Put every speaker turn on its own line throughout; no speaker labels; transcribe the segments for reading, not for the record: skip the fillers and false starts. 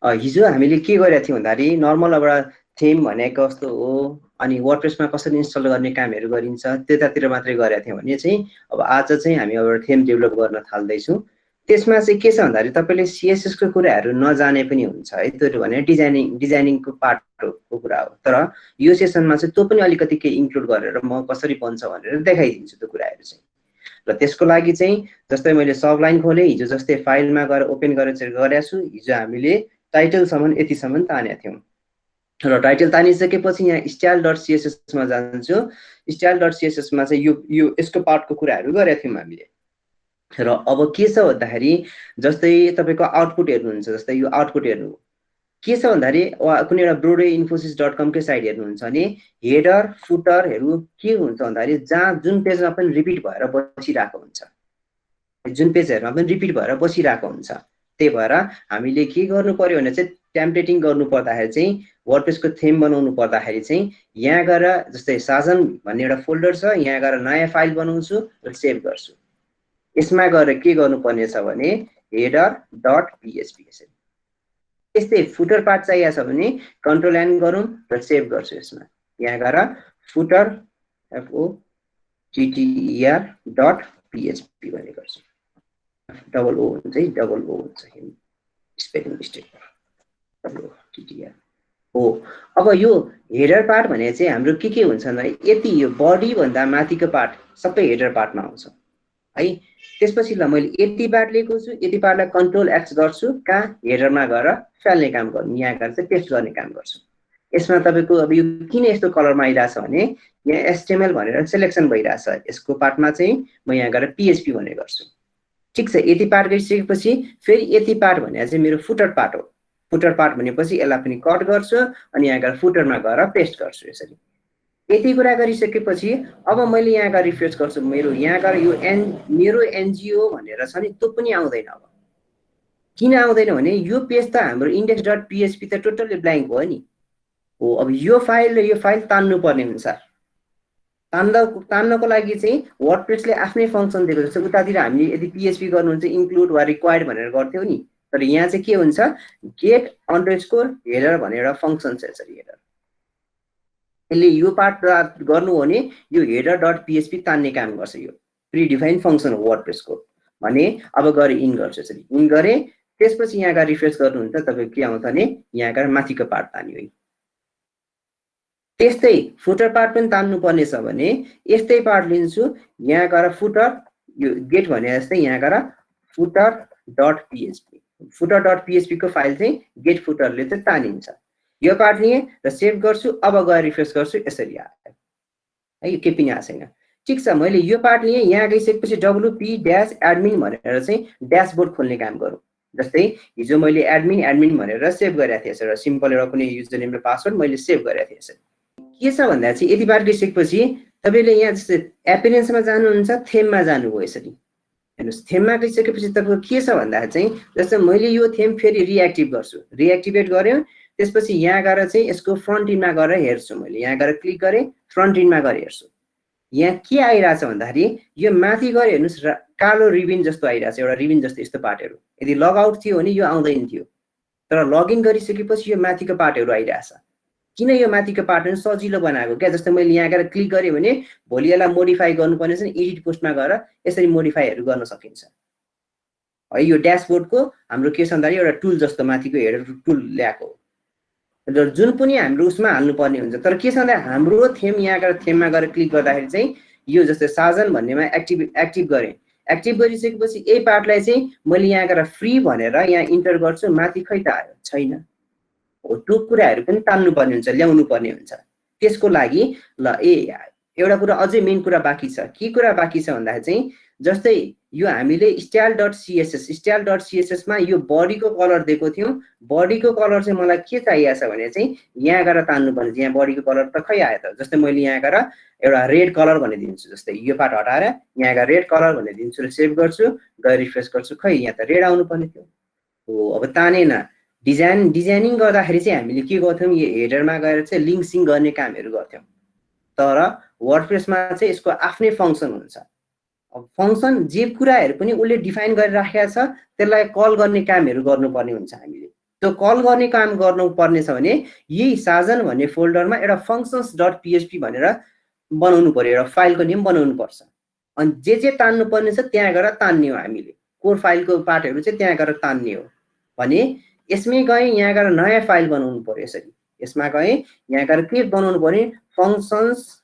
हिजो हामीले के गरेका थियौँ भन्दाखेरि नर्मल एउटा थीम भनेको कस्तो हो अनि वर्डप्रेसमा कसरी इन्स्टल गर्ने कामहरू गरिन्छ त्यतातिर मात्रै गरेका थियौँ भने चाहिँ अब आज चाहिँ हामी अब एउटा थीम डेभलप गर्न थाल्दैछौँ। त्यसमा चाहिँ के छ भन्दाखेरि तपाईँले सिएसएसको कुराहरू नजाने पनि हुन्छ है, त्यो भने डिजाइनिङको पार्टको कुरा हो। तर यो सेसनमा चाहिँ त्यो पनि अलिकति केही इन्क्लुड गरेर म कसरी बन्छ भनेर देखाइदिन्छु त्यो कुराहरू चाहिँ। र त्यसको लागि चाहिँ जस्तै मैले सबलाइन खोलेँ, हिजो जस्तै फाइलमा गएर ओपन गरेर चाहिँ गरेको छु। हिजो हामीले टाइटलसम्म यतिसम्म तानेका थियौँ र टाइटल तानिसकेपछि यहाँ style.cssमा जान्छु। style.cssमा चाहिँ यो यसको पार्टको कुराहरू गरेका थियौँ हामीले। र अब के छ भन्दाखेरि जस्तै तपाईँको आउटपुट हेर्नुहुन्छ, जस्तै यो आउटपुट हेर्नु के छ भन्दाखेरि कुनै एउटा ब्रोडवे इन्फोसिस.com कै साइड हेर्नुहुन्छ भने हेडर फुटरहरू के हुन्छ भन्दाखेरि जहाँ जुन पेजमा पनि रिपिट भएर बसिरहेको हुन्छ, जुन पेजहरूमा पनि रिपिट भएर बसिरहेको हुन्छ। त्यही भएर हामीले के गर्नु पर्यो भने चाहिँ टेम्प्लेटिङ गर्नु पर्दाखेरि चाहिँ वर्डप्रेसको थीम बनाउनु पर्दाखेरि चाहिँ यहाँ गएर जस्तै साजन भन्ने एउटा फोल्डर छ, यहाँ गएर नयाँ फाइल बनाउँछु र सेभ गर्छु। यसमा गएर के गर्नुपर्ने छ भने header.php यसरी। यस्तै फुटर पार्ट चाहिएको छ भने कन्ट्रोल एन गरौँ र सेभ गर्छु। यसमा यहाँ गएर फुटर FOOTER.php भन्ने गर्छु। डबल ओ हुन्छ है, डबल ओ हुन्छ स्पेलिङ मिस्टेक TTR हो। अब यो हेडर पार्ट भने चाहिँ हाम्रो के हुन्छ भन्दा यति यो बडी भन्दा माथिको पार्ट सबै हेडर पार्टमा आउँछ है। त्यसपछि ल मैले यति पार्ट लिएको छु, यति पार्टलाई कन्ट्रोल एक्स गर्छु, कहाँ हेडरमा गएर फाल्ने काम गर्नु, यहाँ गएर चाहिँ पेस्ट गर्ने काम गर्छु। यसमा तपाईँको अब यो किन यस्तो कलरमा आइरहेछ भने यहाँ HTML भनेर सेलेक्सन भइरहेछ। यसको पार्टमा चाहिँ म यहाँ गएर PHP भन्ने गर्छु। ठिक छ, यति पार्ट गरिसकेपछि फेरि यति पार्ट भने चाहिँ मेरो फुटर पार्ट हो। फुटर पार्ट भनेपछि यसलाई पनि कट गर्छु अनि यहाँ गएर फुटरमा गएर पेस्ट गर्छु यसरी। यति कुरा गरिसकेपछि अब मैले यहाँ गएर रिफ्रेस गर्छु, मेरो यहाँ गएर यो मेरो एनजिओ भनेर छ नि त्यो पनि आउँदैन। अब किन आउँदैन भने यो पेज त हाम्रो index.php त टोटल्ली ब्ल्याङ्क भयो नि हो। अब यो फाइल र यो फाइल तान्नु पर्ने हुन्छ। तान्नको लागि चाहिँ वर्डप्रेसले आफ्नै फङ्सन दिएको जस्तो उतातिर हामीले यदि PHP गर्नुहुन्छ इन्क्लुड वा रिक्वायर्ड भनेर गर्थ्यौँ नि, तर यहाँ चाहिँ के हुन्छ गेट अन्डरस्कोर हेडर भनेर एउटा फङ्सन छ यसरी। हेडर यसले यो पार्ट गर्नु हो भने यो header.php तान्ने काम गर्छ। यो प्रिडिफाइन फङ्सन हो वर्डप्रेसको भने। अब गएर इन गर्छु यसरी, इन गरेँ त्यसपछि यहाँ गएर रिफ्रेस गर्नुहुन्छ तपाईँको के आउँछ भने यहाँ गएर माथिको पार्ट तान्यो है। त्यस्तै फुटर पार्ट पनि तान्नु पर्ने छ भने यस्तै पार्ट लिन्छु, यहाँ गएर फुटर यो गेट भने जस्तै यहाँ गएर footer.php footer.php को फाइल चाहिँ गेट फुटरले चाहिँ तानिन्छ। यो पार्ट लिएँ र सेभ गर्छु। अब गएर रिफ्रेस गर्छु, यसरी आयो है, यो के पनि आएको छैन। ठिक छ, मैले यो पार्ट लिएँ, यहाँ गइसकेपछि wp-admin भनेर चाहिँ ड्यासबोर्ड खोल्ने काम गरौँ। जस्तै हिजो मैले एडमिन भनेर सेभ गरेको थिएँ र सिम्पल एउटा कुनै युजर नेम र पासवर्ड मैले सेभ गरेको थिएँ यसरी। के छ भन्दा चाहिँ यति पार्ट गइसकेपछि तपाईँले यहाँ जस्तै एपियरेन्समा जानुहुन्छ, थेममा जानुभयो यसरी। हेर्नुहोस् थेममा गइसकेपछि तपाईँको के छ भन्दा चाहिँ जस्तै मैले यो थेम फेरि रिएक्टिभ गर्छु, रिएक्टिभेट गऱ्यो। त्यसपछि यहाँ गएर चाहिँ यसको फ्रन्ट इन्डमा गएर हेर्छु। मैले यहाँ गएर क्लिक गरेँ, फ्रन्ट इन्डमा गएर हेर्छु। यहाँ के आइरहेछ भन्दाखेरि यो माथि गएर हेर्नुहोस् कालो रिबिन जस्तो आइरहेछ, एउटा रिबिन जस्तो यस्तो पार्टहरू। यदि लगआउट थियो भने यो आउँदैन थियो, तर लगइन गरिसकेपछि यो माथिको पार्टहरू आइरहेछ। किन यो माथिको पार्ट पनि सजिलो बनाएको क्या। जस्तै मैले यहाँ गएर क्लिक गरेँ भने भोलि यसलाई मोडिफाई गर्नुपर्ने छ नि, एडिट पोस्टमा गएर यसरी मोडिफाईहरू गर्न सकिन्छ है। यो ड्यासबोर्डको हाम्रो के छ भन्दाखेरि एउटा टुल जस्तो माथिको हेडर टुल ल्याएको हो र जुन पनि हाम्रो उसमा हाल्नुपर्ने हुन्छ। तर के छ भन्दा हाम्रो थेम यहाँ गएर थेममा गएर क्लिक गर्दाखेरि चाहिँ यो जस्तै साजन भन्नेमा एक्टिभ गरेँ। एक्टिभ गरिसकेपछि यही पार्टलाई चाहिँ मैले यहाँ गएर फ्री भनेर यहाँ इन्टर गर्छु, माथि खै त आयो छैन हो। त्यो कुराहरू पनि तान्नु पर्ने हुन्छ, ल्याउनु पर्ने हुन्छ। त्यसको लागि ल एउटा कुरा अझै मेन कुरा बाँकी छ। के कुरा बाँकी छ भन्दाखेरि चाहिँ जस्तै यो हामीले style.css मा यो बडीको कलर दिएको थियौँ। बडीको कलर चाहिँ मलाई के चाहिएको छ भने चाहिँ यहाँ गएर तान्नुपर्ने। यहाँ बडीको कलर त खै आयो त। जस्तै मैले यहाँ गएर एउटा रेड कलर भन्ने दिन्छु, जस्तै यो पार्ट हटाएर यहाँ गएर रेड कलर भन्ने दिन्छु र सेभ गर्छु, गएर रिफ्रेस गर्छु, खै यहाँ त रेड आउनुपर्ने थियो हो। अब तानेन। डिजाइनिङ गर्दाखेरि चाहिँ हामीले के गर्थ्यौँ, यो हेडरमा गएर चाहिँ लिङ्क सिङ्क गर्ने कामहरू गर्थ्यौँ। तर वर्डप्रेसमा चाहिँ यसको आफ्नै फङ्सन हुन्छ। अब फङ्सन जे कुराहरू पनि उसले डिफाइन गरेर राखेको छ त्यसलाई कल गर्ने कामहरू गर्नुपर्ने हुन्छ हामीले। त्यो कल गर्ने काम गर्नु पर्ने छ भने यही साजन भन्ने फोल्डरमा एउटा functions.php भनेर बनाउनु पर्यो, एउटा फाइलको नेम बनाउनु पर्छ। अनि जे तान्नु पर्ने छ त्यहाँ गएर तान्ने हो, हामीले कोर फाइलको पार्टहरू चाहिँ त्यहाँ गएर तान्ने हो। भने यसमै गए यहाँ गएर नयाँ फाइल बनाउनु पर्यो। यसरी यसमा गए यहाँ गएर के बनाउनु पर्यो, functions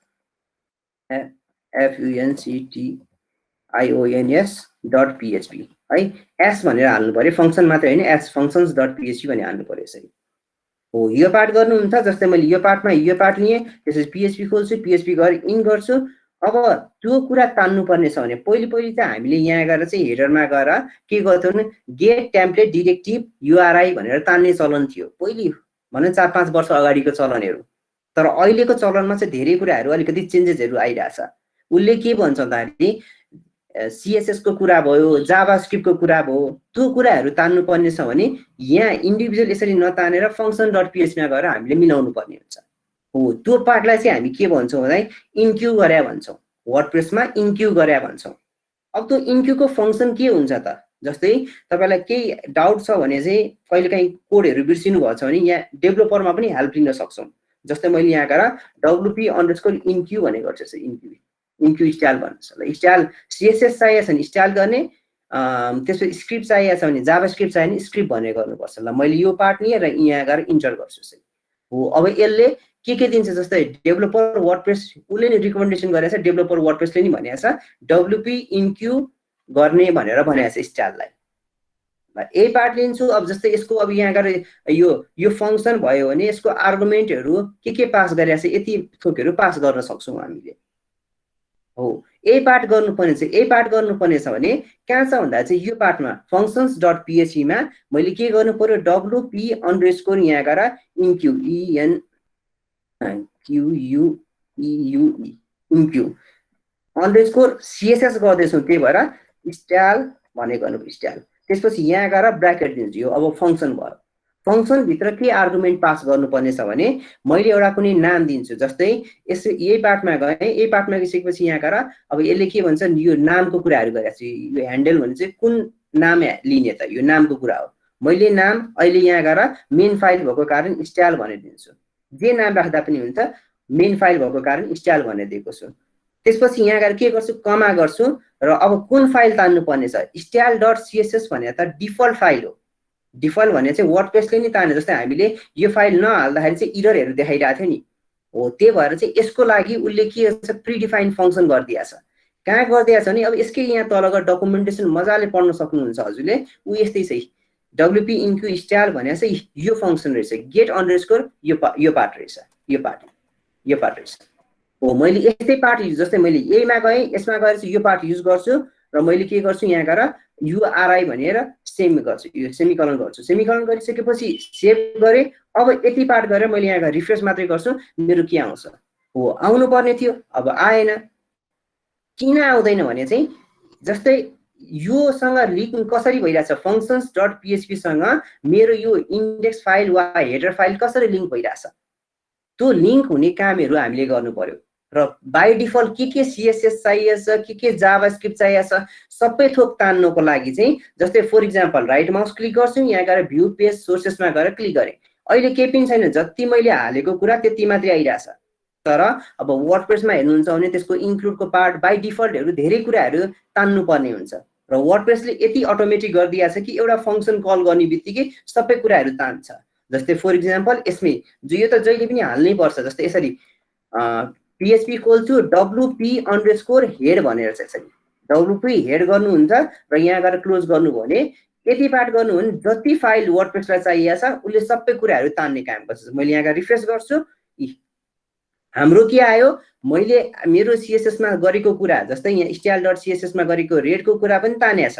functions.php है, एस भनेर हाल्नु पर्यो, फंक्सन मात्रै हैन, एस functions.php भनेर हाल्नु पर्यो। यसरी हो यो पार्ट गर्नुहुन्छ। जस्तै मैले यो पार्टमा यो पार्ट लिएँ, त्यसपछि PHP खोल्छु, PHP गएर इन गर्छु। अब त्यो कुरा तान्नु पर्ने छ भने पहिले चाहिँ हामीले यहाँ गएर चाहिँ हेडरमा गएर के गर्थ्यौँ भने गेट टेम्प्लेट डिरेक्टिभ URI भनेर तान्ने चलन थियो पहिले, भने 4-5 वर्ष अगाडिको चलनहरू। तर अहिलेको चलनमा चाहिँ धेरै कुराहरू अलिकति चेन्जेसहरू आइरहेछ। उसले के भन्छ भन्दाखेरि CSS को कुरा भयो, जाभास्क्रिप्टको कुरा भयो, त्यो कुराहरू तान्नु पर्ने छ भने यहाँ इन्डिभिजुअल यसरी नतानेर function.php मा गएर हामीले मिलाउनु पर्ने हुन्छ। हो त्यो पार्टलाई चाहिँ हामी के भन्छौँ भन्दा इन्क्यू गरे भन्छौँ, वर्डप्रेसमा इन्क्यू गरे भन्छौँ। अब त्यो इन्क्यू को फंक्सन के हुन्छ त, जस्तै तपाईलाई केही डाउट छ भने चाहिँ कहिलेकाहीँ कोडहरू बिर्सिनु भएको छ भने यहाँ डेभलपरमा पनि हेल्प लिन सक्छौँ। जस्तै मैले यहाँ गएर wp_enqueue भने गर्छु, इन्क्यू स्टाइल भन्छ। ल स्टाइल CSS चाहिएको छ भने स्टाइल गर्ने, त्यसपछि स्क्रिप्ट चाहिएको छ भने जाभास्क्रिप्ट चाहियो भने स्क्रिप्ट भनेर गर्नुपर्छ। ल मैले यो पार्ट लिएँ र यहाँ गएर इन्टर गर्छु। हो अब यसले के दिन्छ, जस्तै डेभलपर वर्डप्रेस उसले नै रिकमेन्डेसन गरेछ, डेभलपर वर्डप्रेसले नि भनेको छ wp enqueue गर्ने भनेर भनेको छ स्टाइललाई। ए पार्ट लिन्छु। अब जस्तै यसको अब यहाँ गएर यो फंक्सन भयो भने यसको आर्गुमेन्टहरू के पास गरेछ, यति थोकहरू पास गर्न सक्छौँ हामीले। हो ए पार्ट गर्नुपर्ने छ, ए पार्ट गर्नुपर्ने छ भने कहाँ छ भन्दा चाहिँ यो पार्टमा functions.php मा मैले के गर्नु पर्यो, wp_ यहाँ गएर enqueue enqueue _CSS गर्दैछौँ, त्यही भएर स्टाइल भन्ने गर्नु स्टाइल। त्यसपछि यहाँ गएर ब्र्याकेट दिन्छु, यो अब फंक्सन भयो। फंक्सन भित्र के आर्गुमेन्ट पास गर्नुपर्ने छ भने मैले एउटा कुनै नाम दिन्छु। जस्तै यसो यही पार्टमा गएँ, यही पार्टमा गइसकेपछि यहाँ गएर अब यसले के भन्छ, यो नामको कुराहरू गरेको छु। यो ह्यान्डल भने चाहिँ कुन नाम लिने त, यो नामको कुरा हो। मैले नाम अहिले यहाँ गएर मेन फाइल भएको कारण स्टाइल भनेर दिन्छु। जे नाम राख्दा पनि हुन्छ, मेन फाइल भएको कारण स्टाइल भनेर दिएको छु। त्यसपछि यहाँ गएर के गर्छु, कमा गर्छु र अब कुन फाइल तान्नु पर्ने छ, style.css भने त डिफल्ट फाइल हो। डिफल्ट भने चाहिँ वर्डप्रेसले नि ताने। जस्तै हामीले यो फाइल नहाल्दाखेरि चाहिँ इररहरू देखाइरहेको थियो नि, हो त्यही भएर चाहिँ यसको लागि उसले के गर्छ, प्रिडिफाइन्ड फंक्सन गरिदिएछ। कहाँ गरिदिएछ भने अब यसकै यहाँ तल गएर डकुमेन्टेसन मजाले पढ्न सक्नुहुन्छ हजुरले। उ यस्तै छ, wp enqueue style भने चाहिँ यो फंक्सन रहेछ, गेट अंडरस्कोर यो पार्ट रहेछ, यो पार्ट रहेछ। हो मैले यस्तै पार्ट युज, जस्तै मैले यहीमा गएँ, यसमा गएर चाहिँ यो पार्ट युज गर्छु र मैले के गर्छु, यहाँ गएर URI भनेर सेम गर्छु, यो सेमिकलन गर्छु। सेमिकलन गरिसकेपछि सेभ गरेँ। अब यति पार्ट गरेर मैले यहाँ रिफ्रेश मात्रै गर्छु, मेरो के आउँछ, हो आउनु पर्ने थियो, अब आएन। किन आउँदैन भने चाहिँ जस्तै योसँग लिङ्क कसरी भइरहेछ, functions.php सँग मेरो यो इन्डेक्स फाइल वा हेडर फाइल कसरी लिङ्क भइरहेछ, त्यो लिङ्क हुने कामहरू हामीले गर्नु पर्यो। र बाई डिफल्ट के CSS चाहिएछ, के जाभास्क्रिप्ट चाहिएछ, सबै थोक तान्नको लागि चाहिँ जस्तै for example right mouse click गर्छु, यहाँ गएर भ्यू पेज सोर्सेसमा गएर क्लिक गरेँ। अहिले केही पनि छैन, जति मैले हालेको कुरा त्यति मात्रै आइरहेछ। तर अब वर्डप्रेसमा हेर्नुहुन्छ भने त्यसको इन्क्लुडको पार्ट बाई डिफल्टहरू धेरै कुराहरू तान्नु पर्ने हुन्छ र वर्डप्रेसले यति अटोमेटिक गरिदिएको छ कि एउटा फंक्सन कल गर्ने बित्तिकै सबै कुराहरू तान्छ। जस्तै फर इक्जाम्पल यसमै यो त जहिले पनि हाल्नै पर्छ। जस्तै यसरी PHP खोल्छु, wp_head भनेर चाहिँ यसरी wp हेड गर्नुहुन्छ र यहाँ गएर क्लोज गर्नु भने यति पार्ट गर्नु भने जति फाइल वर्डप्रेसलाई चाहिएको छ उसले सबै कुराहरू तान्ने काम गर्छ। मैले यहाँ रिफ्रेश गर्छु, हाम्रो के आयो, मैले मेरो CSS मा गरेको कुरा, जस्तै यहाँ style.css मा गरेको रेडको कुरा पनि तानेको छ।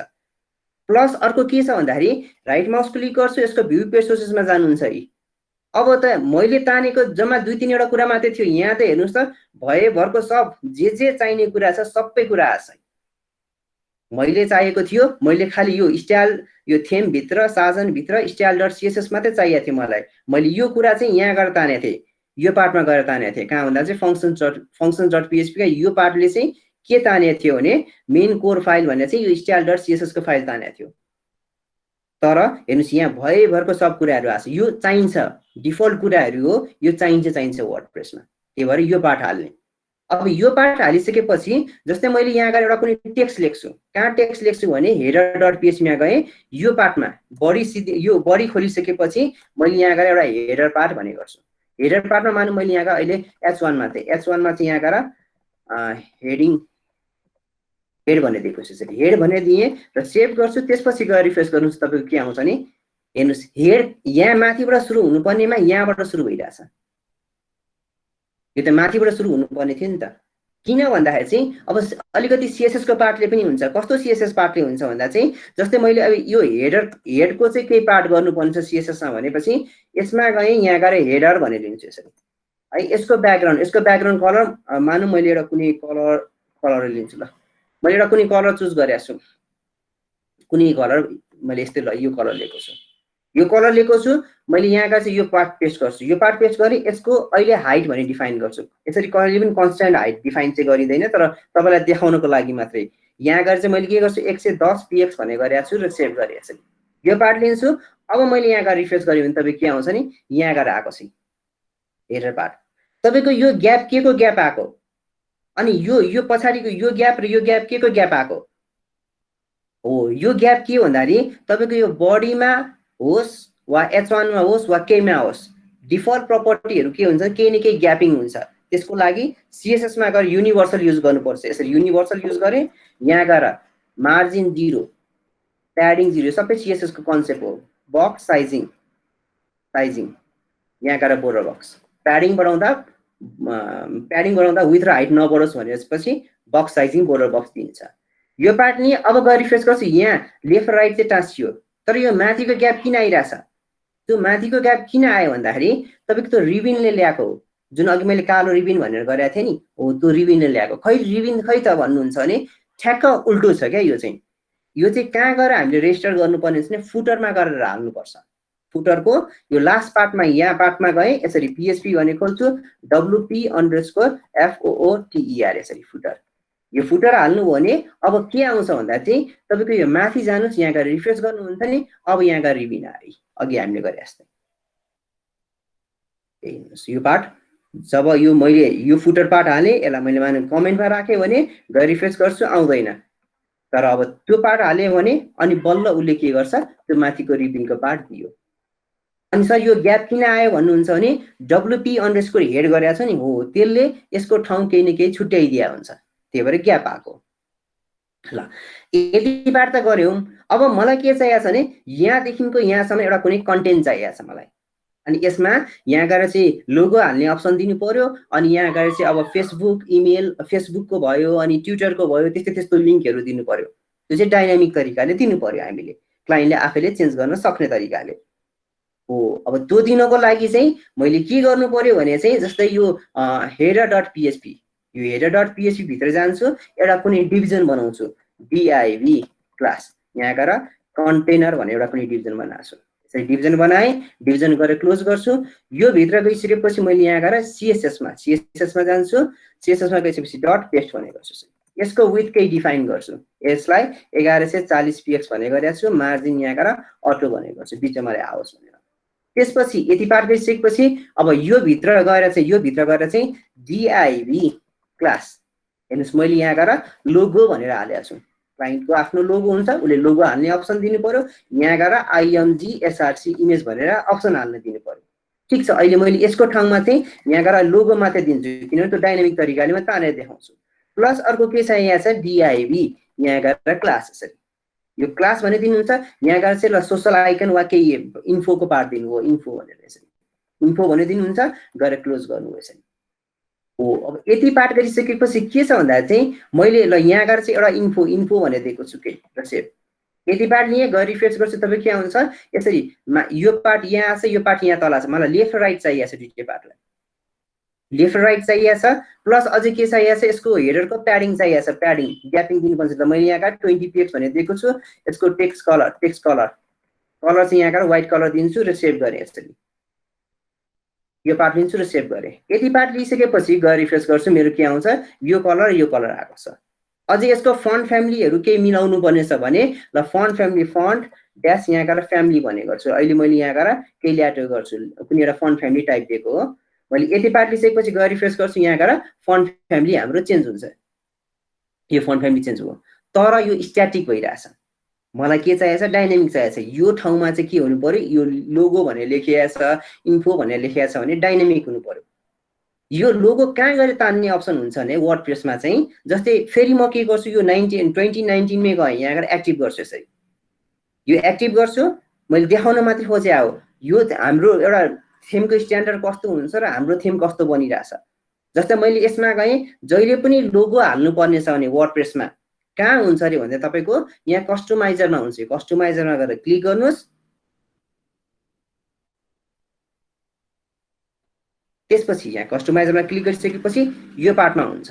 प्लस अर्को के छ भन्दाखेरि राइट माउस क्लिक गर्छु, यसको भ्यू पेज सोर्सेसमा जानुहुन्छ है। अब त मैले तानेको जम्मा 2-3 वटा कुरा मात्रै थियो, यहाँ त हेर्नुस् त भएभरको सब जे चाहिने कुरा छ सबै कुरा आछ। मैले चाहिएको थियो, मैले खाली यो स्टाइल यो थेम भित्र साजन भित्र style.css मात्रै चाहिएको थियो मलाई। मैले यो कुरा चाहिँ यहाँ गएर तानेको थिएँ, यो पार्टमा गएर तानेको थिएँ। कहाँ भन्दा चाहिँ functions.php का यो पार्टले चाहिँ के तानेको थियो भने मेन कोर फाइल भन्ने चाहिँ यो style.css को फाइल तानेको थियो। तर हेर्नुस् यहाँ भयभरको सब कुराहरू आछ। यो चाहिन्छ, डिफल्ट कुराहरू हो, यो चाहिन्छ वर्डप्रेसमा। त्यही भएर यो पार्ट हाल्ने। अब यो पार्ट हालिसकेपछि जस्तै मैले यहाँ गएर एउटा कुनै टेक्स्ट लेख्छु, कहाँ टेक्स्ट लेख्छु भने header.php मा गएँ, यो पार्टमा बडी सिधै यो बडी खोलिसकेपछि मैले यहाँ गएर एउटा हेडर पार्ट भन्ने गर्छु। हेडर पार्टमा मानौँ मैले यहाँ अहिले h1 मा चाहिँ यहाँ गएर हेडिङ हेड भन्ने दिएको छु। यसरी हेड भन्ने दिएँ र सेभ गर्छु। त्यसपछि गएर रिफ्रेस गर्नुहोस्, तपाईँको के आउँछ नि हेर्नुहोस्, हेड यहाँ माथिबाट सुरु हुनुपर्नेमा यहाँबाट सुरु भइरहेछ। यो त माथिबाट सुरु हुनुपर्ने थियो नि त। किन भन्दाखेरि चाहिँ अब अलिकति सीएसएस को पार्टले पनि हुन्छ। कस्तो सीएसएस पार्टले हुन्छ भन्दा चाहिँ जस्तै मैले अब यो हेडको चाहिँ केही पार्ट गर्नुपर्ने छ सीएसएसमा भनेपछि यसमा गएँ, यहाँ गएर हेडर भनेर लिन्छु यसरी है। यसको ब्याकग्राउन्ड कलर मानौँ मैले एउटा कुनै कलर लिन्छु। ल मैले एउटा कुनै कलर चुज गरेको छु, कुनै कलर मैले यस्तै ल यो कलर लिएको छु। यो कलर लिएको छु मैले यहाँ गएर चाहिँ यो पार्ट पेस्ट गर्छु। यो पार्ट पेस्ट गरी यसको अहिले हाइट भने डिफाइन गर्छु। यसरी कहिले पनि कन्स्ट्यान्ट हाइट डिफाइन चाहिँ गरिँदैन, तर तपाईँलाई देखाउनको लागि मात्रै। यहाँ गएर चाहिँ मैले के गर्छु 110 px भन्ने गरेको छु र सेभ गरेँ यसरी। यो पार्ट लिन्छु। अब मैले यहाँ गएर रिफ्रेस गरेँ भने तपाईँ के आउँछ नि यहाँ गएर आएको छ हेडर पार्ट। तपाईँको यो ग्याप के को ग्याप आएको, अनि यो पछाडिको यो ग्याप र यो ग्याप के को ग्याप आएको हो। यो ग्याप के भन्दाखेरि तपाईँको यो बडीमा होस् वा h1 मा होस् वा केहीमा होस्, डिफल्ट प्रपर्टीहरू के हुन्छ, केही न केही ग्यापिङ हुन्छ। त्यसको लागि सीएसएस मा गएर युनिभर्सल युज गर्नुपर्छ। यसरी युनिभर्सल युज गरे, यहाँ गएर मार्जिन 0, प्याडिङ 0, सबै सीएसएस को कन्सेप्ट हो। बक्स साइजिङ यहाँ गएर बोर्डर बक्स प्याडिङ बढाउँदा विथ र हाइट नबढोस् भनेपछि बक्स साइजिङ बोर्डर बक्स दिन्छ। यो पार्ट नि अब गएर रिफ्रेस गर्छु, यहाँ लेफ्ट राइट चाहिँ टाँसियो, तर यो माथिको ग्याप किन आइरहेछ? त्यो माथिको ग्याप किन आयो भन्दाखेरि तपाईँको त्यो रिबिनले ल्याएको हो। जुन अघि मैले कालो रिबिन भनेर गरेको थिएँ नि, हो त्यो रिबिनले ल्याएको। खै रिबिन खै त भन्नुहुन्छ भने ठ्याक्क उल्टो छ क्या। यो चाहिँ कहाँ गएर हामीले रेजिस्टर गर्नुपर्ने छ भने फुटरमा गरेर हाल्नुपर्छ। फुटरको यो लास्ट पार्टमा यहाँ पार्टमा गएँ, यसरी PHP भने खोल्छु, WP_FOOTER यसरी फुटर। यो फुटर हाल्नु भने अब के आउँछ भन्दा चाहिँ तपाईँको यो माथि जानुहोस्, यहाँ गएर रिफ्रेस गर्नुहुन्छ नि, अब यहाँ गएर रिबिन आयो अघि हामीले गरे जस्तै। हेर्नुहोस् यो पार्ट जब यो मैले यो फुटर पार्ट हालेँ, यसलाई मैले माने कमेन्टमा राखेँ भने गएर रिफ्रेस गर्छु आउँदैन। तर अब त्यो पार्ट हाल्यो भने अनि बल्ल उसले के गर्छ, त्यो माथिको रिबिनको पार्ट दियो। अनि सर यो ग्याप किन आयो भन्नुहुन्छ भने WP_हेड गरेको छ नि, हो त्यसले यसको ठाउँ केही न केही छुट्याइदिया हुन्छ, त्यही भएर ग्याप आएको। ल यति पार्ट त गऱ्यौँ। अब मलाई के चाहिएको छ भने यहाँदेखिको यहाँसम्म एउटा कुनै कन्टेन्ट चाहिएको छ मलाई। अनि यसमा यहाँ गएर चाहिँ लोगो हाल्ने अप्सन दिनु पर्यो। अनि यहाँ गएर चाहिँ अब फेसबुक इमेल, फेसबुकको भयो अनि ट्विटरको भयो, त्यस्तो लिङ्कहरू दिनु पर्यो। त्यो चाहिँ डाइनामिक तरिकाले दिनु पर्यो, हामीले क्लाइन्टले आफैले चेन्ज गर्न सक्ने तरिकाले हो। अब त्यो दिनको लागि चाहिँ मैले के गर्नु पर्यो भने चाहिँ जस्तै यो header.php, यो header.php भित्र जान्छु, एउटा कुनै डिभिजन बनाउँछु, div क्लास, यहाँ गएर कन्टेनर भनेर एउटा कुनै डिभिजन बनाएको छु। यसरी डिभिजन बनाएँ, डिभिजन गरेर क्लोज गर्छु। यो भित्र गइसकेपछि मैले यहाँ गएर सीएसएसमा जान्छु। सीएसएसमा गइसकेपछि डट पेस्ट भन्ने गर्छु। यसको विथ केही डिफाइन गर्छु, यसलाई 1140 px भन्ने गरेको छु। मार्जिन यहाँ गएर अटो भन्ने गर्छु, बिचमा आओस् भनेर। त्यसपछि यति पार्ट गइसकेपछि अब यो भित्र गएर चाहिँ div क्लास, हेर्नुहोस् मैले यहाँ गएर लोगो भनेर हालेको छु। क्लाइन्टको आफ्नो लोगो हुन्छ, उसले लोगो हाल्ने अप्सन दिनु पर्यो। यहाँ गएर img src इमेज भनेर अप्सन हाल्न दिनु पर्यो। ठिक छ, अहिले मैले यसको ठाउँमा चाहिँ यहाँ गएर लोगो मात्रै दिन्छु, किनभने त्यो डाइनामिक तरिकाले म तानेर देखाउँछु। प्लस अर्को के छ यहाँ छ div, यहाँ गएर क्लास, यसरी यो क्लास भने दिनुहुन्छ। यहाँ गएर चाहिँ ल सोसल आइकन वा केही इन्फोको पार्ट दिनु हो, इन्फो भनेर यसरी इन्फो भने दिनुहुन्छ, गएर क्लोज गर्नु हो यसरी हो। अब यति पार्ट गरिसकेपछि के छ भन्दा चाहिँ मैले ल यहाँ गएर चाहिँ एउटा इन्फो भनेर दिएको छु के र सेभ। यति पार्ट लिएँ, गएर रिफ्रेस गर्छु, तपाईँ के आउँछ यसरी यो पार्ट यहाँ आछ, यो पार्ट यहाँ तल छ। मलाई लेफ्ट राइट चाहिएको छ, दुईटै पार्टलाई लेफ्ट राइट चाहिएको छ। प्लस अझै के चाहिएको छ, यसको हेडरको प्याडिङ चाहिएको छ, प्याडिङ ग्यापिङ दिनुपर्छ। त मैले यहाँ गएर 20 px भनेर दिएको छु। यसको टेक्स्ट कलर चाहिँ यहाँ गएर व्हाइट कलर दिन्छु र सेभ गरेँ। यसरी यो पार्ट लिन्छु र सेभ गरेँ। यति पार्ट लिइसकेपछि गएर रिफ्रेस गर्छु, मेरो के आउँछ, यो कलर आएको छ। अझै यसको फन्ट फ्यामिलीहरू केही मिलाउनु पर्ने छ भने ल फन्ट फ्यामिली फन्ट ड्यास यहाँ गएर फ्यामिली भन्ने गर्छु। अहिले मैले यहाँ गएर केही ल्याटर गर्छु, कुनै एउटा फन्ट फ्यामिली टाइप दिएको हो। मैले यति पार्ट लिइसकेपछि गएर रिफ्रेस गर्छु, यहाँ गएर फन्ट फ्यामिली हाम्रो चेन्ज हुन्छ, यो फन्ट फ्यामिली चेन्ज हो। तर यो स्ट्याटिक भइरहेछ, मलाई के चाहिएको छ डाइनामिक चाहिएको छ। यो ठाउँमा चाहिँ के हुनु पर्यो, यो लोगो भनेर लेखिएको छ, इन्फो भनेर लेखिएको छ भने डाइनामिक हुनु पर्यो। यो लोगो कहाँ गएर तान्ने अप्सन हुन्छ भने वर्डप्रेसमा चाहिँ, जस्तै फेरि म के गर्छु, यो 2019 मै गएँ, यहाँ गएर एक्टिभ गर्छु। यसरी यो एक्टिभ गर्छु, मैले देखाउन मात्रै खोजे हो यो हाम्रो एउटा थीमको स्ट्यान्डर्ड कस्तो हुन्छ र हाम्रो थीम कस्तो बनिरहेछ। जस्तै मैले यसमा गएँ, जहिले पनि लोगो हाल्नु पर्ने छ भने वर्डप्रेसमा कहाँ हुन्छ अरे भन्दा तपाईको यहाँ कस्टमाइजरमा हुन्छ। कस्टमाइजरमा गएर क्लिक गर्नुहोस्, त्यसपछि यहाँ कस्टमाइजरमा क्लिक गरिसकेपछि यो पार्टमा हुन्छ।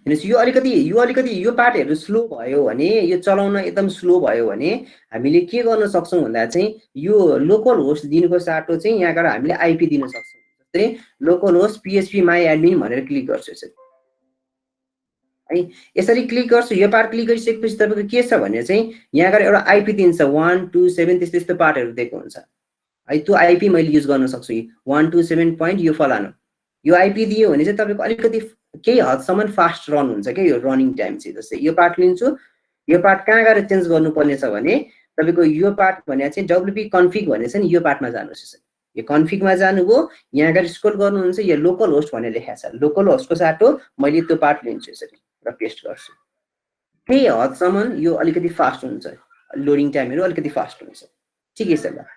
हेर्नुहोस् यो पार्टहरू स्लो भयो भने, यो चलाउन एकदम स्लो भयो भने हामीले के गर्न सक्छौँ भन्दा चाहिँ यो लोकल होस्ट दिनुको साटो चाहिँ यहाँ गएर हामीले आइपी दिन सक्छौँ। जस्तै local host PHP my admin भनेर क्लिक गर्छु यसरी है। यसरी क्लिक गर्छु, यो पार्ट क्लिक गरिसकेपछि तपाईँको के छ भने चाहिँ यहाँ गएर एउटा आइपी दिन्छ 127 त्यस्तो त्यस्तो पार्टहरू दिएको हुन्छ है। त्यो आइपी मैले युज गर्न सक्छु, 127 पोइन्ट यो फलानु। यो आइपी दियो भने चाहिँ तपाईँको अलिकति केही हदसम्म फास्ट रन हुन्छ क्या यो रनिङ टाइम चाहिँ। जस्तै यो पार्ट लिन्छु, यो पार्ट कहाँ गएर चेन्ज गर्नुपर्ने छ भने तपाईँको यो पार्ट भने चाहिँ WP कन्फिग भन्ने छ नि, यो पार्टमा जानुहोस्। यो कन्फिगमा जानुभयो, यहाँ गएर स्क्रोल गर्नुहुन्छ, यो लोकल होस्ट भनेर लेखेको छ। लोकल होस्टको साटो मैले त्यो पार्ट लिन्छु यसरी र पेस्ट गर्छु। केही हदसम्म यो अलिकति फास्ट हुन्छ, लोडिङ टाइमहरू अलिकति फास्ट हुन्छ, ठिकै छ ल।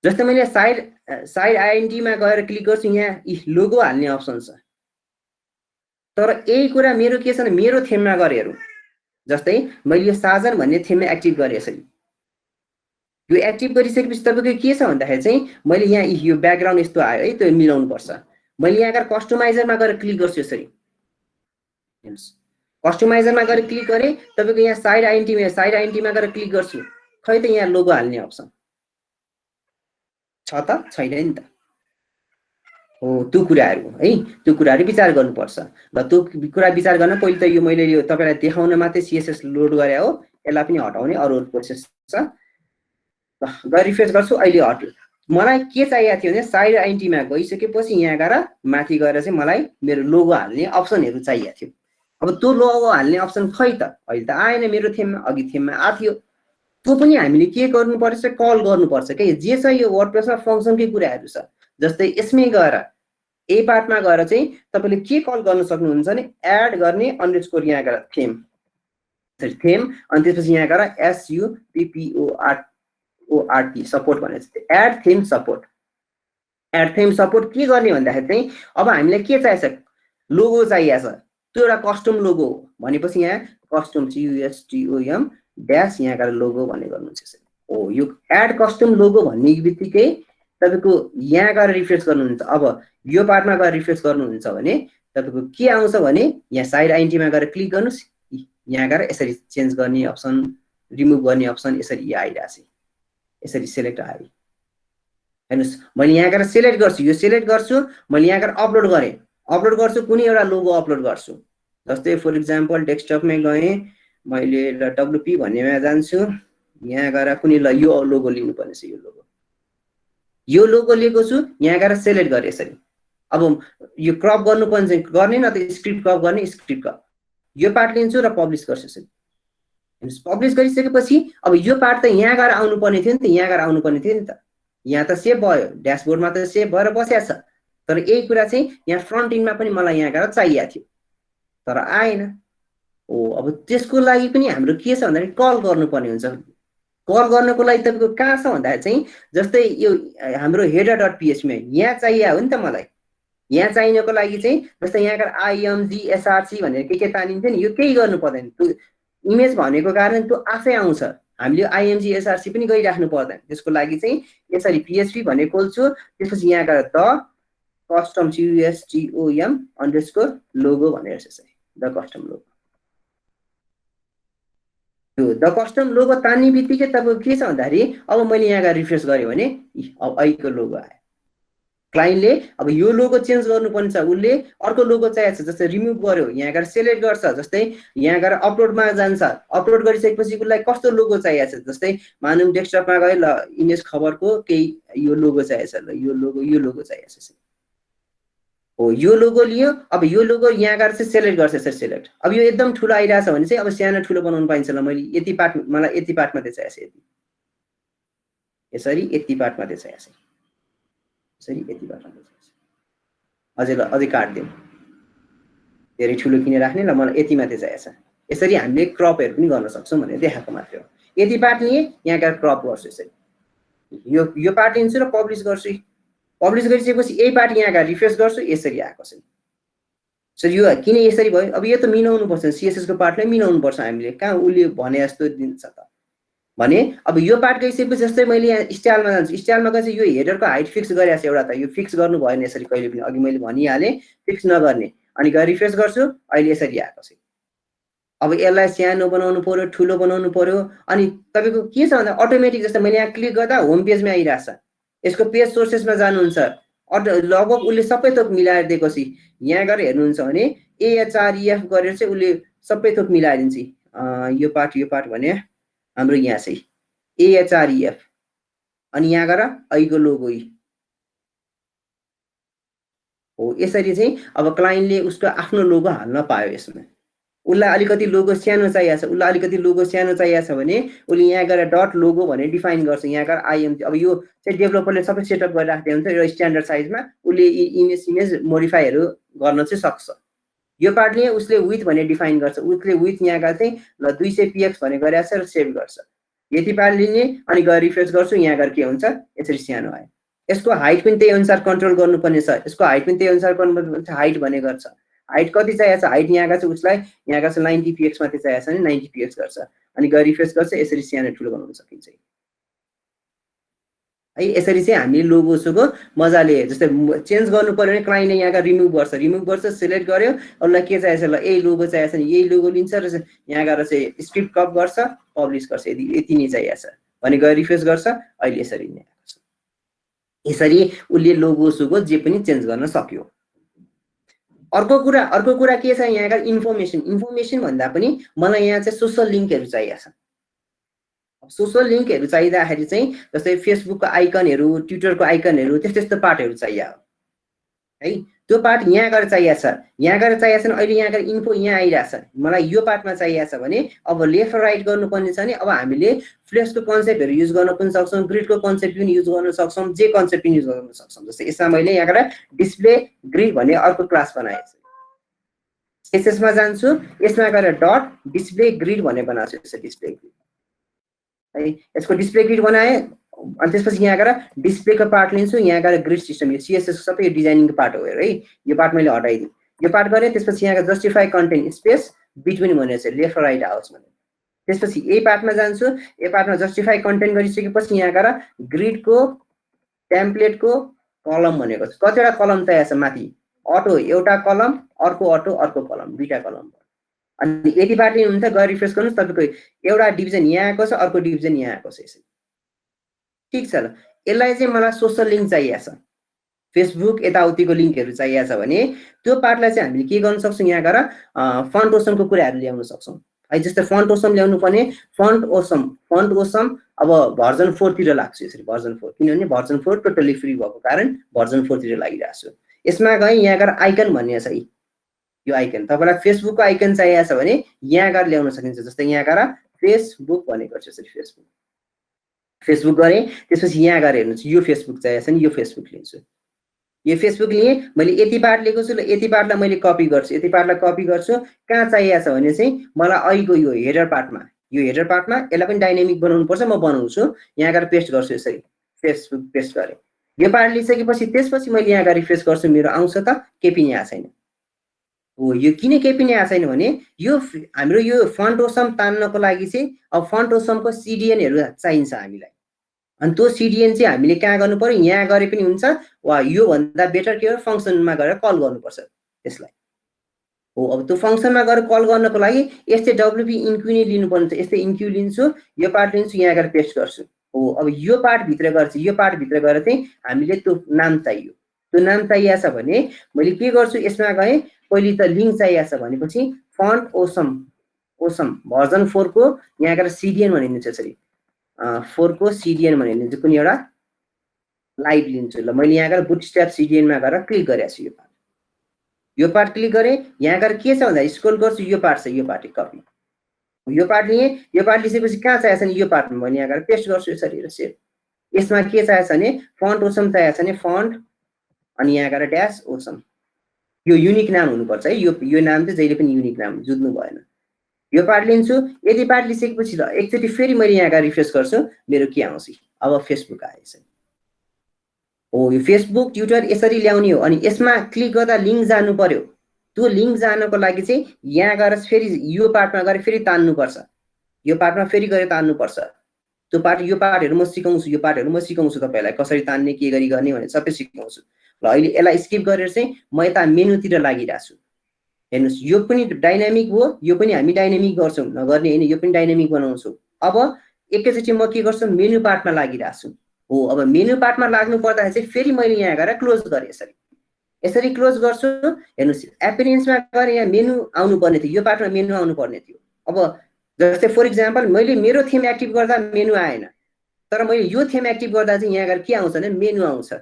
जस्तै मैले साइड आइएनटीमा गएर क्लिक गर्छु, यहाँ लोगो हाल्ने अप्सन छ। तर यही कुरा मेरो के छ भने मेरो थीममा गएर हेरौँ। जस्तै मैले यो साजन भन्ने थीममा एक्टिभ गरेँ यसरी। यो एक्टिभ गरिसकेपछि तपाईँको के छ भन्दाखेरि चाहिँ मैले यहाँ यो ब्याकग्राउन्ड यस्तो आयो है, त्यो मिलाउनु पर्छ। मैले यहाँ गएर कस्टमाइजरमा गएर क्लिक गर्छु यसरी। हेर्नुहोस्, कस्टमाइजरमा गएर क्लिक गरेँ, तपाईँको यहाँ साइड आइएनटीमा गएर क्लिक गर्छु, खै त यहाँ लोगो हाल्ने अप्सन छ त छैन नि त हो। त्यो कुराहरू है, त्यो कुराहरू विचार गर्नुपर्छ ल। त्यो कुरा विचार गर्न पहिले त यो मैले यो तपाईँलाई देखाउन मात्रै CSS लोड गरे हो, यसलाई पनि हटाउने अरू प्रोसेस छ। गएर रिफ्रेस गर्छु, अहिले हट्यो। मलाई के चाहिएको थियो भने साइड आइएनटीमा गइसकेपछि यहाँ गएर माथि गएर चाहिँ मलाई मेरो लोगो हाल्ने अप्सनहरू चाहिएको थियो। अब त्यो लोगो हाल्ने अप्सन खै त अहिले त आएन मेरो थीममा, अघि थीममा आएको थियो। त्यो पनि हामीले के गर्नुपर्छ, कल गर्नुपर्छ के जे छ यो वर्डप्रेसमा फङ्सनकै कुराहरू छ। जस्तै यसमै गएर ए पार्टमा गएर चाहिँ तपाईँले के कल गर्न सक्नुहुन्छ भने एड गर्ने अन्डरस्कोर यहाँ गएर थीम अनि त्यसपछि यहाँ गएर SUPPORT सपोर्ट भनेर add theme support. Add theme support के गर्ने भन्दाखेरि चाहिँ अब हामीलाई के चाहिएको छ, लोगो चाहिएको छ, त्यो एउटा कस्टम लोगो हो भनेपछि यहाँ कस्टम CUSTOM ड्यास यहाँ गएर लोगो भन्ने गर्नुहुन्छ हो। यो एड कस्टम लोगो भन्ने बित्तिकै तपाईँको यहाँ गएर रिफ्रेस गर्नुहुन्छ। अब यो पार्टमा गएर रिफ्रेस गर्नुहुन्छ भने तपाईँको के आउँछ भने यहाँ साइड आइएनटीमा गएर क्लिक गर्नुहोस्, यहाँ गएर यसरी चेन्ज गर्ने अप्सन, रिमुभ गर्ने अप्सन यसरी यो आइरहेछ, यसरी सेलेक्ट आयो। हेर्नुहोस्, मैले यहाँ गएर सेलेक्ट गर्छु, यो सेलेक्ट गर्छु, मैले यहाँ गएर अपलोड गरेँ, अपलोड गर्छु, कुनै एउटा लोगो अपलोड गर्छु। जस्तै फर इक्जाम्पल डेस्कटपमै गएँ, मैले WP भन्नेमा जान्छु, यहाँ गएर कुनै यो लोगो लिनुपर्ने छ। यो लोगो लिएको छु, यहाँ गएर सेलेक्ट गरेँ यसरी। अब यो क्रप गर्नुपर्ने चाहिँ गर्ने, न त स्क्रिप्ट क्रप गर्ने, स्क्रिप्ट क्रप। यो पार्ट लिन्छु र पब्लिस गर्छु यसरी। पब्लिस गरिसकेपछि अब यो पार्ट त यहाँ गएर आउनुपर्ने थियो नि त, यहाँ गएर आउनुपर्ने थियो नि त। यहाँ त सेभ भयो, ड्यासबोर्डमा त सेभ भएर बसेको छ। तर यही कुरा चाहिँ यहाँ फ्रन्ट इन्डमा पनि मलाई यहाँ गएर चाहिएको थियो, तर आएन हो। अब त्यसको लागि पनि हाम्रो के छ भन्दाखेरि कल गर्नुपर्ने हुन्छ। कल गर्नको लागि तपाईँको कहाँ छ भन्दाखेरि चाहिँ जस्तै यो हाम्रो header.php यहाँ चाहियो हो नि त मलाई। यहाँ चाहिनको लागि चाहिँ जस्तै यहाँ गएर IMG SRC भनेर के तानिन्छ नि, यो केही गर्नु पर्दैन। त्यो इमेज भनेको कारण त्यो आफै आउँछ, हामीले IMG SRC पनि गरिराख्नु पर्दैन। त्यसको लागि चाहिँ यसरी PHP भन्ने खोल्छु, त्यसपछि यहाँ गएर the custom CUSTOM underscore logo भनेर द कस्टम लोगो। त्यो द कस्टम लोगो तान्ने बित्तिकै तपाईँको के छ भन्दाखेरि अब मैले यहाँ गएर रिफ्रेस गरेँ भने अब ऐको लोगो आयो। क्लाइन्टले अब यो लोगो चेन्ज गर्नुपर्ने छ, उसले अर्को लोगो चाहिएको छ, जस्तै रिमुभ गर्यो, यहाँ गएर सेलेक्ट गर्छ, जस्तै यहाँ गएर अपलोडमा जान्छ, अपलोड गरिसकेपछि उसलाई कस्तो लोगो चाहिएको छ, जस्तै मानौँ डेस्कटपमा गयो ल इमेज खबरको केही यो लोगो चाहिएको छ, ल यो लोगो चाहिएको छ हो, यो लोगो लियो। अब यो लोगो यहाँ गएर चाहिँ सेलेक्ट गर्छ, यसरी सेलेक्ट। अब यो एकदम ठुलो आइरहेछ भने चाहिँ अब सानो ठुलो बनाउनु पाइन्छ, ल मैले यति पार्ट, मलाई यति पार्ट मात्रै चाहिएको छ, यति यसरी यति पार्ट मात्रै चाहिएको छ, यसरी यति पार्ट मात्रै चाहिएको छ, अझै ल अझै काट्दिउँ, धेरै ठुलो किन राख्ने, ल मलाई यति मात्रै चाहिएको छ। यसरी हामीले क्रपहरू पनि गर्न सक्छौँ भनेर देखाएको मात्रै हो। यति पार्ट लिएँ, यहाँ गएर क्रप गर्छु, यसरी यो पार्ट लिन्छु र पब्लिस गर्छु। पब्लिस गरिसकेपछि यही पार्ट यहाँ गएर रिफ्रेस गर्छु, यसरी आएको छ। सो यो किन यसरी भयो, अब यो त मिलाउनु पर्छ, CSS को पार्टलाई मिलाउनु पर्छ हामीले, कहाँ उसले भने जस्तो दिन्छ त भने। अब यो पार्ट गइसकेपछि जस्तै मैले यहाँ स्टाइलमा जान्छु, स्टाइलमा गएपछि यो हेडरको हाइट फिक्स गरेको छ एउटा, त यो फिक्स गर्नु भएन यसरी कहिले पनि, अघि मैले भनिहालेँ फिक्स नगर्ने। अनि गएर रिफ्रेस गर्छु, अहिले यसरी आएको छ। अब यसलाई सानो बनाउनु पर्यो, ठुलो बनाउनु पर्यो, अनि तपाईँको के छ भन्दा अटोमेटिक, जस्तो मैले यहाँ क्लिक गर्दा होम पेजमा आइरहेछ। यसको पेज सोर्सेसमा जानुहुन्छ, लगभग उसले सबै थोक मिलाएर दिएको छ। यहाँ गएर हेर्नुहुन्छ भने AHREF गरेर चाहिँ उसले सबै थोक मिलाइदिन्छ। यो पार्ट भने हाम्रो यहाँ चाहिँ AHREF, अनि यहाँ गएर ऐको लोगो हो। यसरी चाहिँ अब क्लाइन्टले उसको आफ्नो लोगो हाल्न पायो। यसमा उसलाई अलिकति लोगो सानो चाहिएको छ, उसलाई अलिकति लोगो सानो चाहिएको छ भने उसले यहाँ गएर डट लोगो भनेर डिफाइन गर्छ। यहाँ गएर IMG, अब यो चाहिँ डेभलपरले सबै सेटअप गरेर राख्दै हुन्छ, यो स्ट्यान्डर्ड साइजमा उसले इमेज मोडिफाईहरू गर्न चाहिँ सक्छ। यो पार्टले उसले विथ भनेर डिफाइन गर्छ, उसले विथ यहाँ गएर चाहिँ ल 200 px भनेर गरेर छ र सेभ गर्छ। यति पार्ट लिने अनि गएर रिफ्रेस गर्छु, यहाँ गएर के हुन्छ यसरी सानो आयो। यसको हाइट पनि त्यही अनुसार कन्ट्रोल गर्नुपर्ने छ, यसको हाइट पनि त्यही अनुसार गर्नुपर्ने छ। हाइट भने गर्छ, हाइट कति चाहिएको छ, हाइट यहाँ गएर उसलाई यहाँ गएर 90 px मात्रै चाहिएको छ भने 90 px गर्छ, अनि गएर रिफ्रेस गर्छ। यसरी सानो ठुलो बनाउन सकिन्छ है। यसरी चाहिँ हामीले लोगो सोगो मजाले, जस्तै चेन्ज गर्नु पर्यो भने क्लाइन्टले यहाँ गएर रिमुभ गर्छ, सिलेक्ट गर्यो, उसलाई के चाहिएको छ, ल यही लोगो चाहिएको छ भने यही लोगो लिन्छ र यहाँ गएर चाहिँ स्क्रिप्ट कप गर्छ, पब्लिस गर्छ, यति नै चाहिएको छ भने गएर रिफ्रेस गर्छ। अहिले यसरी नै आएको छ। यसरी उसले लोगो सोगो जे पनि चेन्ज गर्न सक्यो। अर्को कुरा के छ, यहाँ गएर इन्फर्मेसन भन्दा पनि मलाई यहाँ चाहिँ सोसल लिङ्कहरू चाहिएको छ। सोसल लिङ्कहरू चाहिँदाखेरि चाहिँ जस्तै फेसबुकको आइकनहरू, ट्विटरको आइकनहरू, त्यस्तो पार्टहरू चाहियो है। त्यो पार्ट यहाँ गएर चाहिएको छ, यहाँ गएर चाहिएको छ भने अहिले यहाँ गएर इन्फो यहाँ आइरहेछ, मलाई यो पार्टमा चाहिएको छ भने अब लेफ्ट राइट गर्नुपर्ने छ भने अब हामीले फ्लेक्सको कन्सेप्टहरू युज गर्न पनि सक्छौँ, ग्रिडको कन्सेप्ट पनि युज गर्न सक्छौँ, जे कन्सेप्ट पनि युज गर्न सक्छौँ। जस्तै यसमा मैले यहाँ गएर डिस्प्ले ग्रिड भन्ने अर्को क्लास बनाएको छु, CSS मा जान्छु, यसमा गएर डट डिस्प्ले ग्रिड भन्ने बनाएको छु। यसो डिस्प्ले ग्रिड है, यसको डिस्प्ले ग्रिड बनाएँ, अनि त्यसपछि यहाँ गएर डिस्प्लेको पार्ट लिन्छु, यहाँ गएर ग्रिड सिस्टम, यो CSS सबै डिजाइनिङको पार्ट हो है। यो पार्ट मैले हटाइदिएँ, यो पार्ट गरेँ। त्यसपछि यहाँ जस्टिफाई कन्टेन्ट स्पेस बिट्विन भनेर चाहिँ लेफ्ट राइट आओस् भनेर। त्यसपछि यही पार्टमा जान्छु, यो पार्टमा जस्टिफाई कन्टेन्ट गरिसकेपछि यहाँ गएर ग्रिडको टेम्प्लेटको कलम भनेको छ, कतिवटा कलम चाहिएको छ माथि, अटो एउटा कलम, अर्को कलम, दुईटा कलम। अनि यति पार्ट लिनुहुन्छ, गएर रिफ्रेस गर्नुहोस्, तपाईँको एउटा डिभिजन यहाँ आएको छ, अर्को डिभिजन यहाँ आएको छ। यसरी ठिक छ। ल यसलाई चाहिँ मलाई सोसल लिङ्क चाहिएको छ, फेसबुक यताउतिको लिङ्कहरू चाहिएको छ भने त्यो पार्टलाई चाहिँ हामीले के गर्न सक्छौँ, यहाँ गएर फन्ट ओसमको कुराहरू ल्याउन सक्छौँ है। जस्तै फन्ट ओसम ल्याउनु पर्ने, फन्ट ओसम अब भर्जन 4 तिर लाग्छु। यसरी भर्जन 4, किनभने भर्जन 4 टोटली फ्री भएको कारण भर्जन 4 तिर लागिरहेको छु। यसमा गएँ, यहाँ गएर आइकन भन्ने छ, यो आइकन तपाईँलाई फेसबुकको आइकन चाहिएको छ भने यहाँ गएर ल्याउन सकिन्छ। जस्तै यहाँ गएर फेसबुक भनेको छ, यसरी फेसबुक गरेँ। त्यसपछि यहाँ गएर हेर्नुहोस्, यो फेसबुक चाहिएको छ नि, यो फेसबुक लिन्छु। यो फेसबुक लिएँ, मैले यति पार्ट लिएको छु, ल यति पार्टलाई मैले कपी गर्छु, यति पार्टलाई कपी गर्छु। कहाँ चाहिएको छ भने चाहिँ मलाई अहिलेको यो हेडर पार्टमा यसलाई पनि डाइनामिक बनाउनु पर्छ, म बनाउँछु। यहाँ गएर पेस्ट गर्छु, यसरी फेसबुक पेस्ट गरेँ। यो पार्ट लिइसकेपछि त्यसपछि मैले यहाँ गएर रिफ्रेस गर्छु, मेरो आउँछ त, केही पनि आएको छैन। हो, यो किन केही पनि आएको छैन भने यो हाम्रो यो फन्ट ओसम तान्नको लागि चाहिँ अब फन्ट ओसमको CDNहरू चाहिन्छ हामीलाई। अनि त्यो CDN चाहिँ हामीले कहाँ गर्नु पर्यो, यहाँ गरे पनि हुन्छ, वा यो भन्दा बेटर के हो, फङ्सनमा गएर कल गर्नुपर्छ त्यसलाई। हो। अब त्यो फङ्सनमा गएर कल गर्नको लागि यस्तै डब्लुपी इन्क्यू नै लिनुपर्ने छ। यस्तै इन्क्यू लिन्छु, यो पार्ट लिन्छु, यहाँ गएर पेस्ट गर्छु। हो, अब यो पार्टभित्र गएर चाहिँ यो पार्टभित्र गएर चाहिँ हामीले त्यो नाम चाहियो। त्यो नाम चाहिएको छ भने मैले के गर्छु, यसमा गएँ, पहिले त लिङ्क चाहिएको छ भनेपछि फन्ट ओसम भर्जन 4 को यहाँ गएर सिडिएन भनिदिन्छु। यसरी 4 को सिडिएन भनिदिन्छु, कुनै एउटा लाइभ लिन्छु। ल मैले यहाँ गएर बुटस्ट्र्याप सिडिएनमा गएर क्लिक गरेको छु। यो पार्ट क्लिक गरेँ, यहाँ गएर के छ भन्दा स्क्रोल गर्छु, यो पार्ट छ, यो पार्ट कपी, यो पार्ट लिएँ। यो पार्ट लिएपछि कहाँ चाहिएको छ भने यो पार्टमा मैले यहाँ गएर पेस्ट गर्छु यसरी र सेभ। यसमा के चाहिएको छ भने फन्ट ओसम चाहिएको छ भने फन्ट अनि यहाँ गएर ड्यास ओसम। यो युनिक नाम हुनुपर्छ है। यो नाम चाहिँ जहिले पनि युनिक नाम जुझ्नु भएन। यो पार्ट लिन्छु। यदि पार्ट लिइसकेपछि ल एकचोटि फेरि मैले यहाँ गएर रिफ्रेस गर्छु, मेरो के आउँछ, अब फेसबुक आएछ। हो, यो फेसबुक ट्विटर यसरी ल्याउने हो। अनि यसमा क्लिक गर्दा लिङ्क जानु पर्यो। त्यो लिङ्क जानको लागि चाहिँ यहाँ गएर फेरि यो पार्टमा गएर फेरि तान्नुपर्छ। यो पार्टमा फेरि गएर तान्नुपर्छ। त्यो पार्ट यो पार्टहरू म सिकाउँछु, यो पार्टहरू म सिकाउँछु तपाईँलाई कसरी तान्ने, के गरी गर्ने भनेर सबै सिकाउँछु। ल अहिले यसलाई स्किप गरेर चाहिँ म यता मेनुतिर लागिरहेको छु। हेर्नुहोस्, यो पनि डाइनामिक हो, यो पनि हामी डाइनामिक गर्छौँ, नगर्ने होइन, यो पनि डाइनामिक बनाउँछु। अब एकैचोटि म के गर्छु, मेनु पार्टमा लागिरहेको छु। हो, अब मेनु पार्टमा लाग्नु पर्दाखेरि चाहिँ फेरि मैले यहाँ गएर क्लोज गरेँ। यसरी क्लोज गर्छु। हेर्नुहोस्, एपिरियन्समा गएर यहाँ मेनु आउनु पर्ने थियो, यो पार्टमा मेनु आउनु पर्ने थियो। अब जस्तै फर इक्जाम्पल मैले मेरो थीम एक्टिभ गर्दा मेनु आएन, तर मैले यो थीम एक्टिभ गर्दा चाहिँ यहाँ गएर के आउँछ भने मेनु आउँछ।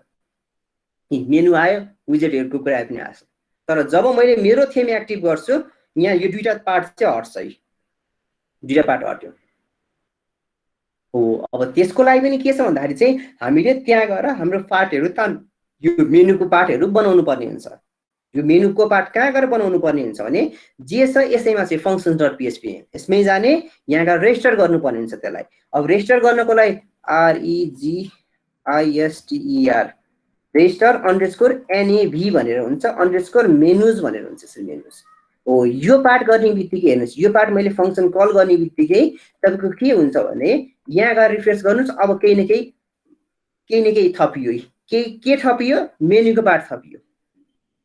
मेनु आयो, विजेटहरूको कुरा पनि आउँछ। तर जब मैले मेरो थीम एक्टिभ गर्छु, यहाँ यो दुईटा पार्ट चाहिँ हट्छ है, दुईटा पार्ट हट्यो। हो, अब त्यसको लागि पनि के छ भन्दाखेरि चाहिँ हामीले त्यहाँ गएर हाम्रो पार्टहरू यो मेनुको पार्टहरू बनाउनु पर्ने हुन्छ। यो मेनुको पार्ट कहाँ गएर बनाउनु पर्ने हुन्छ भने जे छ यसैमा चाहिँ functions.php यसमै जाने, यहाँ गएर रेजिस्टर गर्नुपर्ने हुन्छ त्यसलाई। अब रेजिस्टर गर्नको लागि REGISTER रेजिस्टर _NAV भनेर हुन्छ, _menus भनेर हुन्छ। यसरी मेनुज हो। यो पार्ट गर्ने बित्तिकै हेर्नुहोस्, यो पार्ट मैले फङ्सन कल गर्ने बित्तिकै तपाईँको के हुन्छ भने यहाँ गएर रिफ्रेस गर्नुहोस्। अब केही न केही थपियो। के थपियो, मेनुको पार्ट थपियो।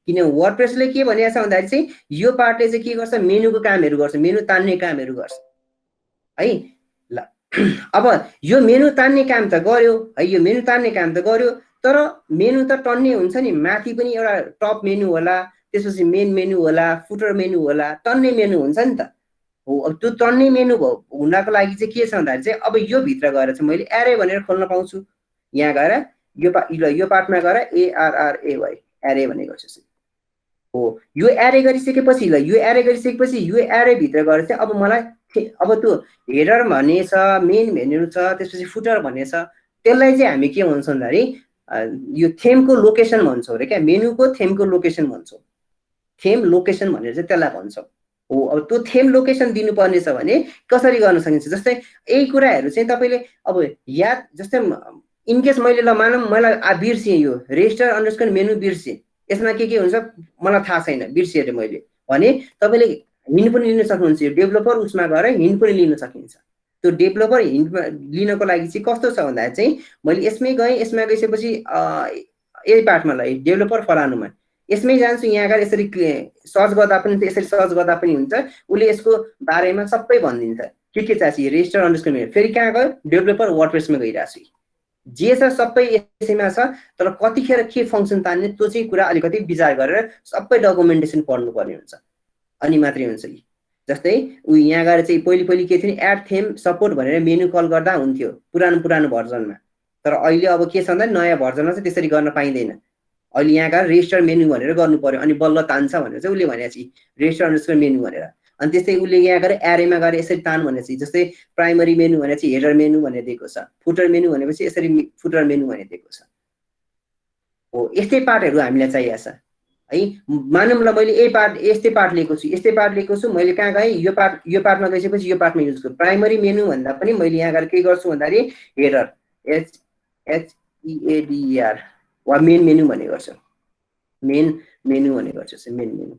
किन वर्डप्रेसले के भनेको छ भन्दाखेरि चाहिँ यो पार्टले चाहिँ के गर्छ, मेनुको कामहरू गर्छ, मेनु तान्ने कामहरू गर्छ है। ल अब यो मेनु तान्ने काम त गर्यो है, यो मेनु तान्ने काम त गर्यो, तर मेनु त टन्ने हुन्छ नि, माथि पनि एउटा टप मेनु होला, त्यसपछि मेन मेनु होला, फुटर मेनु होला, टन्ने मेनु हुन्छ नि त। हो, अब त्यो टन्ने मेनु हुनको लागि चाहिँ के छ भन्दाखेरि चाहिँ अब यो भित्र गएर चाहिँ मैले एरे भनेर खोल्न पाउँछु। यहाँ गएर यो पार्टमा गएर ARRAY एरे भनेको छु। हो, यो एरे गरिसकेपछि ल यो एरे गरिसकेपछि यो एरे भित्र गएर चाहिँ अब मलाई अब त्यो हेडर भन्ने छ, मेन मेनु छ, त्यसपछि फुटर भन्ने छ, त्यसलाई चाहिँ हामी के भन्छौँ भन्दाखेरि यो थेमको लोकेसन भन्छौँ रे क्या, मेनुको थेमको लोकेसन भन्छौँ, थेम लोकेसन भनेर चाहिँ त्यसलाई भन्छौँ। हो, अब त्यो थेम लोकेसन दिनुपर्ने छ भने कसरी गर्न सकिन्छ, जस्तै यही कुराहरू चाहिँ तपाईँले अब याद, जस्तै इनकेस मैले ल मानौँ मलाई बिर्सेँ, यो रेजिस्टर _मेनु बिर्सेँ, यसमा के हुन्छ मलाई थाहा छैन, बिर्सेँ अरे मैले भने तपाईँले हिन्ट पनि लिन सक्नुहुन्छ। यो डेभलपर उसमा गएर हिन्ट पनि लिन सकिन्छ। त्यो डेभलपर हिन्ट लिनको लागि चाहिँ कस्तो छ भन्दा चाहिँ मैले यसमै गएँ, यसमा गइसकेपछि यही पार्टमा ल डेभलपर फलानुमा यसमै जान्छु। यहाँ गएर यसरी सर्च गर्दा पनि यसरी सर्च गर्दा पनि हुन्छ, उसले यसको बारेमा सबै भनिदिन्छ, के चाहिन्छ। रेजिस्टर _मेनु फेरि कहाँ गयो, डेभलपर वर्डप्रेसमा गइरहेको छु, जे छ सबै यसैमा छ, तर कतिखेर के फङ्सन तान्ने त्यो चाहिँ कुरा अलिकति विचार गरेर सबै डकुमेन्टेसन पढ्नुपर्ने हुन्छ, अनि मात्रै हुन्छ कि। जस्तै यहाँ गएर चाहिँ पहिले के थियो, एड थेम सपोर्ट भनेर मेनु कल गर्दा हुन्थ्यो पुरानो भर्जनमा, तर अहिले अब के छ भन्दा नयाँ भर्जनमा चाहिँ त्यसरी गर्न पाइँदैन। अहिले यहाँ गएर रेजिस्टर मेनु भनेर गर्नु पर्यो, अनि बल्ल तान्छ भनेर चाहिँ उसले भनेको छ रेजिस्टर _मेनु भनेर। अनि त्यस्तै उसले यहाँ गएर एरेमा गएर यसरी तान भनेको छ, जस्तै प्राइमरी मेनु भनेको चाहिँ हेडर मेनु भनेर दिएको छ, फुटर मेनु भनेपछि यसरी फुटर मेनु भनेर दिएको छ। हो, यस्तै पार्टहरू हामीलाई चाहिएको छ है। मानौँ ल मैले यस्तै पार्ट लिएको छु, मैले कहाँ गएँ, यो पार्टमा गइसकेपछि यो पार्टमा युज गर्छु। प्राइमरी मेनु भन्दा पनि मैले यहाँ गएर के गर्छु भन्दाखेरि हेडर HEADER वा मेन मेनु भन्ने गर्छु, मेन मेनु भन्ने गर्छु, मेन मेनु।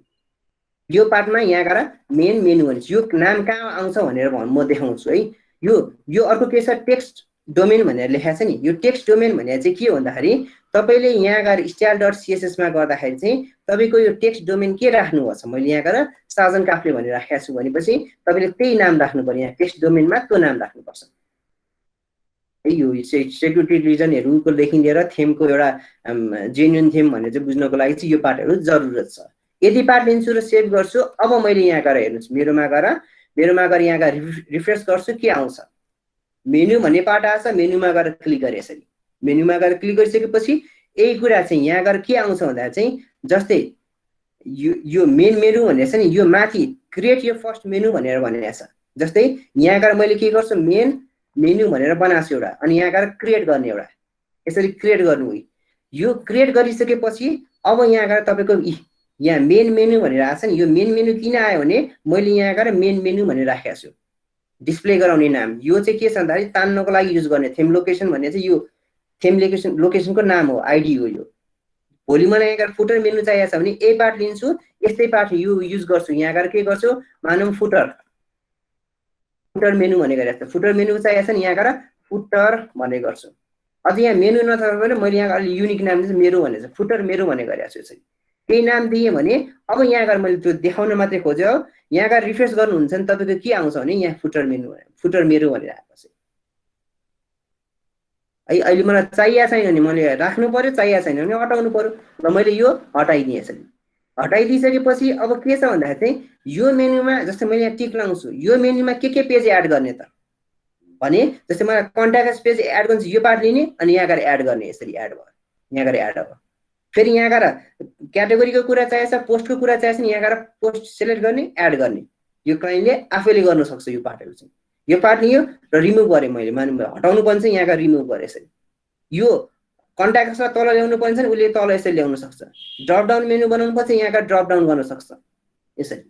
यो पार्टमा यहाँ गएर मेन मेनु भन्छ, यो नाम कहाँ आउँछ भनेर म देखाउँछु है। यो अर्को के छ, टेक्स्ट डोमेन भनेर लेखेको छ नि, यो टेक्स्ट डोमेन भनेर चाहिँ के हो भन्दाखेरि तपाईँले यहाँ गएर style.css मा गर्दाखेरि चाहिँ तपाईँको यो टेक्स्ट डोमेन के राख्नुपर्छ, मैले यहाँ गएर साजन काफ्ले भनेर राखेको छु भनेपछि तपाईँले त्यही नाम राख्नु पर्यो, यहाँ टेक्स्ट डोमेनमा त्यो नाम राख्नुपर्छ। यो सेक्युरिटी रिजनहरूकोदेखि लिएर थेमको एउटा जेन्युन थेम भनेर चाहिँ बुझ्नको लागि चाहिँ यो पार्टहरू जरुरत छ। यदि पार्ट लिन्छु र सेभ गर्छु, अब मैले यहाँ गएर हेर्नुहोस् मेरोमा गएर यहाँ गएर रिफ्रेस गर्छु, के आउँछ, मेन्यु भन्ने पार्ट आएछ। मेन्युमा गएर क्लिक गरे यसरी, मेन्युमा गएर क्लिक गरिसकेपछि यही कुरा चाहिँ यहाँ गएर के आउँछ भन्दा चाहिँ जस्तै यो मेन मेन्यु भनेको छ नि, यो माथि क्रिएट यो फर्स्ट मेन्यु भनेर भनेको छ। जस्तै यहाँ गएर मैले के गर्छु, मेन मेन्यु भनेर बनाएको छु एउटा, अनि यहाँ गएर क्रिएट गर्ने एउटा, यसरी क्रिएट गर्नु। यो क्रिएट गरिसकेपछि अब यहाँ गएर तपाईँको यहाँ मेन मेन्यु भनेर आएको छ नि, यो मेन मेन्यु किन आयो भने मैले यहाँ गएर मेन मेन्यु भनेर राखेको छु, डिस्प्ले गराउने नाम। यो चाहिँ के छ भन्दाखेरि तान्नको लागि युज गर्ने थेम लोकेसन भन्ने चाहिँ यो थेम लोकेसनको नाम हो, आइडी हो। यो भोलि मलाई यहाँ गएर फुटर मेन्यु चाहिएको छ भने ए पार्ट लिन्छु, यस्तै पार्ट यो युज गर्छु। यहाँ गएर के गर्छु, मानौँ फुटर मेन्यु भन्ने गरेको छ, फुटर मेन्यु चाहिएको छ नि, यहाँ गएर फुटर भन्ने गर्छु। अझ यहाँ मेन्यु नथाहा भने मैले यहाँ अलि युनिक नाम चाहिँ मेरो भनेको छ, फुटर मेरो भन्ने गरेको छु। यसरी केही नाम दिएँ भने अब यहाँ गएर मैले त्यो देखाउन मात्रै खोज्यो, यहाँ गएर रिफ्रेस गर्नुहुन्छ नि तपाईँको के आउँछ भने यहाँ फुटर मेरो भनेर आएको छ। है अहिले मलाई चाहिएको छैन भने मैले राख्नु पर्यो, चाहिएको छैन भने हटाउनु पर्यो। र मैले यो हटाइदिएँ। यसरी हटाइदिइसकेपछि अब के छ भन्दाखेरि चाहिँ यो मेन्युमा जस्तै मैले यहाँ टिक लगाउँछु, यो मेन्युमा के पेज एड गर्ने त भने जस्तै मलाई कन्ट्याक्ट पेज एड गर्छु, यो पार्ट लिने अनि यहाँ गएर एड गर्ने। यसरी एड भयो, यहाँ गएर एड भयो। फेरि यहाँ गएर क्याटेगोरीको कुरा चाहिएछ, पोस्टको कुरा चाहिएछ नि, यहाँ गएर पोस्ट सेलेक्ट गर्ने, एड गर्ने। यो क्लाइन्टले आफैले गर्न सक्छ। यो पार्टहरू चाहिँ यो पार्ट लियो र रिमुभ गरेँ मैले, हटाउनु पर्ने चाहिँ यहाँ गएर रिमुभ गरेँ। यसरी यो कन्ट्याक्टमा तल ल्याउनु पर्छ नि, उसले तल यसरी ल्याउन सक्छ। ड्रप डाउन मेन्यु बनाउनु पर्छ, यहाँ गएर ड्रप डाउन गर्न सक्छ यसरी।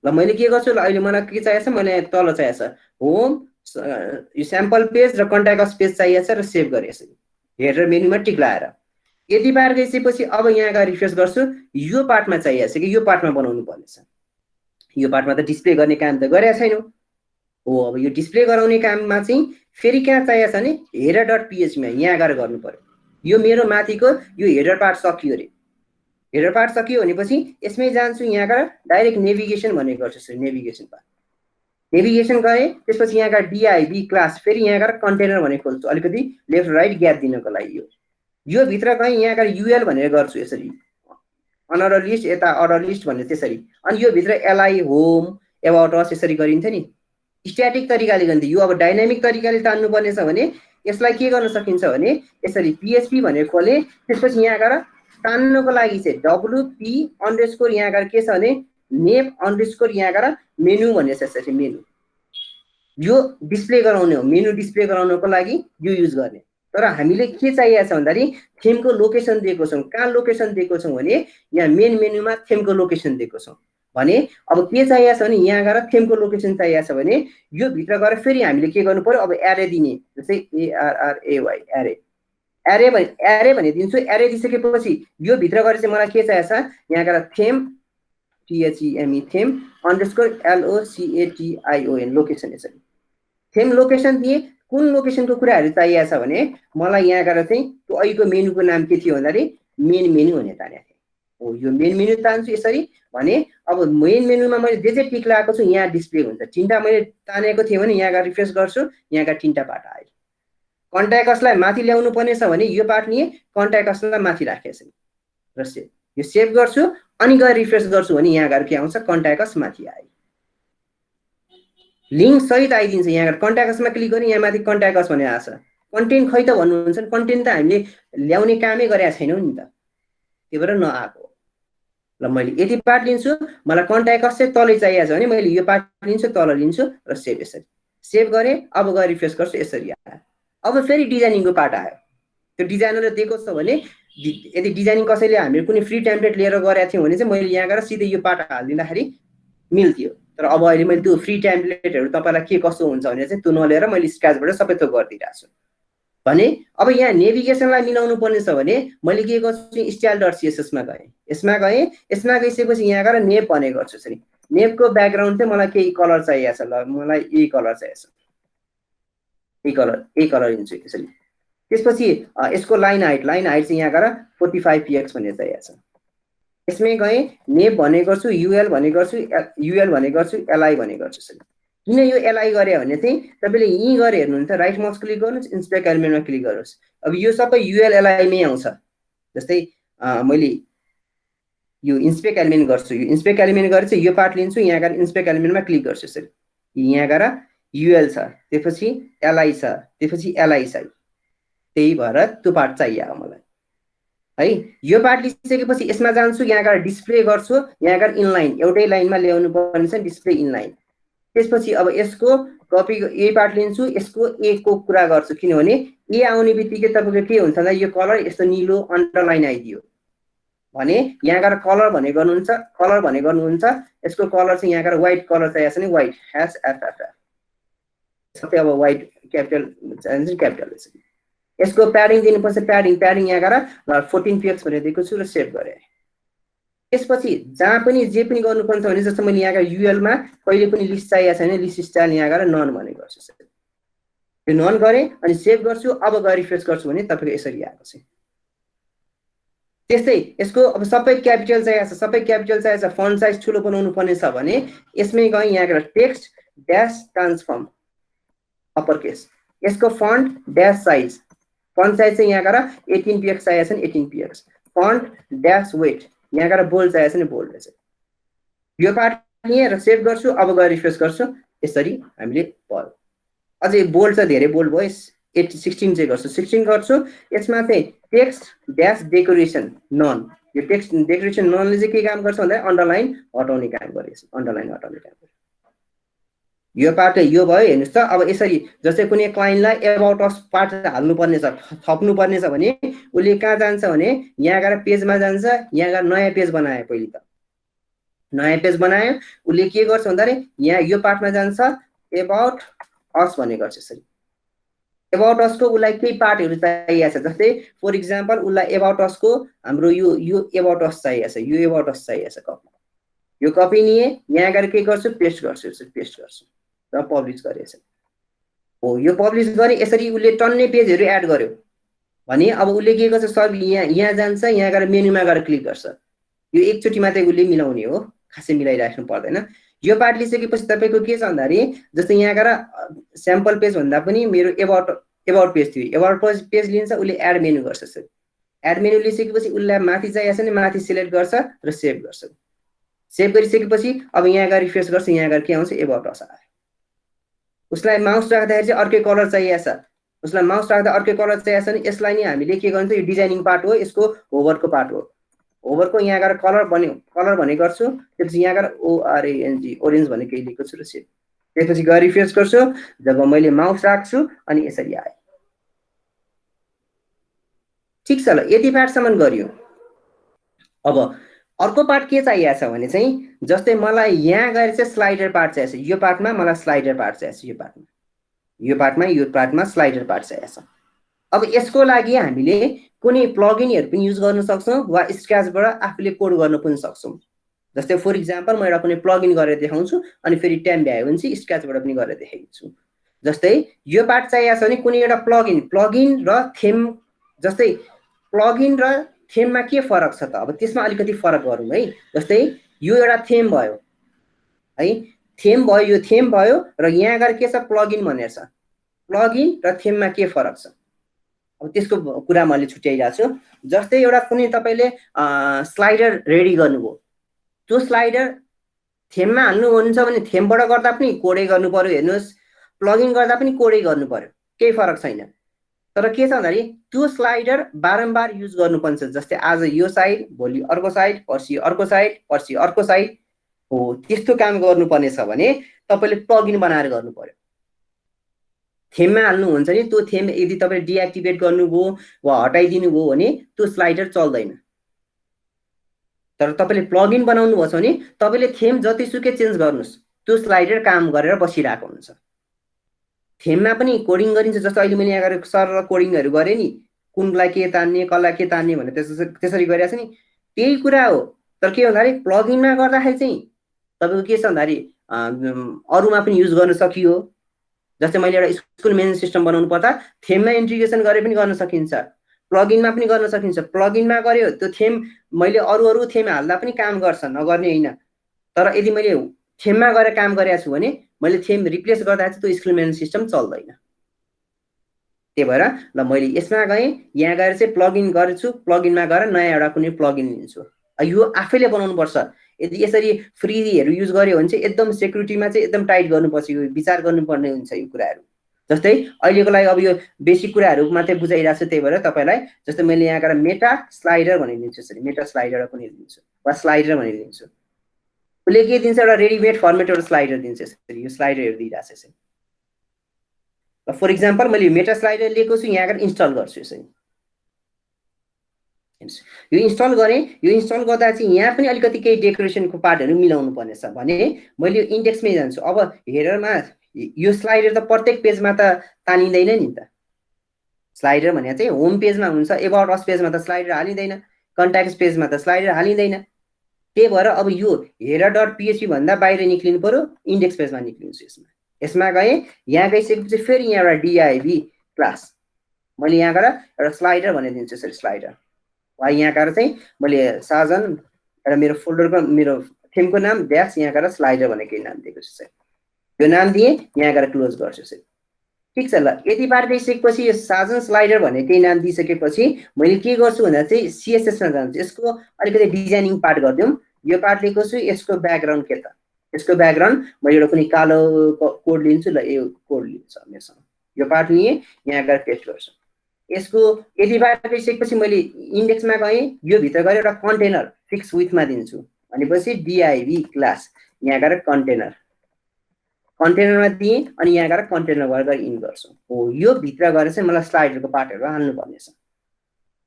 ल मैले के गर्छु, ल अहिले मलाई के चाहिएछ, मैले तल चाहिएछ होम, यो स्याम्पल पेज र कन्ट्याक्ट पेज चाहिएछ र सेभ गरेँ। यसरी हेरेर मेन्युमा टिक लगाएर यति पार गइसकेपछि अब यहाँ गएर रिफ्रेस गर्छु, यो पार्टमा चाहिएछ कि यो पार्टमा बनाउनु पर्नेछ। यो पार्टमा त डिस्प्ले गर्ने काम त गरेका छैनौँ हो। अब यो डिस्प्ले गराउने काममा चाहिँ फेरि कहाँ चाहिएछ भने हेडर.php मा यहाँ गएर गर्नु पर्यो। यो मेरो माथिको यो हेडर पार्ट सकियो अरे, हेडर पार्ट सकियो भनेपछि यसमै जान्छु, यहाँ गएर डाइरेक्ट नेभिगेसन भन्ने गर्छु। नेभिगेसन पार्ट नेभिगेसन गरेँ, त्यसपछि यहाँ गएर डिआइबी क्लास, फेरि यहाँ गएर कन्टेनर भन्ने खोल्छु, अलिकति लेफ्ट राइट ग्याप दिनको लागि। यो भित्र गएँ, यहाँ गएर युएल भनेर गर्छु, यसरी अनअर्डर लिस्ट, यता अर्डर लिस्ट भन्ने त्यसरी। अनि यो भित्र एलआई होम एबाउट अस यसरी गरिन्छ नि, स्ट्याटिक तरिकाले गरिन्छ। यो अब डाइनामिक तरिकाले तान्नु पर्ने छ भने यसलाई के गर्न सकिन्छ भने यसरी PHP भनेर खोले, त्यसपछि यहाँ गएर तान्नुको लागि चाहिँ WP_ यहाँ गएर के छ भने नेप_ यहाँ गएर मेन्यु भन्ने छ। यसरी मेन्यु यो डिस्प्ले गराउने हो, मेन्यु डिस्प्ले गराउनको लागि यो युज गर्ने। तर हामीले के चाहिएको छ भन्दाखेरि थेमको लोकेसन दिएको छौँ। कहाँ लोकेसन दिएको छौँ भने यहाँ मेन मेन्युमा थेमको लोकेसन दिएको छौँ भने अब के चाहिएको छ भने यहाँ गएर थेमको लोकेसन चाहिएको छ भने यो भित्र गएर फेरि हामीले के गर्नु पर्यो, अब एरे दिने। जस्तै ARRAY एरे भने दिन्छु। एरे दिइसकेपछि यो भित्र गएर चाहिँ मलाई के चाहिएको छ, यहाँ गएर थेम थेम _LOCATION लोकेसन। यसरी थेम लोकेसन दिए। कुन लोकेसनको कुराहरू चाहिएको छ भने मलाई यहाँ गएर चाहिँ त्यो अहिलेको मेन्युको नाम के थियो भन्दाखेरि मेन मेन्यु भन्ने तानेको थिएँ हो। यो मेन मेन्यु तान्छु यसरी भने अब मेन मेन्युमा मैले जे टिक लगाएको छु यहाँ डिस्प्ले हुन्छ। तिनवटा मैले तानेको थिएँ भने यहाँ गएर रिफ्रेस गर्छु, यहाँ गएर तिनवटा पार्ट आयो। कन्ट्याक्टसलाई माथि ल्याउनु पर्ने छ भने यो पार्ट लिए, कन्ट्याक्टसलाई माथि राखेँ यसरी र सेभ। यो सेभ गर्छु अनि गएर रिफ्रेस गर्छु भने यहाँ गएर के आउँछ, कन्ट्याक्टस माथि आयो, लिङ्क सहित आइदिन्छ। यहाँ गएर कन्ट्याक्टसमा क्लिक गर्ने, यहाँ माथि कन्ट्याक्टस भनेर आछ। कन्टेन्ट खै त भन्नुहुन्छ, कन्टेन्ट त हामीले ल्याउने कामै गरेका छैनौँ नि त, त्यही भएर नआएको। ल मैले यति पार्ट लिन्छु, मलाई कन्ट्याक्टस चाहिँ तलै चाहिएको छ भने मैले यो पार्ट लिन्छु, तल लिन्छु र सेभ। यसरी सेभ गरेँ, अब गएर रिफ्रेस गर्छु, यसरी आयो। अब फेरि डिजाइनिङको पार्ट आयो। त्यो डिजाइनरले दिएको छ भने यदि डिजाइनिङ कसैले हामीले कुनै फ्री टेम्प्लेट लिएर गरेका थियौँ भने चाहिँ मैले यहाँ गएर सिधै यो पार्ट हालिदिँदाखेरि मिल्थ्यो। तर अब अहिले मैले त्यो फ्री टेम्प्लेटहरू तपाईँलाई के कस्तो हुन्छ भने चाहिँ त्यो नलिएर मैले स्क्र्याचबाट सबै त्यो गरिदिइरहेको छु भने अब यहाँ नेभिगेसनलाई मिलाउनु पर्ने छ भने मैले के गर्छु, style.css मा गएँ। यसमा गइसकेपछि यहाँ गएर नेप भन्ने गर्छु। यसरी नेपको ब्याकग्राउन्ड चाहिँ मलाई केही कलर चाहिएको छ। ल मलाई यही कलर चाहिएको छ। यसरी नेप भनेर लेखेँ, सेभ गरेँ। अब फेरि डिजाइनिङको पार्ट आयो। यो डिजाइनिङ कसरी हुन्छ भन्दाखेरि यही कलर लिन्छु यसरी। त्यसपछि यसको लाइन हाइट चाहिँ यहाँ गएर 45 px भनेर चाहिएको छ। यसमै गएँ नेप भने गर्छु, युएल भने गर्छु, एलआई भने गर्छु यसरी। किन यो एलआई गरे भने चाहिँ तपाईँले यहीँ गएर हेर्नुहुन्छ, राइट माउस क्लिक गर्नुहोस्, इन्स्पेक्ट एलिमेन्टमा क्लिक गर्नुहोस्। अब यो सबै युएल एलआईमै आउँछ। जस्तै मैले यो इन्स्पेक्ट एलिमेन्ट गर्छु, यो इन्स्पेक्ट एलिमेन्ट गरेर चाहिँ यो पार्ट लिन्छु, यहाँ गएर इन्स्पेक्ट एलिमेन्टमा क्लिक गर्छु यसरी। यहाँ गएर युएल छ, त्यसपछि एलआई छ, त्यसपछि एलआई छ। त्यही भएर त्यो पार्ट चाहियो मलाई है। यो पार्ट लिइसकेपछि यसमा जान्छु, यहाँ गएर डिस्प्ले गर्छु, यहाँ गएर इनलाइन एउटै लाइनमा ल्याउनु पर्ने छ, डिस्प्ले इनलाइन। त्यसपछि अब यसको कपी ए पार्ट लिन्छु, यसको ए को कुरा गर्छु, किनभने ए आउने बित्तिकै तपाईँको के हुन्छ भन्दा यो कलर यस्तो निलो अन्डरलाइन आइदियो भने यहाँ गएर कलर भने गर्नुहुन्छ, यसको कलर चाहिँ यहाँ गएर व्हाइट कलर चाहिएको छ नि, व्हाइट HFFF सबै अब व्हाइट क्यापिटल यसको प्याडिङ दिनुपर्छ, प्याडिङ यहाँ गएर 14 px भनेर दिएको छु र सेभ गरेँ। त्यसपछि जहाँ पनि जे पनि गर्नुपर्छ भने जस्तो मैले यहाँ गएर युएलमा कहिले पनि लिस्ट चाहिएको छैन, लिस्ट स्टाइल यहाँ गएर नन भने गर्छु, यो नन गरेँ अनि सेभ गर्छु। अब गएर रिफ्रेस गर्छु भने तपाईँको यसरी आएको छ। त्यस्तै यसको अब सबै क्यापिटल चाहिएको छ, फन्ट साइज ठुलो बनाउनु पर्ने छ भने यसमै गएँ, यहाँ गएर text dash transform upper case, यसको font dash size, font size चाहिँ यहाँ गएर 18 px चाहिएको छ नि, 18 px। फन्ट ड्यास वेट, यहाँ गएर बोल्ड चाहिएको छ नि, बोल्ड रहेछ। यो पार्ट लिएँ र सेभ गर्छु। अब गएर रिफ्रेस गर्छु, यसरी हामीले भयो। अझै बोल्ड छ, धेरै बोल्ड भयो, 16 चाहिँ गर्छु, 16 गर्छु। यसमा चाहिँ टेक्स्ट ड्यास डेकोरेसन नन, यो टेक्स्ट डेकोरेसन ननले चाहिँ के काम गर्छ भन्दा अन्डरलाइन हटाउने काम गरेछ, अन्डरलाइन हटाउने काम गर्छ। यो पार्ट यो भयो, हेर्नुहोस् त। अब यसरी जस्तै कुनै क्लाइन्टलाई एबाउट अस पार्ट हाल्नुपर्ने छ, थप्नुपर्ने छ भने उसले कहाँ जान्छ भने यहाँ गएर पेजमा जान्छ, यहाँ गएर नयाँ पेज बनायो, पहिले त नयाँ पेज बनायो, उसले के गर्छ भन्दाखेरि यहाँ यो पार्टमा जान्छ, एबाउट अस भन्ने गर्छ यसरी। एबाउट असको उसलाई केही पार्टहरू चाहिएको छ, जस्तै फर इक्जाम्पल उसलाई एबाउट असको हाम्रो यो एबाउट अस चाहिएको छ, यो एबाउट अस चाहिएको छ कपी, यो कपी लिएँ, यहाँ गएर के गर्छु, पेस्ट गर्छु यसरी, पेस्ट गर्छु र पब्लिस गरेँ यसरी। हो यो पब्लिस गरेँ, यसरी उसले टन्ने पेजहरू एड गर्यो भने अब उसले के गर्छ, सब यहाँ जान्छ, यहाँ गएर मेनुमा गएर क्लिक गर्छ। यो एकचोटि मात्रै उसले मिलाउने हो, खासै मिलाइराख्नु पर्दैन। यो पार्ट लिइसकेपछि तपाईँको के छ भन्दाखेरि जस्तै यहाँ गएर स्याम्पल पेज भन्दा पनि मेरो एबाउट पेज थियो, एबाउट पेज लिन्छ, उसले एड मेनु गर्छ यसरी। एड मेनु लिइसकेपछि उसलाई माथि चाहिएको छ नि, माथि सिलेक्ट गर्छ र सेभ गर्छ। सेभ गरिसकेपछि अब यहाँ गएर रिफ्रेस गर्छ, यहाँ गएर के आउँछ, एबाउट अस आयो। उसलाई माउस राख्दाखेरि चाहिँ अर्कै कलर चाहिएको छ, उसलाई माउस राख्दा अर्कै कलर चाहिएको छ नि, यसलाई नि हामीले के गर्छ, यो डिजाइनिङ पार्ट हो, यसको होभरको पार्ट हो। होभरको यहाँ गएर कलर भने गर्छु, त्यसपछि यहाँ गएर ORANG ओरेन्ज भन्ने केही लेखेको छु र सेभ। त्यसपछि गएर रिफ्रेस गर्छु, जब मैले माउस राख्छु अनि यसरी आयो। ठिक छ, ल यति पार्टसम्म गरियो। अब अर्को पार्ट के चाहिएको छ भने चाहिँ जस्तै मलाई यहाँ गएर चाहिँ स्लाइडर पार्ट चाहिएको छ, यो पार्टमा मलाई स्लाइडर पार्ट चाहिएको छ, यो पार्टमा स्लाइडर पार्ट चाहिएको छ। अब यसको लागि हामीले कुनै प्लगइनहरु पनि युज गर्न सक्छौं वा स्क्रैचबाट आफूले कोड गर्न पनि सक्छौं। जस्तै फर एक्जाम्पल म एउटा कुनै प्लगइन गरेर देखाउँछु अनि फेरि टाइम भ्यायो भने चाहिँ स्क्रैचबाट पनि गरेर देखाइदिन्छु। जस्तै यो पार्ट चाहिएको छ भने कुनै एउटा प्लगइन र थीम, जस्तै प्लगइन र थीममा के फरक छ त, अब त्यसमा अलिकति फरक गरौँ है। जस्तै यो एउटा थीम भयो है, यो थीम भयो र यहाँ गएर के छ प्लगइन भनेर छ। प्लगइन र थीममा के फरक छ अब त्यसको कुरा मैले छुट्याइरहेको छु। जस्तै एउटा कुनै तपाईले स्लाइडर रेडी गर्नुभयो, त्यो स्लाइडर थीममा हाल्नुहुन्छ भने थीमबाट गर्दा पनि कोडै गर्नु पर्यो, हेर्नुस् प्लगइन गर्दा पनि कोडै गर्नु पर्यो, केही फरक छैन। तर के छ भन्दाखेरि त्यो स्लाइडर बारम्बार युज गर्नुपर्छ। जस्तै आज यो साइड, भोलि अर्को साइड, पर्सि अर्को साइड, पर्सि अर्को साइड हो, त्यस्तो काम गर्नुपर्ने छ भने तपाईले प्लगइन बनाएर गर्नु पर्यो। थीममा हाल्नुहुन्छ नि त्यो थीम यदि तपाईले डिएक्टिभेट गर्नुभयो वा हटाइदिनु भयो भने त्यो स्लाइडर चल्दैन। तर तपाईले प्लगइन बनाउनु भएको छ भने तपाईले थीम जतिसुकै चेन्ज गर्नुस् त्यो स्लाइडर काम गरेर बसिरहेको हुन्छ। थीममा पनि कोडिङ गरिन्छ, जस्तो अहिले मैले यहाँ गरेर सरर कोडिङहरु गरे नि, कुनलाई के तान्ने कसलाई के तान्ने भने त्यसरी गरिरहेछ नि, त्यही कुरा हो। तर के भन्दाखेरि प्लगइनमा गर्दाखेरि चाहिँ तपाईको के छ भन्दाखेरि अरुमा पनि युज गर्न सकियो जस्तै मैले एउटा स्कुल म्यानेजमेन्ट सिस्टम बनाउनु पर्दा थेममा इन्टिग्रेसन गरे पनि गर्न सकिन्छ, प्लगइनमा पनि गर्न सकिन्छ। प्लगइनमा गर्यो त्यो थेम मैले अरू थेम हाल्दा पनि काम गर्छ, नगर्ने होइन। तर यदि मैले थेममा गएर काम गरेको छु भने मैले थेम रिप्लेस गर्दा चाहिँ त्यो स्कुल म्यानेजमेन्ट सिस्टम चल्दैन। त्यही भएर ल मैले यसमा गएँ, यहाँ गएर चाहिँ प्लगइन गर्छु, प्लगइनमा गएर नयाँ एउटा कुनै प्लगइन लिन्छु। यो आफैले बनाउनुपर्छ। यदि यसरी फ्रीहरू युज गर्यो भने चाहिँ एकदम सेक्युरिटीमा चाहिँ एकदम टाइट गर्नुपर्छ, यो विचार गर्नुपर्ने हुन्छ यो कुराहरू। जस्तै अहिलेको लागि अब यो बेसिक कुराहरू मात्रै बुझाइरहेको छु, त्यही भएर तपाईँलाई जस्तै मैले यहाँ गएर मेटा स्लाइडर भनिदिन्छु, यसरी मेटा स्लाइडर पनि लिन्छु वा स्लाइडर भनिदिन्छु। उसले के दिन्छ, एउटा रेडिमेड फर्मेट एउटा स्लाइडर दिन्छ। यसरी यो स्लाइडरहरू दिइरहेको छ यसरी। फर इक्जाम्पल मैले मेटा स्लाइडर लिएको छु, यहाँ गएर इन्स्टल गर्छु यसरी। यो इन्स्टल गरेँ। यो इन्स्टल गर्दा चाहिँ यहाँ पनि अलिकति केही डेकोरेसनको पार्टहरू मिलाउनु पर्नेछ भने मैले यो इन्डेक्समै जान्छु। अब हेडरमा यो स्लाइडर त प्रत्येक पेजमा त तानिँदैन नि त। स्लाइडर भने चाहिँ होम पेजमा हुन्छ, एबाउट अस पेजमा त स्लाइडर हालिँदैन, कन्ट्याक्ट्स पेजमा त स्लाइडर हालिँदैन। त्यही भएर अब यो हेडर डट पिएचपी भन्दा बाहिर निक्लिनु पर्यो, इन्डेक्स पेजमा निक्लिन्छु। यसमा गएँ, यहाँ गइसकेपछि फेरि यहाँ एउटा डिआइभी क्लास मैले यहाँ गएर एउटा स्लाइडर भनिदिन्छु, यसरी स्लाइडर। वा यहाँ गएर चाहिँ मैले साजन एउटा मेरो फोल्डरको मेरो थेमको नाम ड्यास यहाँ गएर स्लाइडर भनेर केही नाम दिएको छु। यो नाम दिएँ, यहाँ गएर क्लोज गर्छु। ठिक छ ल। यति पार्ट गइसकेपछि यो साजन स्लाइडर भन्ने केही नाम दिइसकेपछि मैले के गर्छु भन्दा चाहिँ सिएसएसमा जान्छु। यसको अलिकति डिजाइनिङ पार्ट गरिदिउँ। यो पार्ट लिएको छु, यसको ब्याकग्राउन्ड के त, यसको ब्याकग्राउन्ड मैले एउटा कुनै कालो कोड लिन्छु। ल यो कोड लिन्छ मेरोसँग, यो पार्ट लिएँ, यहाँ गएर पेस्ट गर्छु। यसको यति पार्ट गइसकेपछि मैले इन्डेक्समा गएँ, यो भित्र गएर एउटा कन्टेनर फिक्स विथमा दिन्छु भनेपछि डिआइभी क्लास यहाँ गएर कन्टेनरमा दिएँ अनि यहाँ गएर कन्टेनर गरेर इन गर्छु। हो यो भित्र गएर चाहिँ मलाई स्लाइडरको पार्टहरू हाल्नु पर्नेछ।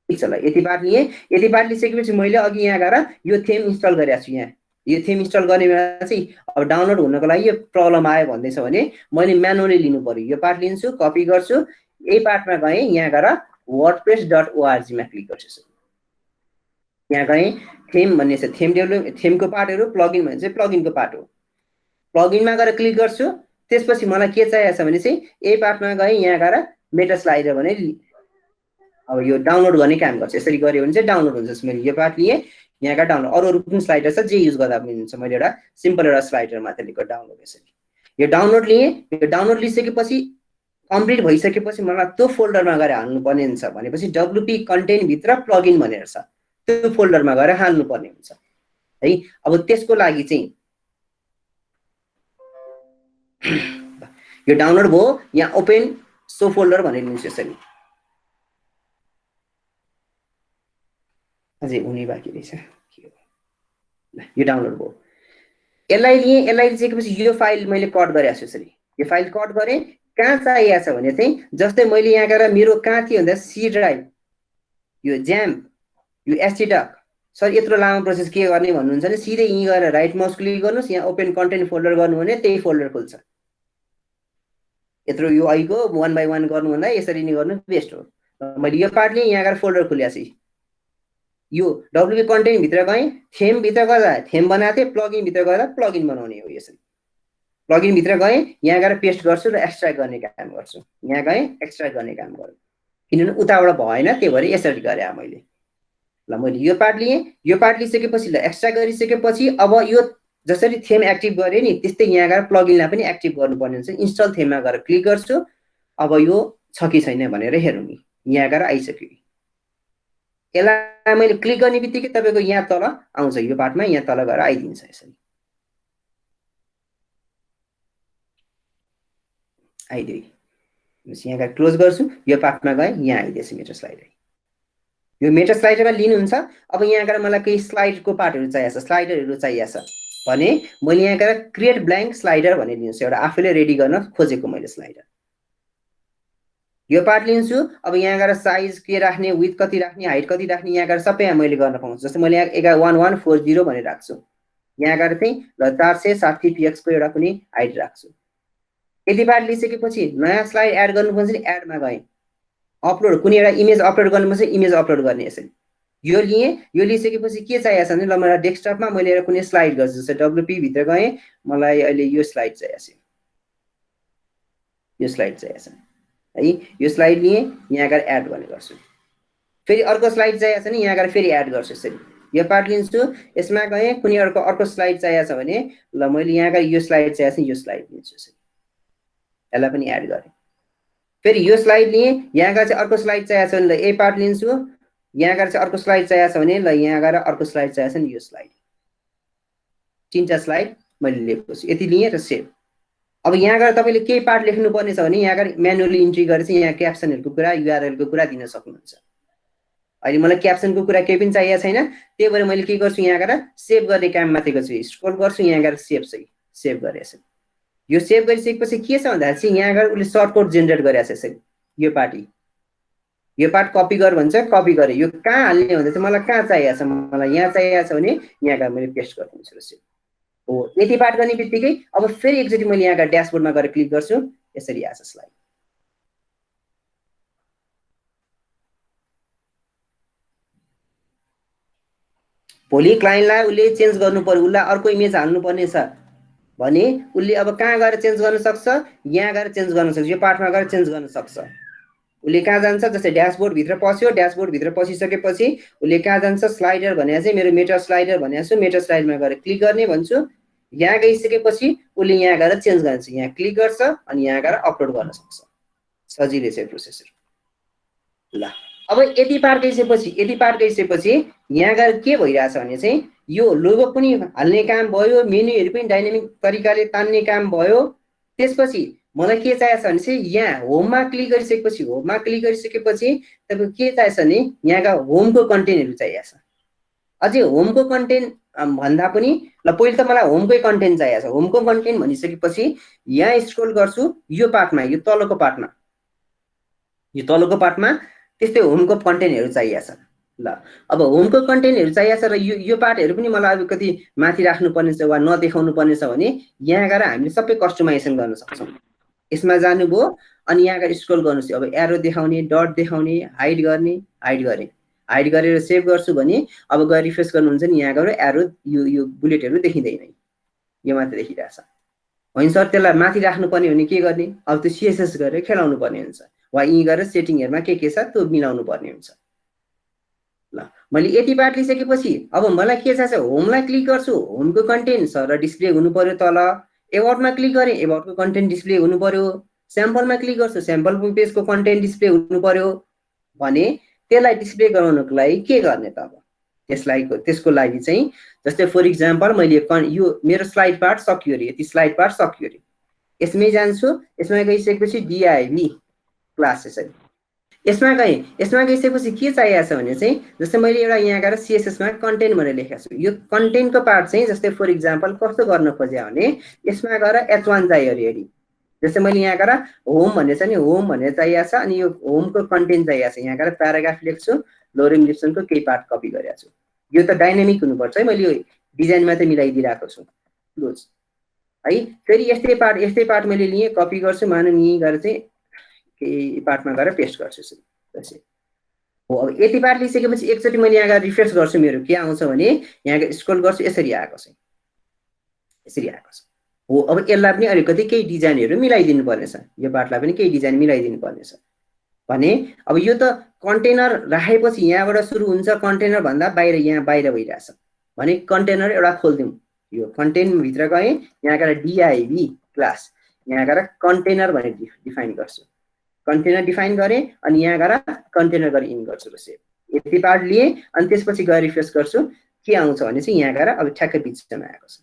ठिक छ ल। यति पार्ट लिएँ। यति पार्ट लिइसकेपछि मैले अघि यहाँ गएर यो थेम इन्स्टल गरेको छु। यहाँ यो थेम इन्स्टल गर्ने बेला चाहिँ अब डाउनलोड हुनको लागि यो प्रब्लम आयो भन्दैछ भने मैले म्यानुअली लिनु पर्यो। यो पार्ट लिन्छु, कपी गर्छु, यही पार्टमा गएँ, यहाँ गएर wordpress.org मा क्लिक गर्छु। यहाँ गएँ, थेम भन्ने छ, थेमको पार्टहरू, प्लगइन भने चाहिँ प्लगइनको पार्ट हो। प्लगइनमा गएर क्लिक गर्छु। त्यसपछि मलाई के चाहिएको छ भने चाहिँ यही पार्टमा गएँ, यहाँ गएर मेटा स्लाइडर भने अब यो डाउनलोड गर्ने काम गर्छ। यसरी गऱ्यो भने चाहिँ डाउनलोड हुन्छ। मैले यो पार्ट लिएँ, यहाँ गएर डाउनलोड, अरू पनि स्लाइडर छ, जे युज गर्दा पनि हुन्छ। मैले एउटा सिम्पल एउटा स्लाइडर मात्र लिएको डाउनलोड। यसरी यो डाउनलोड लिएँ। यो डाउनलोड लिइसकेपछि कम्प्लिट भइसकेपछि मलाई त्यो फोल्डरमा गएर हाल्नुपर्ने हुन्छ भनेपछि डब्लुपी कन्टेन्टभित्र प्लगइन भनेर छ, त्यो फोल्डरमा गएर हाल्नुपर्ने हुन्छ है। अब त्यसको लागि चाहिँ यो डाउनलोड भयो, यहाँ ओपन सो फोल्डर भनेर लिन्छु। यसरी अझै हुने बाँकी रहेछ। यो डाउनलोड भयो, यसलाई लिएँ। यसलाई लिइसकेपछि यो फाइल मैले कट गरेको छु। यसरी यो फाइल कट गरेँ। कहाँ चाहिएको छ भने चाहिँ जस्तै मैले यहाँ गएर मेरो कहाँ थियो भन्दा सी ड्राइभ, यो ज्याम्प, यो एचडक। सर यत्रो लामो प्रोसेस के गर्ने भन्नुहुन्छ भने सिधै यहीँ गएर राइट माउस क्लिक गर्नुहोस्, यहाँ ओपन कन्टेन्ट फोल्डर गर्नु भने त्यही फोल्डर खुल्छ। यत्रो यो अहिलेको 1 बाई 1 गर्नुभन्दा यसरी नै गर्नु बेस्ट हो। मैले यो पार्ट लिएँ, यहाँ गएर फोल्डर खुलेको छु। यो डब्लुपी कन्टेन्टभित्र गएँ, थेमभित्र गर्दा थेम बनाएको थिएँ, प्लगइनभित्र गर्दा प्लगइन बनाउने हो। यसरी प्लगइनभित्र गएँ, यहाँ गएर पेस्ट गर्छु र एक्सट्र्याक्ट गर्ने काम गर्छु। यहाँ गएँ, एक्सट्र्याक्ट गर्ने काम गर्छु, किनभने उताबाट भएन, त्यही भएर यसरी गरेँ मैले। ल मैले यो पार्ट लिएँ। यो पार्ट लिइसकेपछि ल एक्सट्र्याक्ट गरिसकेपछि अब यो जसरी थेम एक्टिभ गरेँ नि त्यस्तै यहाँ गएर प्लगइनलाई पनि एक्टिभ गर्नुपर्ने हुन्छ। इन्स्टल थेममा गएर क्लिक गर्छु। अब यो छ कि छैन भनेर हेरौँ नि। यहाँ गएर आइसक्यो। यसलाई मैले क्लिक गर्ने बित्तिकै तपाईँको यहाँ तल आउँछ, यो पार्टमा यहाँ तल गएर आइदिन्छ। यसरी आइदियो। यहाँ गएर क्लोज गर्छु। यो पार्टमा गएँ, यहाँ आइदिएछ मेटा स्लाइडर। यो मेटा स्लाइडरमा लिनुहुन्छ। अब यहाँ गएर मलाई केही स्लाइडको पार्टहरू चाहिएको छ, स्लाइडरहरू चाहिएको छ भने मैले यहाँ गएर क्रिएट ब्ल्याङ्क स्लाइडर भनेर लिन्छु। एउटा आफैले रेडी गर्न खोजेको मैले स्लाइडर यो पार्ट लिन्छु। अब यहाँ गएर साइज के राख्ने, विथ कति राख्ने, हाइट कति राख्ने, यहाँ गएर सबै यहाँ मैले गर्न पाउँछु। जस्तै मैले यहाँ 1140 भनेर राख्छु। यहाँ गएर चाहिँ ल 460 पिएक्सको एउटा कुनै हाइट राख्छु। यति पार्ट लिइसकेपछि नयाँ स्लाइड एड गर्नुपर्छ नि, एडमा गएँ, अपलोड कुनै एउटा इमेज अपलोड गर्नुपर्छ, इमेज अपलोड गर्ने। यसरी यो लिएँ। यो लिइसकेपछि के चाहिएको छ भने ल मलाई डेस्कटपमा मैले एउटा कुनै स्लाइड गर्छु। जस्तै डब्लुपी भित्र गएँ, मलाई अहिले यो स्लाइड चाहिएको छ। यो स्लाइड चाहिएको छ है। यो स्लाइड लिएँ, यहाँ गएर एड गर्ने गर्छु। फेरि अर्को स्लाइड चाहिएको छ नि, यहाँ गएर फेरि एड गर्छु। यसरी यो पार्ट लिन्छु, यसमा गएँ, कुनै अर्को स्लाइड चाहिएको छ भने ल मैले यहाँ गएर यो स्लाइड चाहिएको छ, यो स्लाइड लिन्छु। यसरी यसलाई पनि एड गरेँ। फेरि यो स्लाइड लिएँ, यहाँ गएर चाहिँ अर्को स्लाइड चाहिएको छ भने ल ए पार्ट लिन्छु, यहाँ गएर चाहिँ अर्को स्लाइड चाहिएको छ भने ल यहाँ गएर अर्को स्लाइड चाहिएको छ नि, यो स्लाइड। 3टा स्लाइड मैले लिएको छु। यति लिएँ र सेभ। अब यहाँ गएर तपाईँले केही पार्ट लेख्नुपर्ने छ भने यहाँ गएर म्यानुअली इन्ट्री गरेर चाहिँ यहाँ क्याप्सनहरूको कुरा, युआरएलको कुरा दिन सक्नुहुन्छ। अहिले मलाई क्याप्सनको कुरा केही पनि चाहिएको छैन, त्यही भएर मैले के गर्छु, यहाँ गएर सेभ गर्ने काम माथि गर्छु, स्क्रोल गर्छु, यहाँ गएर सेभ गरेको छ। यो सेभ गरिसकेपछि के छ भन्दा चाहिँ यहाँ गएर उसले सर्टकट जेनेरेट गरेको छ। यसरी यो पार्ट कपी गर भन्छ, कपी गरेँ। यो कहाँ हाल्ने भन्दा चाहिँ मलाई कहाँ चाहिएको छ, मलाई यहाँ चाहिएको छ भने यहाँ गएर मैले पेस्ट गरिदिन्छु। सेभ हो। यति पार्ट गर्ने बित्तिकै अब फेरि एकचोटि मैले यहाँ गएर ड्यासबोर्डमा गएर क्लिक गर्छु, यसरी आछ स्लाइड। भोलि क्लाइन्टलाई उसले चेन्ज गर्नु पर्यो, उसलाई अर्को इमेज हाल्नुपर्ने छ भने उसले अब कहाँ गएर चेन्ज गर्न सक्छ, यहाँ गएर चेन्ज गर्न सक्छ, यो पार्टमा गएर चेन्ज गर्न सक्छ। उसले कहाँ जान्छ, जस्तै ड्यासबोर्डभित्र पस्यो, ड्यासबोर्डभित्र पसिसकेपछि उसले कहाँ जान्छ, स्लाइडर भनेको चाहिँ मेरो मेटा स्लाइडर भनेको छु, मेटा स्लाइडमा गएर क्लिक गर्ने भन्छु। यहाँ गइसकेपछि उसले यहाँ गएर चेन्ज गर्छ, यहाँ क्लिक गर्छ अनि यहाँ गएर अपलोड गर्न सक्छ। सजिलै छ प्रोसेसर। ल अब यति पार्ट गइसकेपछि यहाँ गएर के भइरहेछ भने चाहिँ यो लोगो पनि हाल्ने काम भयो, मेन्युहरू पनि डाइनामिक तरिकाले तान्ने काम भयो। त्यसपछि मलाई के चाहिएको छ भने चाहिँ यहाँ होममा क्लिक गरिसकेपछि तपाईँको के चाहिएको छ भने यहाँका होमको कन्टेन्टहरू चाहिएको छ। अझै होमको कन्टेन्ट भन्दा पनि ल पहिले त मलाई होमकै कन्टेन्ट चाहिएको छ। होमको कन्टेन्ट भनिसकेपछि यहाँ स्क्रोल गर्छु, यो पार्टमा, यो तलको पार्टमा त्यस्तै होमको कन्टेन्टहरू चाहिएको छ। ल अब होमको कन्टेन्टहरू चाहिएको छ र यो पार्टहरू पनि मलाई अब कति माथि राख्नुपर्ने छ वा नदेखाउनु पर्ने छ भने यहाँ गएर हामीले सबै कस्टमाइजेसन गर्न सक्छौँ। यसमा जानुभयो अनि यहाँ गएर स्क्रोल गर्नुहोस्। अब एरो देखाउने, डट देखाउने, हाइड गरेँ, हाइड गरेर सेभ गर्छु भने अब गएर रिफ्रेस गर्नुहुन्छ नि, यहाँ गएर एरो यो बुलेटहरू देखिँदैन, यो मात्रै देखिरहेछ। होइन सर, त्यसलाई माथि राख्नुपर्ने भने के गर्ने, अब त्यो सिएसएस गरेर खेलाउनु पर्ने हुन्छ वा यहीँ गएर सेटिङहरूमा के छ त्यो मिलाउनु पर्ने हुन्छ। ल मैले यति पार्ट लिइसकेपछि अब मलाई के छ, होमलाई क्लिक गर्छु, होमको कन्टेन्ट सर डिस्प्ले हुनु पर्यो तल। एबाउटमा क्लिक गरेँ, एबाउटको कन्टेन्ट डिस्प्ले हुनु पर्यो। स्याम्पलमा क्लिक गर्छु, स्याम्पल पेजको कन्टेन्ट डिस्प्ले हुनु पर्यो भने त्यसलाई डिस्प्ले गराउनको लागि के गर्ने त? अब त्यसको लागि चाहिँ जस्तै फर इक्जाम्पल मैले यो मेरो स्लाइड पार्ट सक्यो अरे, यति स्लाइड पार्ट सक्यो अरे, यसमै जान्छु। यसमा गइसकेपछि डिआइबी क्लास यसरी यसमा गइसकेपछि के चाहिएको छ भने चाहिँ जस्तै मैले एउटा यहाँ गएर सिएसएसमा कन्टेन्ट भनेर लेखेको छु। यो कन्टेन्टको पार्ट चाहिँ जस्तै फर इक्जाम्पल कस्तो गर्न खोजे भने यसमा गएर H1 चाहियो अरे हेडी। जस्तै मैले यहाँ गएर होम भन्ने छ नि, होम भनेर चाहिएको छ अनि यो होमको कन्टेन्ट चाहिएको छ। यहाँ गएर प्याराग्राफ लेख्छु, लोरिङ लिप्सनको केही पार्ट कपी गरेको छु। यो त डाइनामिक हुनुपर्छ है, मैले यो डिजाइनमा चाहिँ मिलाइदिइरहेको छु क्लोज है। फेरि यस्तै पार्ट मैले लिएँ, कपी गर्छु, मानौँ यहीँ गएर चाहिँ केही पार्टमा गएर पेस्ट गर्छु हो। अब यति पार्ट लिइसकेपछि एकचोटि मैले यहाँ गएर रिफ्रेस गर्छु, मेरो के आउँछ भने यहाँ स्क्रोल गर्छु, यसरी आएको छ हो। अब यसलाई पनि अलिकति केही डिजाइनहरू मिलाइदिनु पर्नेछ, यो पार्टलाई पनि केही डिजाइन मिलाइदिनु पर्नेछ भने अब यो त कन्टेनर राखेपछि यहाँबाट सुरु हुन्छ, कन्टेनर भन्दा बाहिर यहाँ बाहिर भइरहेछ भने कन्टेनर एउटा खोलिदिउँ। यो कन्टेनभित्र गएँ, यहाँ गएर डिआइबी क्लास, यहाँ गएर कन्टेनर भनेर डिफाइन गर्छु। कन्टेनर डिफाइन गरेँ अनि यहाँ गएर कन्टेनर गरेर इन गर्छु र सेभ। यति पार्ट लिएँ अनि त्यसपछि गएर रिफ्रेस गर्छु, के आउँछ भने चाहिँ यहाँ गएर अब ठ्याक्कै बिचमा आएको छ।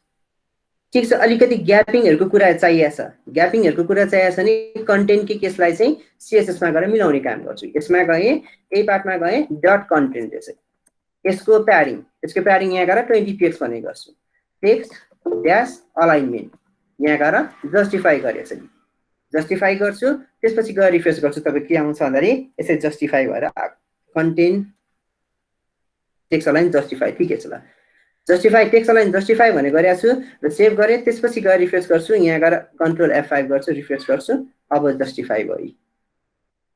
ठिक छ, अलिकति ग्यापिङहरूको कुरा चाहिएको छ भने कन्टेन्ट केसलाई चाहिँ सिएसएसमा गएर मिलाउने काम गर्छु। यसमा गएँ, यही पार्टमा गएँ, डट कन्टेन्ट रहेछ, यसको प्याडिङ यहाँ गएर 20 पिक्स भन्ने गर्छु। टेक्स्ट ड्यास अलाइनमेन्ट यहाँ गएर जस्टिफाई गरेछ, जस्टिफाई गर्छु। त्यसपछि गएर रिफ्रेस गर्छु, तपाईँ के आउँछ भन्दाखेरि यसरी जस्टिफाई भएर कन्टेन्ट टेक्स्ट अलाइन जस्टिफाई, ठिकै छ। ल जस्टिफाई टेक्स्ट अलाइन जस्टिफाई भनेर गरेको छु र सेभ गरेँ। त्यसपछि गएर रिफ्रेस गर्छु, यहाँ गएर कन्ट्रोल F5 गर्छु, रिफ्रेस गर्छु। अब जस्टिफाई भयो,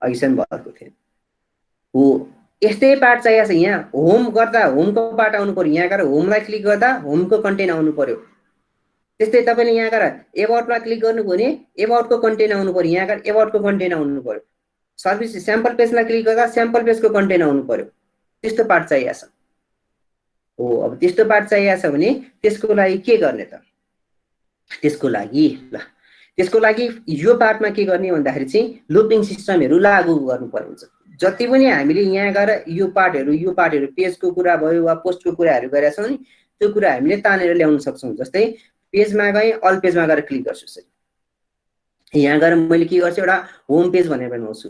अघिसम्म भएको थियो हो। यस्तै पार्ट चाहिएको छ। यहाँ होम गर्दा होमको पार्ट आउनु पर्यो, यहाँ गएर होमलाई क्लिक गर्दा होमको कन्टेन्ट आउनु पर्यो। त्यस्तै तपाईले यहाँ गएर एबाउटमा क्लिक गर्नु भने एबाउटको कन्टेन्ट आउनु पर्यो, यहाँ गएर एबाउटको कन्टेन्ट आउनु पर्यो। सर्भिस स्याम्पल पेजमा क्लिक गर्दा स्याम्पल पेजको कन्टेन्ट आउनु पर्यो। त्यस्तो पार्ट चाहिएको छ हो। अब त्यस्तो पार्ट चाहिएको छ भने त्यसको लागि के गर्ने त? त्यसको लागि यो पार्टमा के गर्ने भन्दाखेरि चाहिँ लुपिङ सिस्टमहरू लागू गर्नुपर्ने हुन्छ। जति पनि हामीले यहाँ गएर यो पार्टहरू पेजको कुरा भयो वा पोस्टको कुराहरू गरेका छौँ नि, त्यो कुरा हामीले तानेर ल्याउन सक्छौँ। जस्तै पेजमा गएँ, अल पेजमा गएर क्लिक गर्छु। यहाँ गएर मैले के गर्छु, एउटा होम पेज भनेर बनाउँछु।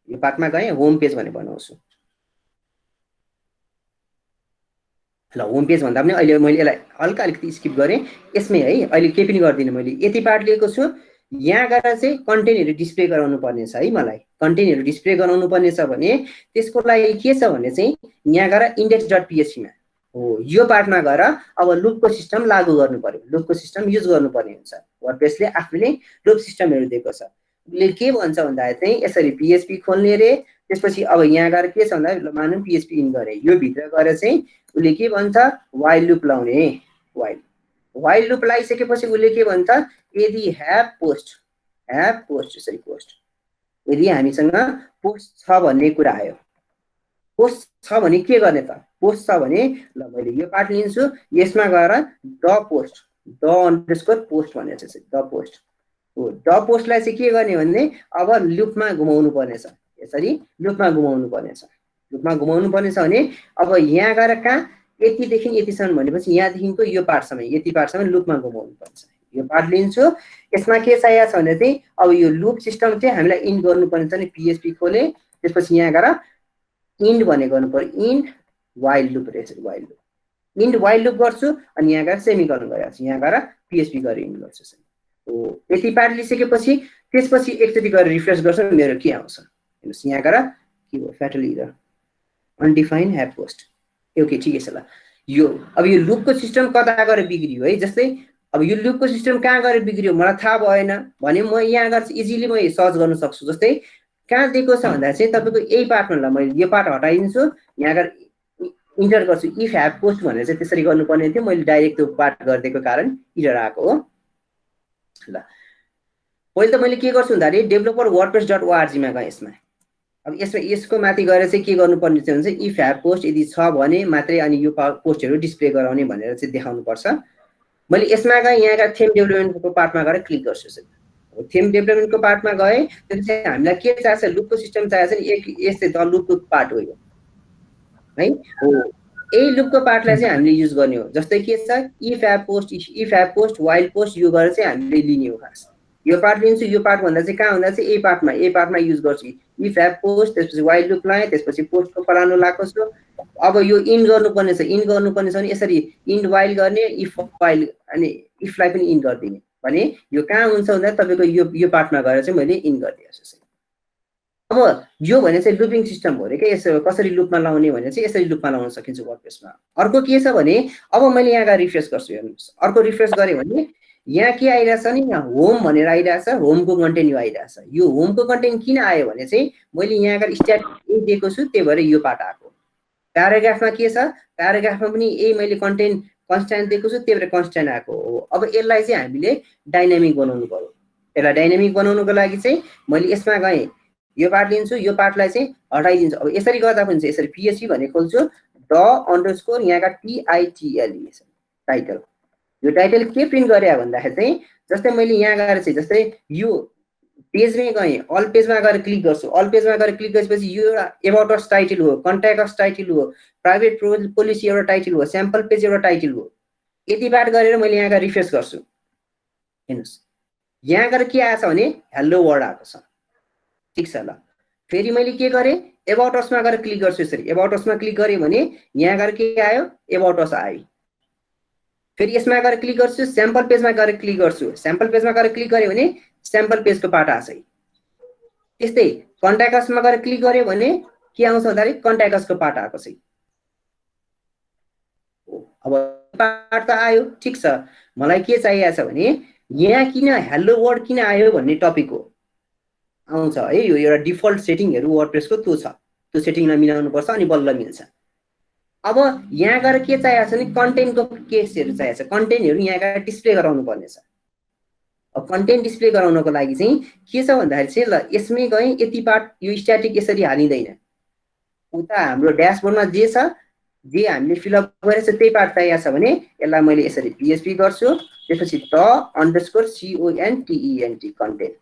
यो पार्टमा गएँ, होम पेज भनेर बनाउँछु। ल होम पेज भन्दा पनि अहिले मैले यसलाई हल्का अलिकति स्किप गरेँ। यसमै है अहिले केही पनि गर्दिनँ, मैले यति पार्ट लिएको छु। यहाँ गएर चाहिँ कन्टेन्टहरू डिस्प्ले गराउनु पर्ने छ है। मलाई कन्टेन्टहरू डिस्प्ले गराउनु पर्ने छ भने त्यसको लागि के छ भने चाहिँ यहाँ गएर index.php मा हो, यो पार्टमा गएर अब लुपको सिस्टम लागू गर्नु पर्यो, लुपको सिस्टम युज गर्नुपर्ने हुन्छ। वर्डप्रेसले आफूले लुप सिस्टमहरू दिएको छ। उसले के भन्छ भन्दाखेरि चाहिँ यसरी PHP खोल्ने रे, त्यसपछि अब यहाँ गएर के छ भन्दा मानौँ PHP इन गरे, यो भित्र गएर चाहिँ उसले के भन्छ, वाइल लुप लाउने। वाइल लुप लगाइसकेपछि उसले के भन्छ, यदि ह्याभ पोस्ट यदि हामीसँग पोस्ट छ भन्ने कुरा आयो, पोस्ट छ भने के गर्ने त? पोस्ट छ भने ल मैले यो पार्ट लिन्छु, यसमा गएर द अन्डरस्कोर पोस्ट भनेर चाहिँ द पोस्ट हो। द पोस्टलाई चाहिँ के गर्ने भने अब लुपमा घुमाउनु पर्नेछ। यसरी लुपमा घुमाउनु पर्नेछ। लुपमा घुमाउनु पर्नेछ भने अब यहाँ गएर कहाँ यतिदेखि यतिसम्म भनेपछि यहाँदेखिको यो पार्टसम्म, यति पार्टसम्म लुपमा घुमाउनु पर्छ। यो पार्ट लिन्छु, यसमा के चाहिएको छ भने चाहिँ अब यो लुप सिस्टम चाहिँ हामीलाई इन गर्नुपर्ने छ नि। PHP खोले, त्यसपछि यहाँ गएर इन्ड भन्ने गर्नु पर्यो, इन्ड वाइल लुप रहेछ। इन्ड वाइल लुप गर्छु अनि यहाँ गएर सेमिकोलन गरेको छु, यहाँ गएर PHP गरेर इन्ड गर्छु हो। यति पार्ट लिइसकेपछि त्यसपछि एकचोटि गरेर रिफ्रेस गर्छु, मेरो के आउँछ हेर्नुहोस्। यहाँ गएर के हो, fatally error undefined have post. Okay ठिकै छ। ल यो अब यो लुपको सिस्टम कता गएर बिग्रियो है। जस्तै अब यो लुपको सिस्टम कहाँ गएर बिग्रियो मलाई थाहा भएन भने म यहाँ गएर इजिली म सर्च गर्न सक्छु। जस्तै कहाँ दिएको छ भन्दा चाहिँ तपाईँको यही पार्टमा, ल मैले यो पार्ट हटाइदिन्छु, यहाँ गएर इन्टर गर्छु इफ ह्याभ पोस्ट भनेर चाहिँ त्यसरी गर्नुपर्ने थियो। मैले डाइरेक्ट त्यो पार्ट गरिदिएको कारण इरर आएको हो। ल पहिले त मैले के गर्छु भन्दाखेरि डेभलपर wordpress.org मा गएँ। यसमा अब यसको माथि गएर चाहिँ के गर्नुपर्ने छ भने इफ ह्याभ पोस्ट यदि छ भने मात्रै अनि यो पोस्टहरू डिस्प्ले गराउने भनेर चाहिँ देखाउनु पर्छ। मैले यसमा गएँ, यहाँ गएर थीम डेभलपमेन्टको पार्टमा गएर क्लिक गर्छु। थीम डेभलपमेन्टको पार्टमा गएँ, त्यो चाहिँ हामीलाई के चाहिन्छ, लुपको सिस्टम चाहिएको छ नि। यस्तै द लुपको पार्ट हो यो है हो। यही लुपको पार्टलाई चाहिँ हामीले युज गर्ने हो। जस्तै के छ, if have post while post, यो गरेर चाहिँ हामीले लिने हो। खास यो पार्ट लिन्छु। यो पार्ट भन्दा चाहिँ कहाँ भन्दा चाहिँ ए पार्टमा युज गर्छु। इफ ह्याभ पोस्ट, त्यसपछि वाइल लुप लाएँ, त्यसपछि पोस्टको फलानु लगाएको छु। अब यो इन गर्नुपर्ने छ भने यसरी इन्ड वाइल गर्ने, इफ वाइल अनि इफलाई पनि इन गरिदिने भने यो कहाँ हुन्छ भन्दा तपाईँको यो पार्टमा गएर चाहिँ मैले इन गरिदिएको छु। अब यो भने चाहिँ लुपिङ सिस्टम हो रे के। यसो कसरी लुपमा लाउने भने चाहिँ यसरी लुपमा लाउन सकिन्छ वर्डप्रेसमा। अर्को के छ भने अब मैले यहाँ गएर रिफ्रेस गर्छु, हेर्नुहोस्। अर्को रिफ्रेस गरेँ भने यहाँ के आइरहेछ नि, यहाँ होम भनेर आइरहेछ। होमको कन्टेन्ट यो आइरहेछ। यो होमको कन्टेन्ट किन आयो भने चाहिँ मैले यहाँ गएर स्ट्याट दिएको छु, त्यही भएर यो पार्ट आएको। प्याराग्राफमा के छ, प्याराग्राफमा पनि यही मैले कन्टेन्ट कन्स्ट्यान्ट दिएको छु, त्यही भएर कन्स्ट्यान्ट आएको हो। अब यसलाई चाहिँ हामीले डाइनामिक बनाउनु पर्यो। यसलाई डाइनामिक बनाउनुको लागि चाहिँ मैले यसमा गएँ, यो पार्ट लिन्छु, यो पार्टलाई चाहिँ हटाइदिन्छु। अब यसरी गर्दा पनि चाहिँ यसरी PHP भन्ने खोल्छु, द अन्डरस्कोर यहाँका TITLE टाइटल। यो टाइटल के प्रिन्ट गरे भन्दाखेरि चाहिँ जस्तै मैले यहाँ गएर चाहिँ जस्तै यो पेजमै गएँ, अल पेजमा गएर क्लिक गर्छु। अल पेजमा गएर क्लिक गरेपछि यो एबाउट अस टाइटल हो, कन्ट्याक्ट अस टाइटल हो, प्राइभेट पोलिसी एउटा टाइटल हो, स्याम्पल पेज एउटा टाइटल हो। यति पार्ट गरेर मैले यहाँ गएर रिफ्रेस गर्छु, हेर्नुहोस्। यहाँ गएर के आएछ भने हेलो वर्ड आएको छ। ठिक छ। ल फेरि मैले के गरेँ, एबाउट असमा गएर क्लिक गर्छु। यसरी एबाउट असमा क्लिक गरेँ भने यहाँ गएर के आयो, एबाउट अस आयो। फेरि यसमा गएर क्लिक गर्छु, स्याम्पल पेजमा गएर क्लिक गर्छु। स्याम्पल पेजमा गएर क्लिक गरेँ भने स्याम्पल पेजको पार्ट आछ। त्यस्तै कन्ट्याक्ट असमा गएर क्लिक गर्यो भने के आउँछ भन्दाखेरि कन्ट्याक्ट असको पार्ट आएको छ। अब पार्ट त आयो, ठिक छ। मलाई के चाहिएको छ भने यहाँ किन हेलो वर्ड किन आयो भन्ने टपिक हो आउँछ है। यो एउटा डिफल्ट सेटिङहरू वर्डप्रेसको त्यो छ, त्यो सेटिङलाई मिलाउनु पर्छ अनि बल्ल मिल्छ। अब यहाँ गएर के चाहिएको छ भने कन्टेन्टको केसहरू चाहिएको छ, कन्टेन्टहरू यहाँ गएर डिस्प्ले गराउनु पर्नेछ। अब कन्टेन्ट डिस्प्ले गराउनको लागि चाहिँ के छ भन्दाखेरि चाहिँ ल यसमै गएँ यति पार्ट यो स्ट्याटिक यसरी हालिँदैन, उता हाम्रो ड्यासबोर्डमा जे छ जे हामीले फिलअप गरेछ त्यही पार्ट चाहिएको छ भने यसलाई मैले यसरी PHP गर्छु, त्यसपछि the_content कन्टेन्ट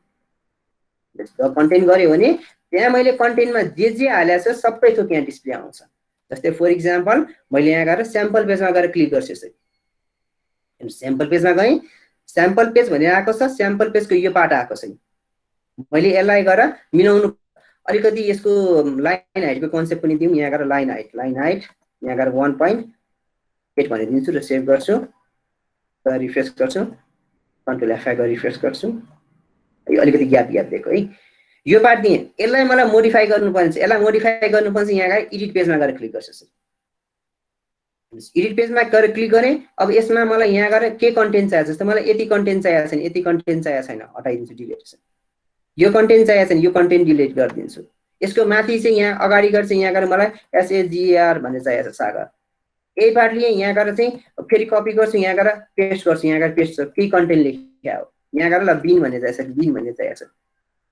द कन्टेन्ट गऱ्यो भने त्यहाँ मैले कन्टेन्टमा जे हालेको छ सबै थोक यहाँ डिस्प्ले आउँछ। जस्तै फर इक्जाम्पल मैले यहाँ गएर स्याम्पल पेजमा गएर क्लिक गर्छु, यसरी स्याम्पल पेजमा गएँ, स्याम्पल पेज भनेर आएको छ, स्याम्पल पेजको यो पार्ट आएको छ, मैले यसलाई गएर मिलाउनु अलिकति यसको लाइन हाइटको कन्सेप्ट पनि दिउँ, यहाँ गएर लाइन हाइट यहाँ गएर 1.8 भनेर दिन्छु र सेभ गर्छु र रिफ्रेस गर्छु, कन्ट्रोल F5 गरेर रिफ्रेस गर्छु। यो अलिकति ग्याप दिएको है, यो पार्ट दिएँ, यसलाई मलाई मोडिफाई गर्नुपर्ने छ, यसलाई मोडिफाई गर्नुपर्छ यहाँ गएर एडिट पेजमा गएर क्लिक गर्छु, एडिट पेजमा गएर क्लिक गरेँ। अब यसमा मलाई यहाँ गएर के कन्टेन्ट चाहिएको, जस्तो मलाई यति कन्टेन्ट चाहिएको छैन, यति कन्टेन्ट चाहिएको छैन, हटाइदिन्छु, डिलिट। यो कन्टेन्ट चाहिएको छैन, यो कन्टेन्ट डिलिट गरिदिन्छु। यसको माथि चाहिँ यहाँ अगाडि गर्छ, यहाँ गएर मलाई SAGR भन्ने चाहिएको छ, सागर, यही पार्ट लिए यहाँ गएर चाहिँ फेरि कपी गर्छु, यहाँ गएर पेस्ट गर्छु, यहाँ गएर पेस्ट केही कन्टेन्ट लेख्या हो, यहाँ गएर ल बिन भन्ने चाहिएको छ, बिन भन्ने चाहिएको छ,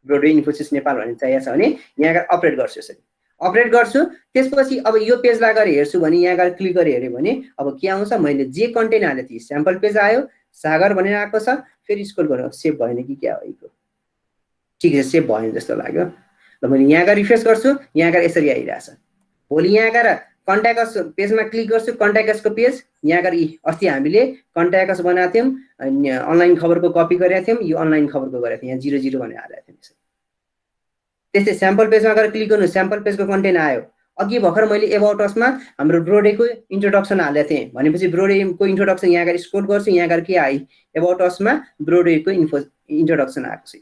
ब्रोडवे इन्फोसिस नेपाल भन्ने चाहिएको छ भने यहाँ गएर अपरेट गर्छु, यसरी अपरेट गर्छु। त्यसपछि अब यो पेजलाई गएर हेर्छु भने यहाँ गएर क्लिक गरेर हेऱ्यो भने अब के आउँछ, मैले जे कन्टेन्ट हालेँ थिएँ स्याम्पल पेज आयो, सागर भनेर आएको छ, फेरि स्क्रोल गरेर सेभ भएन कि क्या हो, ठिक छ सेभ भएन जस्तो लाग्यो। ल मैले यहाँ गएर रिफ्रेस गर्छु, यहाँ गएर यसरी आइरहेछ। भोलि यहाँ गएर कन्ट्याक्ट पेजमा क्लिक गर्छु, कन्ट्याक्टको पेज, यहाँ गएर अस्ति हामीले कन्ट्याक्ट बनाएको थियौँ, अनलाइन खबरको कपी गरेका थियौँ, यो अनलाइन खबरको गरेको थियौँ, यहाँ 00 भनेर हालेको थियौँ। त्यस्तै स्याम्पल पेजमा गएर क्लिक गर्नु, स्याम्पल पेजको कन्टेन्ट आयो। अघि भर्खर मैले एबाउट असमा हाम्रो ब्रोडेको इन्ट्रोडक्सन हालेको थिएँ भनेपछि ब्रोडेको इन्ट्रोडक्सन यहाँ गएर स्क्रोल गर्छु, यहाँ गएर के आयो, एबाउट असमा ब्रोडेको इन्ट्रोडक्सन आएको छ।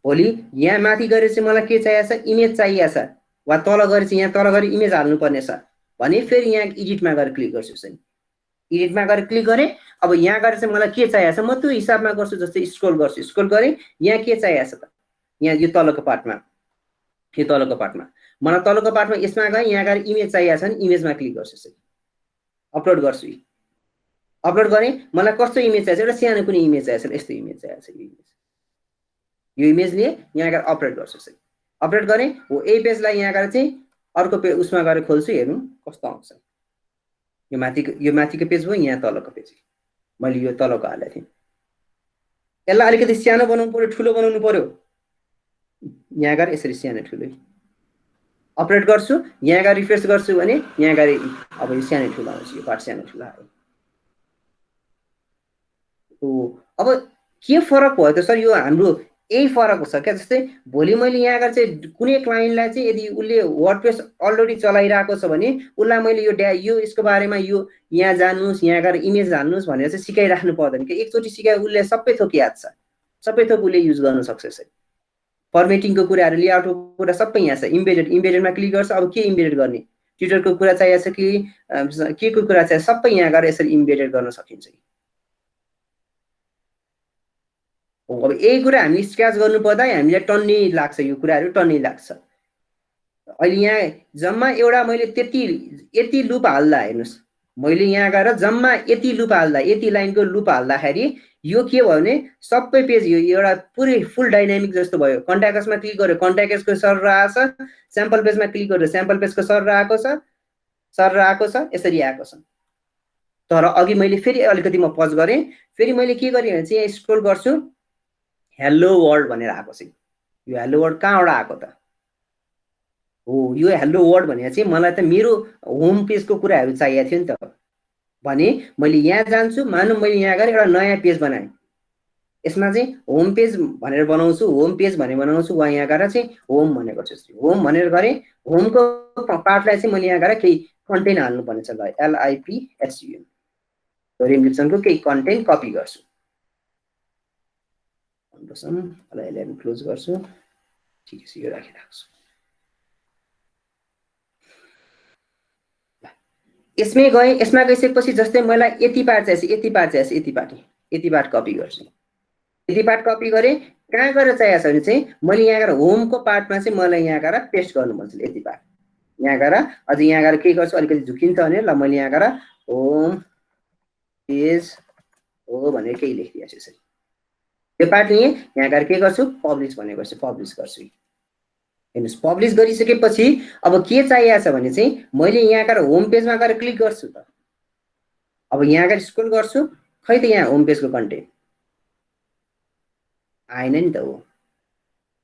भोलि यहाँ माथि गएर चाहिँ मलाई के चाहिएको छ, इमेज चाहिएको छ, वा तल गएर चाहिँ यहाँ तल गएर इमेज हाल्नुपर्ने छ भने फेरि यहाँ एडिटमा गएर क्लिक गर्छु, चाहिँ एडिटमा गएर क्लिक गरेँ। अब यहाँ गएर चाहिँ मलाई के चाहिएको छ म त्यो हिसाबमा गर्छु, जस्तै स्क्रोल गर्छु, स्क्रोल गरेँ, यहाँ के चाहिएको छ त, यहाँ यो तलको पार्टमा, यो तलको पार्टमा मलाई तलको पार्टमा यसमा गएँ, यहाँ गएर इमेज चाहिएको छ भने इमेजमा क्लिक गर्छु, चाहिँ अपलोड गर्छु, अपलोड गरेँ। मलाई कस्तो इमेज चाहिएको छ, एउटा सानो कुनै इमेज चाहिएको छ, यस्तो इमेज चाहिएको छ, यो इमेजले यहाँ गएर अपलोड गर्छु, चाहिँ अपलोड गरेँ। हो यही पेजलाई यहाँ गएर चाहिँ अर्को पेज उसमा गएर खोल्छु, हेर्नु कस्तो आउँछ। यो माथिको पेज भयो, यहाँ तलको पेज मैले यो तलको हालेको थिएँ, यसलाई अलिकति सानो बनाउनु पर्यो, ठुलो बनाउनु पर्यो, यहाँ गएर यसरी सानो ठुलो अपलोड गर्छु, यहाँ गएर रिफ्रेस गर्छु भने यहाँ गएर अब यो सानो ठुलो आउँछ, यो पार्ट सानो ठुलो आयो। अब के फरक भयो त सर, यो हाम्रो यही फरक छ क्या। जस्तै भोलि मैले यहाँ गएर चाहिँ कुनै क्लाइन्टलाई चाहिँ यदि उसले वर्डप्रेस अलरेडी चलाइरहेको छ भने उसलाई मैले यो यसको बारेमा यो यहाँ जान्नुहोस्, यहाँ गएर इमेज हाल्नुहोस् भनेर चाहिँ सिकाइराख्नु पर्दैन कि एकचोटि सिकाए उसले सबै थोक याद छ, सबै थोक उसले युज गर्न सक्छ। यसरी फर्मेटिङको कुराहरू, लेआउटको कुरा सबै यहाँ छ। इम्बेडेडमा क्लिक गर्छ, अब के इम्बेडेड गर्ने, ट्विटरको कुरा चाहिएको छ कि के को कुरा चाहियो, सबै यहाँ गएर यसरी इम्बेडेड गर्न सकिन्छ। अब यही कुरा हामी स्क्रैच गर्नु पर्दा हामीलाई टन्नै लाग्छ, यो कुराहरू टन्नै लाग्छ। अहिले यहाँ जम्मा एउटा मैले यति लुप हाल्दा, हेर्नुहोस् मैले यहाँ गएर जम्मा यति लुप हाल्दा, यति लाइनको लुप हाल्दाखेरि यो के भयो भने सबै पेज यो एउटा पुरै फुल डाइनामिक जस्तो भयो। कन्ट्याक्ट्समा क्लिक गर्यो, कन्ट्याक्ट्सको सर आएको छ, स्याम्पल पेजमा क्लिक गर्यो, स्याम्पल पेजको सर आएको छ, यसरी आएको छ। तर अघि मैले फेरि अलिकति म पज गरेँ, फेरि मैले के गरेँ भने चाहिँ यहाँ स्क्रोल गर्छु, हेलो वर्ल्ड भनेर आएको छ। यो हेलो वर्ल्ड कहाँबाट आएको त हो, यो हेलो वर्ल्ड भनेर चाहिँ मलाई त मेरो होम पेजको कुराहरू चाहिएको थियो नि त भने मैले यहाँ जान्छु, मानौँ मैले यहाँ गएर एउटा नयाँ पेज बनाएँ, यसमा चाहिँ होम पेज भनेर बनाउँछु, होम पेज भनेर बनाउँछु, वा यहाँ गएर चाहिँ होम भनेर गर्छु। होम भनेर गरेँ, होमको पार्टलाई चाहिँ मैले यहाँ गएर केही कन्टेन्ट हाल्नुपर्ने छ, ल LIPHUM रिम्बिसनको केही कन्टेन्ट कपी गर्छु, यसलाई क्लोज गर्छु, ठिक छ, यो राखिराख्छु। यसमै गएँ, यसमा गइसकेपछि जस्तै मलाई यति पार्ट चाहिएछ, यति पार्ट कपी गर्छु, यति पार्ट कपी गरेँ। कहाँ गएर चाहिएको छ भने चाहिँ मैले यहाँ गएर होमको पार्टमा चाहिँ मलाई यहाँ गएर पेस्ट गर्नुपर्छ, यति पार्ट यहाँ गएर अझ यहाँ गएर के गर्छु अलिकति झुकिन्छ भने ल मैले यहाँ गएर होम पेज हो भनेर केही लेखिदिएको छु यसरी यो पार्ट लिएँ यहाँ गएर के गर्छु पब्लिस भन्ने गर्छु पब्लिस गर्छु हेर्नुस् पब्लिस गरिसकेपछि अब के चाहिएको छ भने चाहिँ मैले यहाँ गएर होम पेजमा गएर क्लिक गर्छु त अब यहाँ गएर स्क्रोल गर्छु खै त यहाँ होम पेजको कन्टेन्ट आएन नि त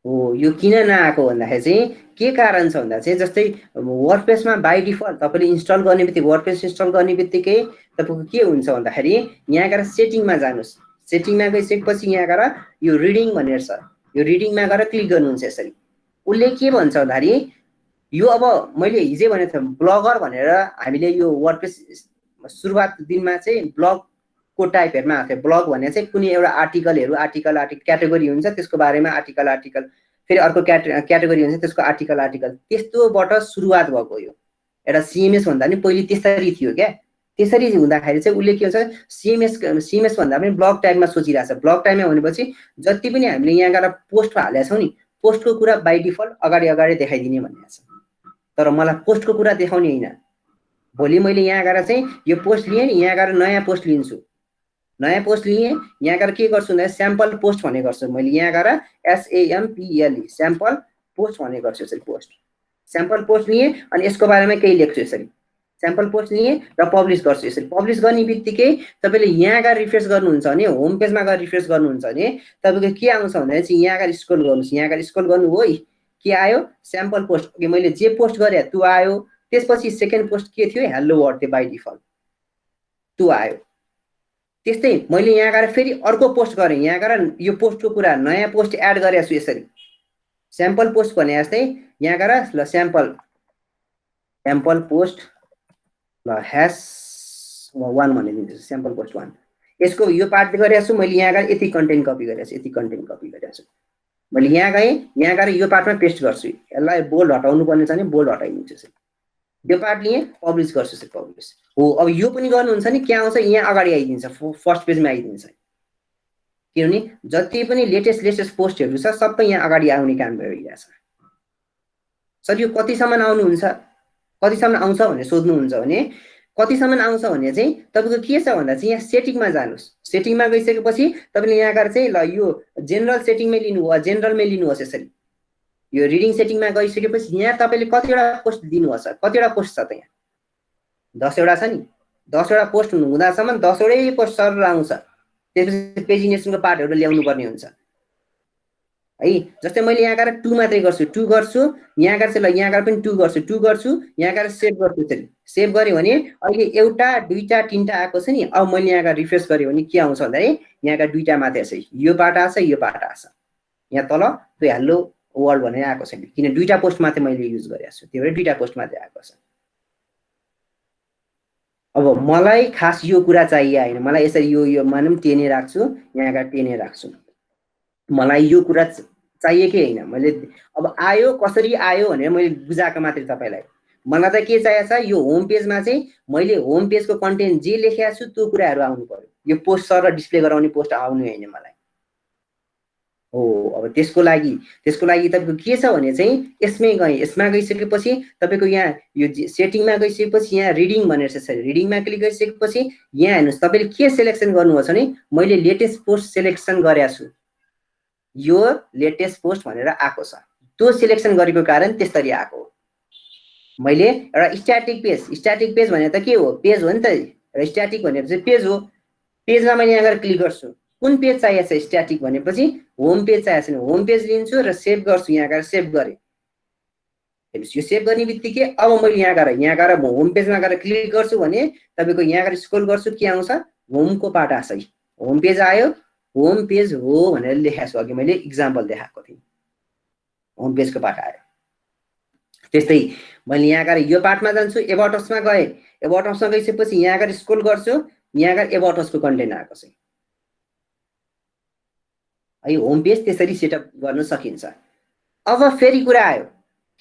हो यो किन नआएको भन्दाखेरि चाहिँ के कारण छ भन्दा चाहिँ जस्तै वर्डप्रेसमा बाइ डिफल्ट तपाईँले इन्स्टल गर्ने बित्तिकै वर्डप्रेस इन्स्टल गर्ने बित्तिकै तपाईँको के हुन्छ भन्दाखेरि यहाँ गएर सेटिङमा जानुहोस् सेटिङमा गइसकेपछि यहाँ गएर यो रिडिङ भनेर छ यो रिडिङमा गएर क्लिक गर्नुहुन्छ यसरी उसले के भन्छ भन्दाखेरि यो अब मैले हिजै भनेको थिएँ ब्लगर भनेर हामीले यो वर्डप्रेस सुरुवात दिनमा चाहिँ ब्लगको टाइपहरुमा आएको थियो ब्लग भने चाहिँ कुनै एउटा आर्टिकलहरु आर्टिकल क्याटेगोरी हुन्छ त्यसको बारेमा आर्टिकल फेरि अर्को क्याटेगोरी हुन्छ त्यसको आर्टिकल त्यस्तोबाट सुरुवात भएको यो एउटा सीएमएस भन्दा नि पहिले त्यसरी थियो क्या त्यसरी हुँदाखेरि चाहिँ उसले के भन्छ सीएमएस भन्दा पनि ब्लग टाइपमा सोचिरहेछ ब्लग टाइपमा भनेपछि जति पनि हामीले यहाँ गएर पोस्ट हालेका छौं नि पोस्टको कुरा बाइ डिफल्ट अगाडि देखाइदिने भन्ने छ तर मलाई पोस्टको कुरा देखाउने हैन भोलि मैले यहाँ गएर चाहिँ यो पोस्ट लिएँ नि यहाँ गएर नयाँ पोस्ट लिन्छु नयाँ पोस्ट लिएँ यहाँ गएर के गर्छु भन्दा स्याम्पल पोस्ट भन्ने गर्छु मैले यहाँ गएर SAMPLE स्याम्पल पोस्ट भन्ने गर्छु यसरी पोस्ट स्याम्पल पोस्ट लिएँ अनि यसको बारेमा केही लेख्छु यसरी स्याम्पल पोस्ट लिएँ र पब्लिस गर्छु यसरी पब्लिस गर्ने बित्तिकै तपाईले यहाँ गएर रिफ्रेश गर्नुहुन्छ भने होम पेजमा गएर रिफ्रेश गर्नुहुन्छ भने तपाईको के आउँछ भन्दा चाहिँ यहाँ गएर स्क्रोल गर्नुस् यहाँ गएर स्क्रोल गर्नु हो के आयो स्याम्पल पोस्ट कि मैले जे पोस्ट गरे त्यो आयो त्यसपछि सेकेन्ड पोस्ट के थियो हेलो वर्ड थियो बाइ डिफल्ट त्यो आयो त्यस्तै मैले यहाँ गएर फेरि अर्को पोस्ट गरे यहाँ गएर यो पोस्टको कुरा नयाँ पोस्ट एड गरेको छु यसरी स्याम्पल पोस्ट भने जस्तै यहाँ गएर ल स्याम्पल पोस्ट ल #1 भनिदिन्छु स्याम्पल पोस्ट 1 यसको यो पार्ट गरेको छु मैले यहाँ गएर यति कन्टेन्ट कपी गरेको छु मैले यहाँ गएर यो पार्टमा पेस्ट गर्छु यसलाई बोल्ड हटाउनु पर्ने छ भने बोल्ड हटाइदिन्छु यसरी यो पार्ट लिए पब्लिस गर्छु यसरी पब्लिस हो अब यो पनि गर्नुहुन्छ नि के आउँछ यहाँ अगाडि आइदिन्छ फर्स्ट पेजमा आइदिन्छ किनभने जति पनि लेटेस्ट पोस्टहरु छ सबै यहाँ अगाडि आउने काम गरिरहेछ सर यो कतिसम्म आउनुहुन्छ कतिसम्म आउँछ भनेर सोध्नुहुन्छ भने कतिसम्म आउँछ भने चाहिँ तपाईको के छ भन्दा चाहिँ यहाँ सेटिङमा जानुस् सेटिङमा गइसकेपछि तपाईले यहाँ गएर चाहिँ ल यो जेनरल सेटिङमै लिनु हो जेनरलमै लिनुहोस् यसरी यो रिडिङ सेटिङमा गइसकेपछि यहाँ तपाईले कतिवटा पोस्ट दिनुहोस् कतिवटा पोस्ट छ त यहाँ 10 वटा छ नि 10 वटा पोस्ट हुँदासम्म 10 वटै पोस्ट सरल आउँछ त्यसपछि पेजिनेसनको पार्टहरु ल्याउनु पर्ने हुन्छ है जस्तै मैले यहाँ गएर 2 मात्रै गर्छु 2 गर्छु यहाँ गएर चाहिँ ल यहाँ गएर पनि 2 गर्छु यहाँ गएर सेभ गर्छु त्यसरी सेभ गरे भने अहिले एउटा दुईटा तीनटा आएको छ नि अब मैले यहाँ गएर रिफ्रेश गरे भने के आउँछ भन्दा यहाँ गएर दुईटा मात्रै छ यो पार्ट आछ यो पार्ट आछ यहाँ तल त्यो हेलो वर्ल्ड भनेर आएको छैन किन दुईटा पोस्ट मात्रै मैले युज गरेको छु त्यही भएर दुईटा पोस्ट मात्रै आएको छ अब मलाई खास यो कुरा चाहिए हैन मलाई यसरी यो मानम टेने राख्छु यहाँ गएर टेने राख्छु मलाई यो कुरा चाहिए कि हैन मैले अब आयो कसरी आयो भनेर मैले बुझाएको मात्रै तपाईलाई मलाई त के चाहिएको छ यो होम पेजमा चाहिँ मैले होम पेजको कन्टेन्ट जे लेखेको छु त्यो कुराहरु आउनु पर्यो यो पोस्ट सर डिस्प्ले गराउने पोस्ट आउनु हैन मलाई हो अब त्यसको लागि तपाईको के छ भने चाहिँ यसमा गइसकेपछि तपाईको यहाँ यो सेटिङमा गइसकेपछि यहाँ रिडिङ भनेर छ रिडिङमा क्लिक गरिसकेपछि यहाँ हेर्नुस् तपाईले के सिलेक्सन गर्नुहुन्छ भने मैले लेटेस्ट पोस्ट सिलेक्सन गरेको छु यो लेटेस्ट पोस्ट भनेर आएको छ त्यो सिलेक्सन गरेको कारण त्यसरी आएको हो मैले एउटा स्ट्याटिक पेज भने त के हो पेज हो नि त र स्ट्याटिक भनेको चाहिँ पेज हो पेजमा मैले यहाँ गएर क्लिक गर्छु कुन पेज चाहिएको छ स्ट्याटिक भनेपछि होम पेज चाहिएको छ होम पेज लिन्छु र सेभ गर्छु यहाँ गएर सेभ गरे हेर्नुस् यो सेभ गर्ने बित्तिकै अब मैले यहाँ गएर होम पेजमा गएर क्लिक गर्छु भने तपाईको यहाँ गएर स्क्रोल गर्छु के आउँछ होमको पार्ट आछ होम पेज आयो होम पेज हो भनेर लेखेको छु अघि मैले एक्जाम्पल देखाएको थिएँ होम पेजको पार्ट आयो त्यस्तै मैले यहाँ गएर यो पार्टमा जान्छु एबाउट असमा गए एबाउट असमा गइसकेपछि यहाँ गएर स्क्रोल गर्छु यहाँ गएर एबाउट असको कन्टेन्ट आएको छ है होम पेज त्यसरी सेटअप गर्न सकिन्छ अब फेरि कुरा आयो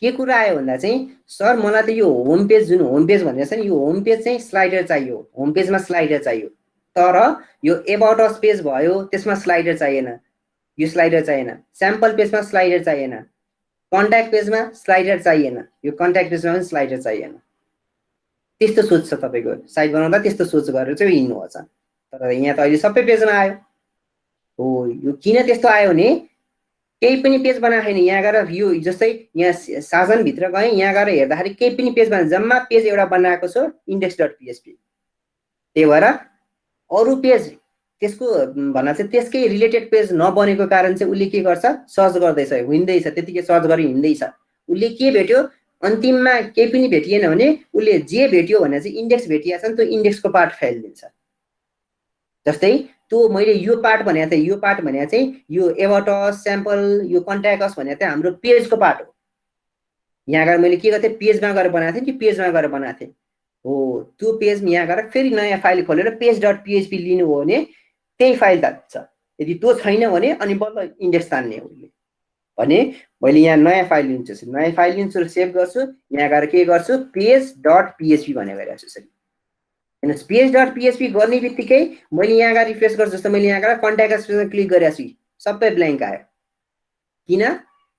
के कुरा आयो भन्दा चाहिँ सर मलाई त यो होम पेज जुन होम पेज भनेको छ नि यो होम पेज चाहिँ स्लाइडर चाहियो होम पेजमा स्लाइडर चाहियो तर यो एबाउट अस पेज भयो त्यसमा स्लाइडर चाहिएन यो स्लाइडर चाहिएन स्याम्पल पेजमा स्लाइडर चाहिएन कन्ट्याक्ट पेजमा स्लाइडर चाहिएन, यो कन्ट्याक्ट पेजमा पनि स्लाइडर चाहिएन। त्यस्तो सोच छ तपाईँको, साइट बनाउँदा त्यस्तो सोच गरेर चाहिँ हिँड्नुहोस्। तर यहाँ त अहिले सबै पेजमा आयो। हो, यो किन त्यस्तो आयो भने केही पनि पेज बनाएको छैन। यहाँ गएर यो जस्तै यहाँ साधनभित्र गएँ, यहाँ गएर हेर्दाखेरि केही पनि पेज बनाएको, जम्मा पेज एउटा बनाएको छ index.php। त्यही भएर अरू पेज त्यसको भन्दा चाहिँ त्यसकै रिलेटेड पेज नबनेको कारण चाहिँ उसले के गर्छ, सर्च गर्दैछ, हिँड्दैछ, त्यतिकै सर्च गरेर हिँड्दैछ। उसले के भेट्यो, अन्तिममा केही पनि भेटिएन भने उसले जे भेट्यो भने चाहिँ इन्डेक्स भेटिएको छ नि, त्यो इन्डेक्सको पार्ट फाइल दिन्छ। जस्तै त्यो मैले यो पार्ट भनेको थिएँ, यो पार्ट भनेको चाहिँ यो एबट अस, स्याम्पल, यो कन्ट्याक्ट अस भनेको चाहिँ हाम्रो पेजको पार्ट हो। यहाँ गएर मैले के गर्थेँ, पेजमा गएर बनाएको थिएँ कि पेजमा गएर बनाएको थिएँ। हो, त्यो पेज यहाँ गएर फेरि नयाँ फाइल खोलेर पेज.php लिनु हो भने त्यही फाइल तान्छ। यदि त्यो छैन भने अनि बल्ल इन्डेक्स तान्ने हो उसले। भने मैले यहाँ नयाँ फाइल लिन्छु, नयाँ फाइल लिन्छु र सेभ गर्छु, यहाँ गएर के गर्छु, पेज.php भनेर गरिरहेको छु। होइन, पेज.php गर्ने बित्तिकै मैले यहाँ गएर रिफ्रेस गर्छु। जस्तो मैले यहाँ गएर कन्ट्याक्ट पेजमा क्लिक गरेको छु, सबै ब्ल्याङ्क आयो। किन?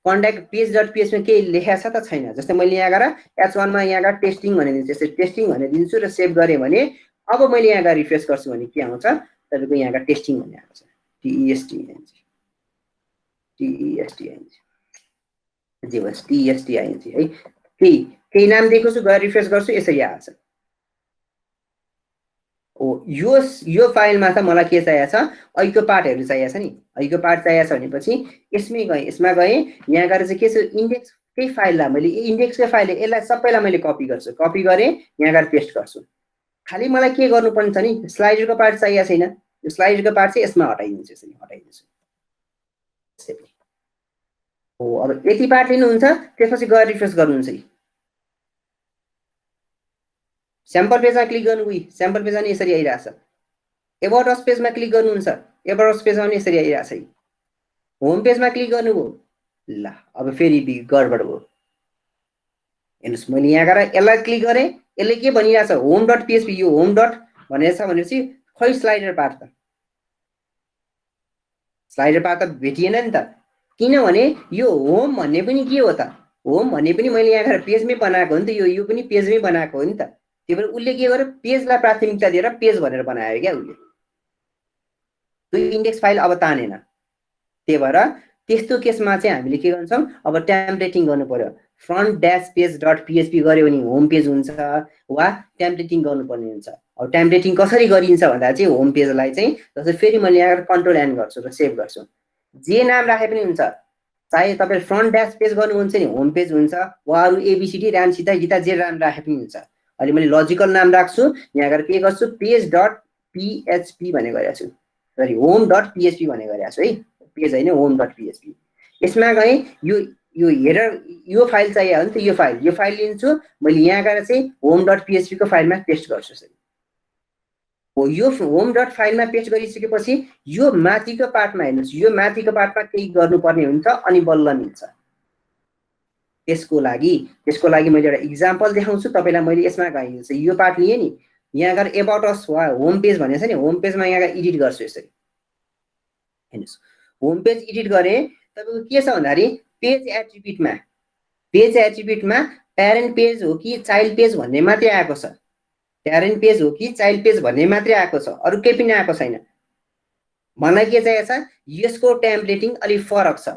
कन्ट्याक्ट पेज.php मा केही लेखेको छ त छैन। जस्तै मैले यहाँ गएर H1 मा यहाँ गएर टेस्टिङ भनेर दिन्छु, यसरी टेस्टिङ भनेर दिन्छु र सेभ गरेँ भने अब मैले यहाँ गएर रिफ्रेस गर्छु भने के आउँछ, तपाईँको यहाँ गएर टेस्टिङ भन्ने आउँछ, TESTING जे होस्, TESTING है। केही नाम दिएको छु, गएर रिफ्रेस गर्छु, यसरी आउँछ। हो, यो फाइलमा त मलाई के चाहिएको छ, ऐको पार्टहरू चाहिएको छ नि। ऐको पार्ट चाहिएको छ भनेपछि यसमा गएँ, यहाँ गएर चाहिँ के छ, इन्डेक्सकै फाइललाई मैले इन्डेक्सकै फाइल यसलाई सबैलाई मैले कपी गर्छु, कपी गरेँ, यहाँ गएर पेस्ट गर्छु। खालि मलाई के गर्नुपर्ने छ नि, स्लाइडरको पार्ट चाहिएको छैन, यो स्लाइडरको पार्ट चाहिँ यसमा हटाइदिन्छु, यसरी हटाइदिन्छु। हो, अब यति पार्ट लिनुहुन्छ, त्यसपछि गएर रिफ्रेस गर्नुहुन्छ कि स्याम्पल पेजमा क्लिक गर्नु, स्याम्पल पेजमा नि यसरी आइरहेछ। एबट अस पेजमा क्लिक गर्नुहुन्छ, एबट अस पेजमा नि यसरी आइरहेछ। होम पेजमा क्लिक गर्नुभयो, ल अब फेरि गडबड भयो। हेर्नुहोस्, मैले यहाँ गएर यसलाई क्लिक गरेँ, यसले के भनिरहेछ, home.php, यो होम डट भनेको छ भनेपछि खै स्लाइडर पार्ट त, स्लाइडर पार्ट त भेटिएन नि त। किनभने यो होम भन्ने पनि के हो त, होम भन्ने पनि मैले यहाँ गएर पेजमै बनाएको हो नि त, यो पनि पेजमै बनाएको हो नि त। त्यही भएर उसले के गर्यो, पेजलाई प्राथमिकता दिएर पेज भनेर बनायो क्या उसले, त्यो इन्डेक्स फाइल अब तानेन। त्यही भएर त्यस्तो केसमा चाहिँ हामीले के गर्छौँ, अब टेम्प्लेटिङ गर्नु पर्यो। फ्रन्ट ड्यास पेज.php गऱ्यो भने होम पेज हुन्छ, वा टेम्प्लेटिङ गर्नुपर्ने हुन्छ। अब टेम्प्लेटिङ कसरी गरिन्छ भन्दा चाहिँ होम पेजलाई चाहिँ जस्तै फेरि मैले यहाँ कन्ट्रोल एन गर्छु र सेभ गर्छु, जे नाम राखे पनि हुन्छ। चाहे तपाईँ फ्रन्ट ड्यास पेज गर्नुहुन्छ नि होम पेज हुन्छ, वा अरू एबिसिडी राम सीता गीता जे नाम राखे पनि हुन्छ। अहिले मैले लजिकल नाम राख्छु, यहाँ गएर के गर्छु, पेज.php भन्ने गरेको छु, सरी home.php भन्ने गरेको छु है, पेज होइन home.php। यसमा गएँ, यो हेडर यो फाइल चाहियो भने त यो फाइल लिन्छु, मैले यहाँ गएर चाहिँ home.php को फाइलमा पेस्ट गर्छु। हो, यो home.php फाइलमा पेस्ट गरिसकेपछि यो माथिको पार्टमा हेर्नुहोस्, यो माथिको पार्टमा केही गर्नुपर्ने हुन्छ अनि बल्ल मिल्छ। त्यसको लागि मैले एउटा इक्जाम्पल देखाउँछु तपाईँलाई। मैले यसमा गएँ, यो पार्ट लिएँ नि, यहाँ गएर एबाउट अस वा होम पेज भनेको छ नि, होम पेजमा यहाँ गएर एडिट गर्छु यसरी। हेर्नुहोस्, होम पेज एडिट गरेँ, तपाईँको के छ भन्दाखेरि पेज एट्रिब्युटमा प्यारेन्ट पेज हो कि चाइल्ड पेज भन्ने मात्रै आएको छ, प्यारेन्ट पेज हो कि चाइल्ड पेज भन्ने मात्रै आएको छ, अरू केही पनि आएको छैन। मलाई के चाहिएको छ, यसको टेम्प्लेटिङ अलिक फरक छ,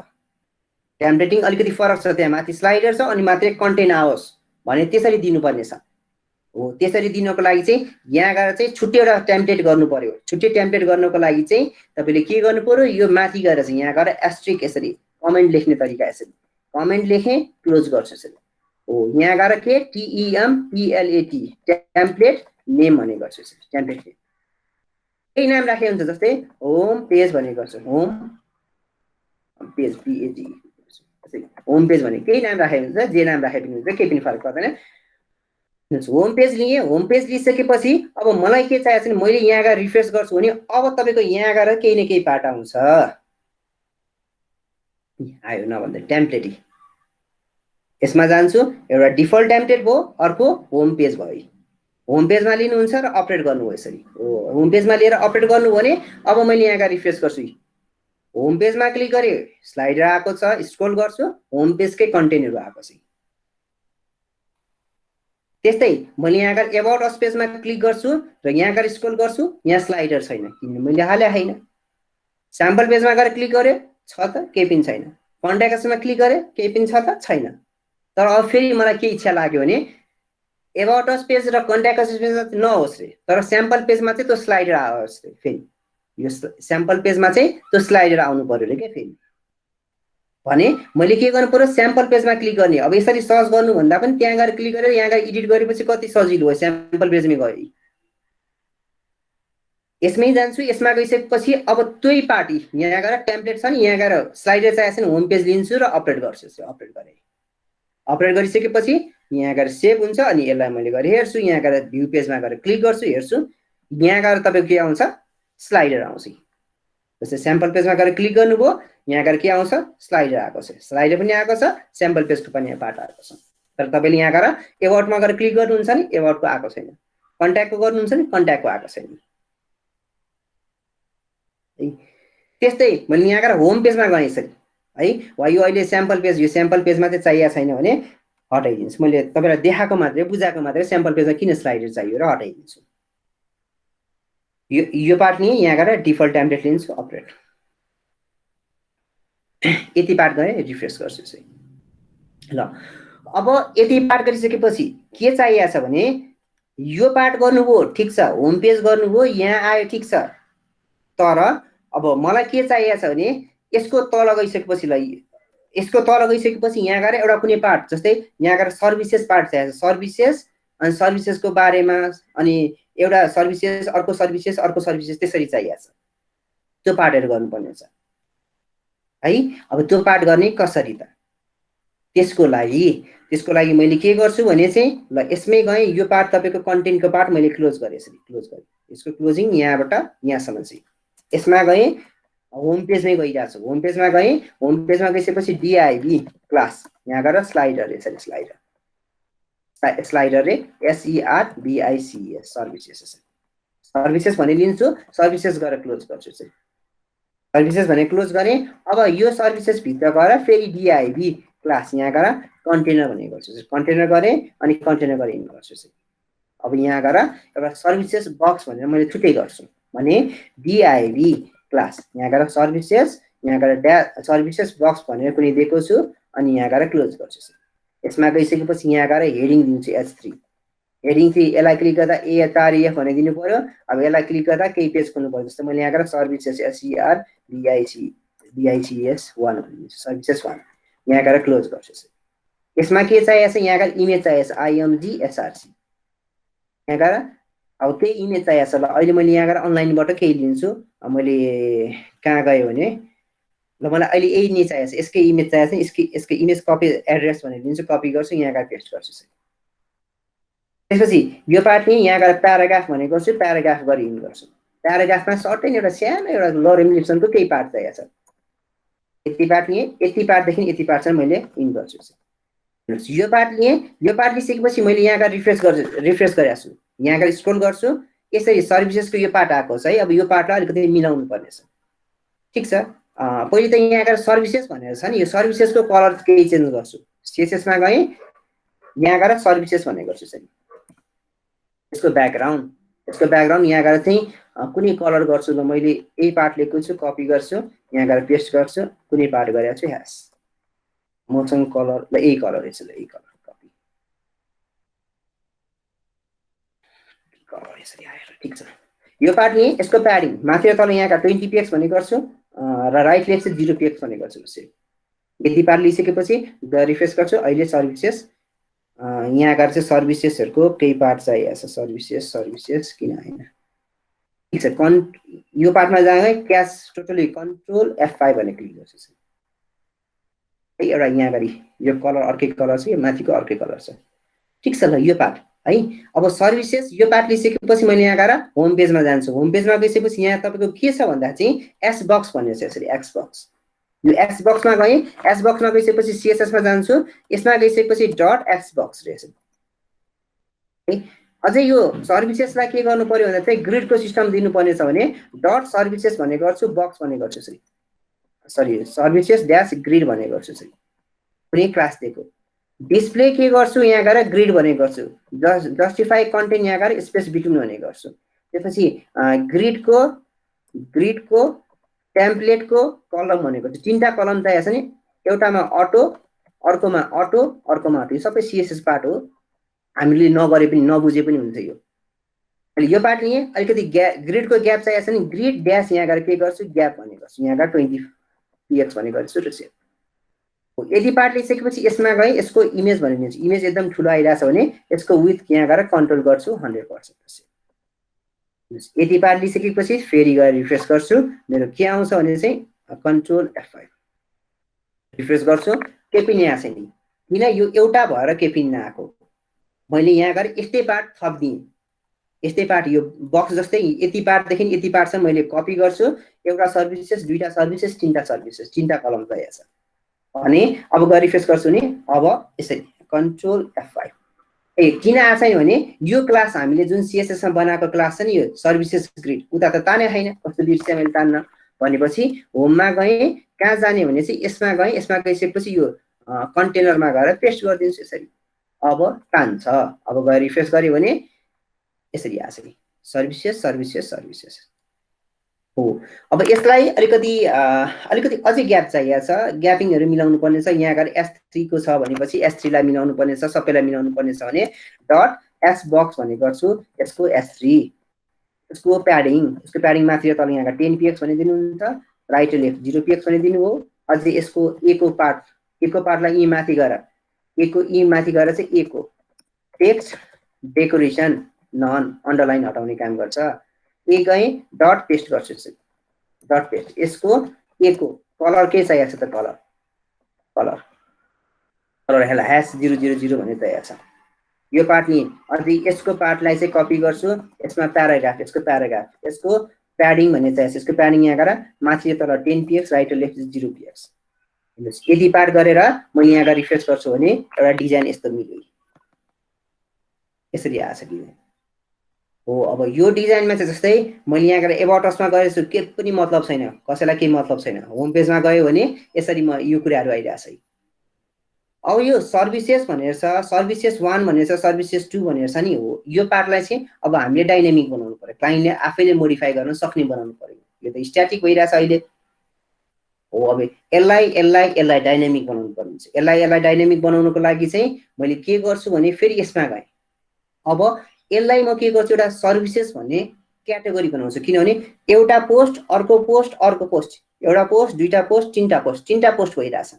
टेम्प्लेटिङ अलिकति फरक छ, त्यहाँ माथि स्लाइडर छ अनि मात्रै कन्टेन्ट आओस् भने त्यसरी दिनुपर्ने छ। हो, त्यसरी दिनको लागि चाहिँ यहाँ गएर चाहिँ छुट्टै एउटा टेम्प्लेट गर्नु पर्यो। छुट्टै टेम्प्लेट गर्नको लागि चाहिँ तपाईँले के गर्नु पर्यो, यो माथि गएर चाहिँ यहाँ गएर एस्ट्रिक यसरी कमेन्ट लेख्ने तरिका, यसरी कमेन्ट लेखेँ, क्लोज गर्छु यसरी। हो, यहाँ गएर के TEMPLAT टेम्प्लेट नेम भन्ने गर्छु यसरी, टेम्प्लेट नेम केही नाम राखे हुन्छ, जस्तै होम पेज भन्ने गर्छु, home page PAG, home page भने केही नाम राखेको हुन्छ, जे नाम राखे पनि हुन्छ, केही पनि फरक पर्दैन। होम पेज लिएँ, होम पेज लिइसकेपछि अब मलाई के चाहिएको छ भने मैले यहाँ गएर रिफ्रेस गर्छु भने अब तपाईँको यहाँ गएर केही न केही पार्ट आउँछ, आयो नभन्दा टेम्प्लेट। यसमा जान्छु, एउटा डिफल्ट टेम्प्लेट भयो, अर्को होम पेज भयो। होम पेजमा लिनुहुन्छ र अपडेट गर्नुभयो यसरी। होम पेजमा लिएर अपडेट गर्नु भने अब मैले यहाँ गएर रिफ्रेस गर्छु, होम पेजमा क्लिक गरे स्लाइडर आएको छ, स्क्रोल गर्छु होम पेजकै कन्टेन्टहरु आएको छ। त्यस्तै मैले यहाँ गएर एबाउट अस पेजमा क्लिक गर्छु र यहाँ गएर स्क्रोल गर्छु, यहाँ स्लाइडर छैन किन मैले हाले हैन। स्याम्पल पेजमा गएर क्लिक गरे छ त केही पनि छैन। कन्ट्याक्ट असमा क्लिक गरे केही पनि छ त छैन। तर अब फेरि मलाई के इच्छा लाग्यो भने एबाउट अस पेज र कन्ट्याक्ट अस पेजमा नहोस् रे, तर स्याम्पल पेजमा चाहिँ त्यो स्लाइडर आओस् रे। फेरि यो स्याम्पल पेजमा चाहिँ त्यो स्लाइडर आउनु पर्यो रे के फेरि। भने मैले के गर्नु पर्यो स्याम्पल पेजमा क्लिक गर्ने। अब यसरी सर्च गर्नु भन्दा पनि त्यहाँ गएर क्लिक गरेर यहाँ गएर एडिट गरेपछि कति सजिलो हो। स्याम्पल पेजमै गए यसमै जान्छु, यसमा गइसकेपछि अब त्यही पार्टी यहाँ गएर टेम्प्लेट छ नि, यहाँ गएर स्लाइडर चाहिएको छ नि होम पेज लिन्छु र अपडेट गर्छु। अपडेट गरे अपडेट गरिसकेपछि यहाँ गएर सेभ हुन्छ अनि यसलाई मैले गएर हेर्छु। यहाँ गएर भ्यू पेजमा गएर क्लिक गर्छु हेर्छु, यहाँ गएर तपाईको के आउँछ स्लाइडर आउँछ। जस्तै स्याम्पल पेजमा गएर क्लिक गर्नुभयो यहाँ गएर के आउँछ स्लाइडर आएको छ। स्लाइडर पनि आएको छ, स्याम्पल पेजको पनि यहाँ पार्ट आएको छ। तर तपाईले यहाँ गएर एबाउटमा गएर क्लिक गर्नुहुन्छ नि एबाउटको आएको छैन, कन्ट्याक्टको गर्नुहुन्छ नि कन्ट्याक्टको आएको छैन। त्यस्तै मैले यहाँ गएर होम पेजमा गएँ यसरी है। वा यो अहिले स्याम्पल पेज, यो स्याम्पल पेजमा चाहिँ चाहिएको छैन भने हटाइदिन्छु। मैले तपाईलाई देखाएको मात्रै बुझाएको मात्रै स्याम्पल पेजमा किन स्लाइडर चाहियो र हटाइदिन्छु। यो पार्ट नि यहाँ गएर डिफल्ट टेम्प्लेट लिन्छु अपडेट। यति पार्ट गरे रिफ्रेश गर्छु चाहिँ ल। अब यति पार्ट गरिसकेपछि के चाहिएको छ भने यो पार्ट गर्नुभयो ठिक छ, होम पेज गर्नुभयो यहाँ आयो ठिक छ। तर अब मलाई के चाहिएको छ भने यसको तल गइसकेपछि ल यसको तल गइसकेपछि यहाँ गएर एउटा कुनै पार्ट जस्तै यहाँ गएर सर्भिसेस पार्ट चाहिएको छ। सर्भिसेस अनि सर्भिसेसको बारेमा अनि एउटा सर्भिसेस अर्को सर्भिसेस अर्को सर्भिसेस त्यसरी चाहिएको छ। त्यो पार्टहरु गर्नुपर्ने छ है। अब त्यो पार्ट गर्ने कसरी त त्यसको लागि मैले के गर्छु भने चाहिँ ल यसमै गएँ। यो पार्ट तपाईको कन्टेन्टको पार्ट मैले क्लोज गरे यसरी क्लोज गरे। यसको क्लोजिङ यहाँबाट यहाँसम्म चाहिँ यसमा गएँ होम पेजमै गइरहेको छु। होम पेजमा गएँ, होम पेजमा गइसकेपछि डिआइबी क्लास यहाँ गएर स्लाइडर यसरी स्लाइडर रे SERVICES सर्भिसेस भने लिन्छु। सर्भिसेस गरेर क्लोज गर्छु चाहिँ सर्भिसेस भने क्लोज गरे। अब यो सर्भिसेस भित्र गएर फेरि डिआइबी क्लास यहाँ गएर कन्टेनर भन्ने गर्छु। कन्टेनर गरे अनि कन्टेनर गरे इन गर्छु चाहिँ। अब यहाँ गएर एउटा सर्भिसेस बक्स भनेर मैले छुट्टै गर्छु भने डिआइबी क्लास यहाँ गएर सर्भिसेस यहाँ गएर सर्भिसेस बक्स भनेर कुनै दिएको छु अनि यहाँ गएर क्लोज गर्छु। यसमा गइसकेपछि यहाँ गएर हेडिङ दिन्छु H3 हेडिङ 3। यसलाई क्लिक गर्दा AHREF भने दिनु पर्यो। अब यसलाई क्लिक गर्दा केही पेज खोल्नु पर्यो। जस्तो मैले यहाँ गएर सर्भिसेस SERVICES 1 भनिदिन्छु सर्भिसेस 1 यहाँ गएर क्लोज गर्छु। यसमा के चाहिएको छ यहाँ गएर इमेज चाहिएको छ IMG SRC यहाँ गएर अब त्यही इमेज चाहिएको छ। ल अहिले मैले यहाँ गएर अनलाइनबाट केही लिन्छु। मैले कहाँ गयो भने ल मलाई अहिले यही नै चाहिएको छ, यसकै इमेज चाहिएको छ। यसको इमेज कपी एड्रेस भनेर लिन्छु, कपी गर्छु यहाँ गएर पेस्ट गर्छु। त्यसपछि यो पार्ट नि यहाँ गएर प्याराग्राफ भनेको गर्छु, प्याराग्राफ गरी इन गर्छु। प्याराग्राफमा सर्टै एउटा सानो एउटा लरेम लिप्सनको केही पार्ट चाहिएको छ। यति पार्ट लिए यति पार्टदेखि यति पार्टसम्म मैले इन गर्छु। यो पार्ट लिए यो पार्ट लिइसकेपछि मैले यहाँ गएर रिफ्रेश गरेको छु। यहाँ गएर स्क्रोल गर्छु यसरी सर्भिसेसको यो पार्ट आएको छ है। अब यो पार्टलाई अलिकति मिलाउनु पर्ने छ ठिक छ। पहिले त यहाँ गएर सर्भिसेस भनेर छ नि, यो सर्भिसेसको कलर केही चेन्ज गर्छु। CSS मा गएँ यहाँ गएर सर्भिसेस भन्ने गर्छु चाहिँ। यसको ब्याकग्राउन्ड यहाँ गएर चाहिँ कुनै कलर गर्छु। ल मैले यही पार्ट लिएको छु, कपी गर्छु यहाँ गएर पेस्ट गर्छु, कुनै पार्ट गरेको छु ह्यास मसँग कलर ल यही कलर रहेछ। ल यही कलर कपी कलर यसरी आएर ठिक छ। यो पार्ट नि यसको प्याडिङ माथि र तल यहाँ 20 px भन्ने गर्छु र राइट लेफ्ट चाहिँ 0 px भन्ने गर्छु। यति पार्ट लिइसकेपछि रिफ्रेश गर्छु। अहिले सर्भिसेस यहाँ गएर चाहिँ सर्भिसेसहरुको केही पार्ट चाहिएको छ। सर्भिसेस किन हैन ठिक छ। यो पार्टमा जाँदै क्याश टोटली कन्ट्रोल F5 भन्ने क्लिक गर्छु। एउटा यहाँ गरी यो कलर अर्कै कलर छ, यो माथिको अर्कै कलर छ ठिक छ। ल यो पार्ट है। अब सर्भिसेस यो पार्ट लिइसकेपछि मैले यहाँ गएर होम पेजमा जान्छु। होम पेजमा गइसकेपछि यहाँ तपाईको के छ भन्दा चाहिँ S बक्स भन्ने छ यसरी X बक्स। यो S बक्समा गएँ, S बक्समा गइसकेपछि CSS मा जान्छु। यसमा गइसकेपछि .x बक्स रहेछ। अझै यो सर्भिसेसलाई के गर्नु पर्यो भन्दा चाहिँ ग्रिडको सिस्टम दिनुपर्ने छ भने .सर्भिसेस भन्ने गर्छु, बक्स भन्ने गर्छु यसरी। सरी सर्भिसेस ड्यास ग्रिड भन्ने गर्छु चाहिँ कुनै क्लास दिएको डिस्प्ले के गर्छु यहाँ गएर ग्रिड भन्ने गर्छु जस्टिफाई कन्टेन्ट यहाँ गएर स्पेस बिट्विन भन्ने गर्छु त्यसपछि ग्रिडको टेम्प्लेटको कलम भनेको चाहिँ तीनटा कलम चाहिएको छ नि एउटामा अटो अर्कोमा अटो यो सबै सीएसएस पार्ट हो हामीले नगरे पनि नबुझे पनि हुन्छ यो अहिले यो पार्ट लिए अलिकति ग्रिडको ग्याप चाहिएको छ नि ग्रिड ड्यास यहाँ गएर के गर्छु ग्याप भन्ने गर्छु यहाँ गएर 20 px भन्ने गर्छु र सेभ यदि पार्ट लिइसकेपछि यसमा गए यसको इमेज भनिदिन्छु इमेज एकदम ठुलो आइरहेछ भने यसको विड्थ यहाँ गएर कन्ट्रोल गर्छु 100% यदि पार्ट लिइसकेपछि फेरि गएर रिफ्रेस गर्छु मेरो के आउँछ भने चाहिँ कन्ट्रोल F5 रिफ्रेस गर्छु के पनि आएको छैन किन यो एउटा भएर के पनि नआएको मैले यहाँ गएर यस्तै पार्ट थप्दिएँ यस्तै पार्ट यो बक्स जस्तै यति पार्टदेखि यति पार्टसम्म मैले कपी गर्छु एउटा सर्भिसेस दुईटा सर्भिसेस तीनटा कलम चाहिएको छ भने अब गएर रिफ्रेस गर्छु नि अब यसरी कन्ट्रोल F5 किन आएको छैन भने यो क्लास हामीले जुन सीएसएस मा बनाएको क्लास छ नि यो सर्भिसेस ग्रिड उता त ताने छैन कस्तो बिर्से मैले तान्न भनेपछि होममा गए कहाँ जाने भने चाहिँ यसमा गइसकेपछि यो कन्टेनरमा गएर पेस्ट गरिदिन्छु यसरी अब तान्छ अब गएर रिफ्रेस गरे भने यसरी आछ नि सर्भिसेस हो अब यसलाई अलिकति अझै ग्याप चाहिएको छ ग्यापिङहरु मिलाउनु पर्ने छ यहाँ गएर S3 को छ भनेपछि S3 लाई मिलाउनु पर्ने छ सबैलाई मिलाउनु पर्ने छ भने डट S बक्स भन्ने गर्छु यसको S3 यसको प्याडिङ माथि र तल यहाँ 10 px भने दिनुहुन्छ राइट र लेफ्ट 0 px भने दिनु हो अझै यसको ए को पार्टलाई ई माथि गएर चाहिँ ए को टेक्स्ट डेकोरेसन नन अन्डरलाइन हटाउने काम गर्छ ए गए डट पेस्ट गर्छु डट पेस्ट यसको ए को कलर के चाहिएको छ त कलर हेला #000 भन्ने चाहिएको छ यो पार्ट नि अनि यसको पार्टलाई चाहिँ कपी गर्छु यसमा प्याराग्राफ यसको प्याडिङ भन्ने चाहिएको छ यसको प्याडिङ यहाँ गएर माथि र तल 10 px राइट र लेफ्ट 0 px यदि पार्ट गरेर म यहाँ गएर रिफ्रेस गर्छु भने एउटा डिजाइन यस्तो मिल्यो यसरी आछ डिजाइन हो अब यो डिजाइनमा चाहिँ जस्तै मैले यहाँ गएर एबाउटसमा गरेछु के पनि मतलब छैन कसैलाई के मतलब छैन होम पेजमा गयो भने यसरी म यो कुराहरु आइराछ अब यो सर्भिसेस भनेर छ सर्भिसेस 1 भनेर छ सर्भिसेस 2 भनेर छ नि हो यो पार्टलाई चाहिँ अब हामीले डाइनामिक बनाउनु पर्यो क्लाइन्टले आफैले मोडिफाई गर्न सक्ने बनाउनु पर्यो यो त स्ट्याटिक भइराछ अहिले हो अब यसलाई डाइनामिक बनाउनु पर्ने छ यसलाई डाइनामिक बनाउनको लागि चाहिँ मैले के गर्छु भने फेरि यसमा गए अब यसलाई म के गर्छु एउटा सर्भिसेस भन्ने क्याटेगोरी बनाउँछु किनभने एउटा पोस्ट अर्को पोस्ट एउटा पोस्ट दुईटा पोस्ट तीनटा पोस्ट भइराछ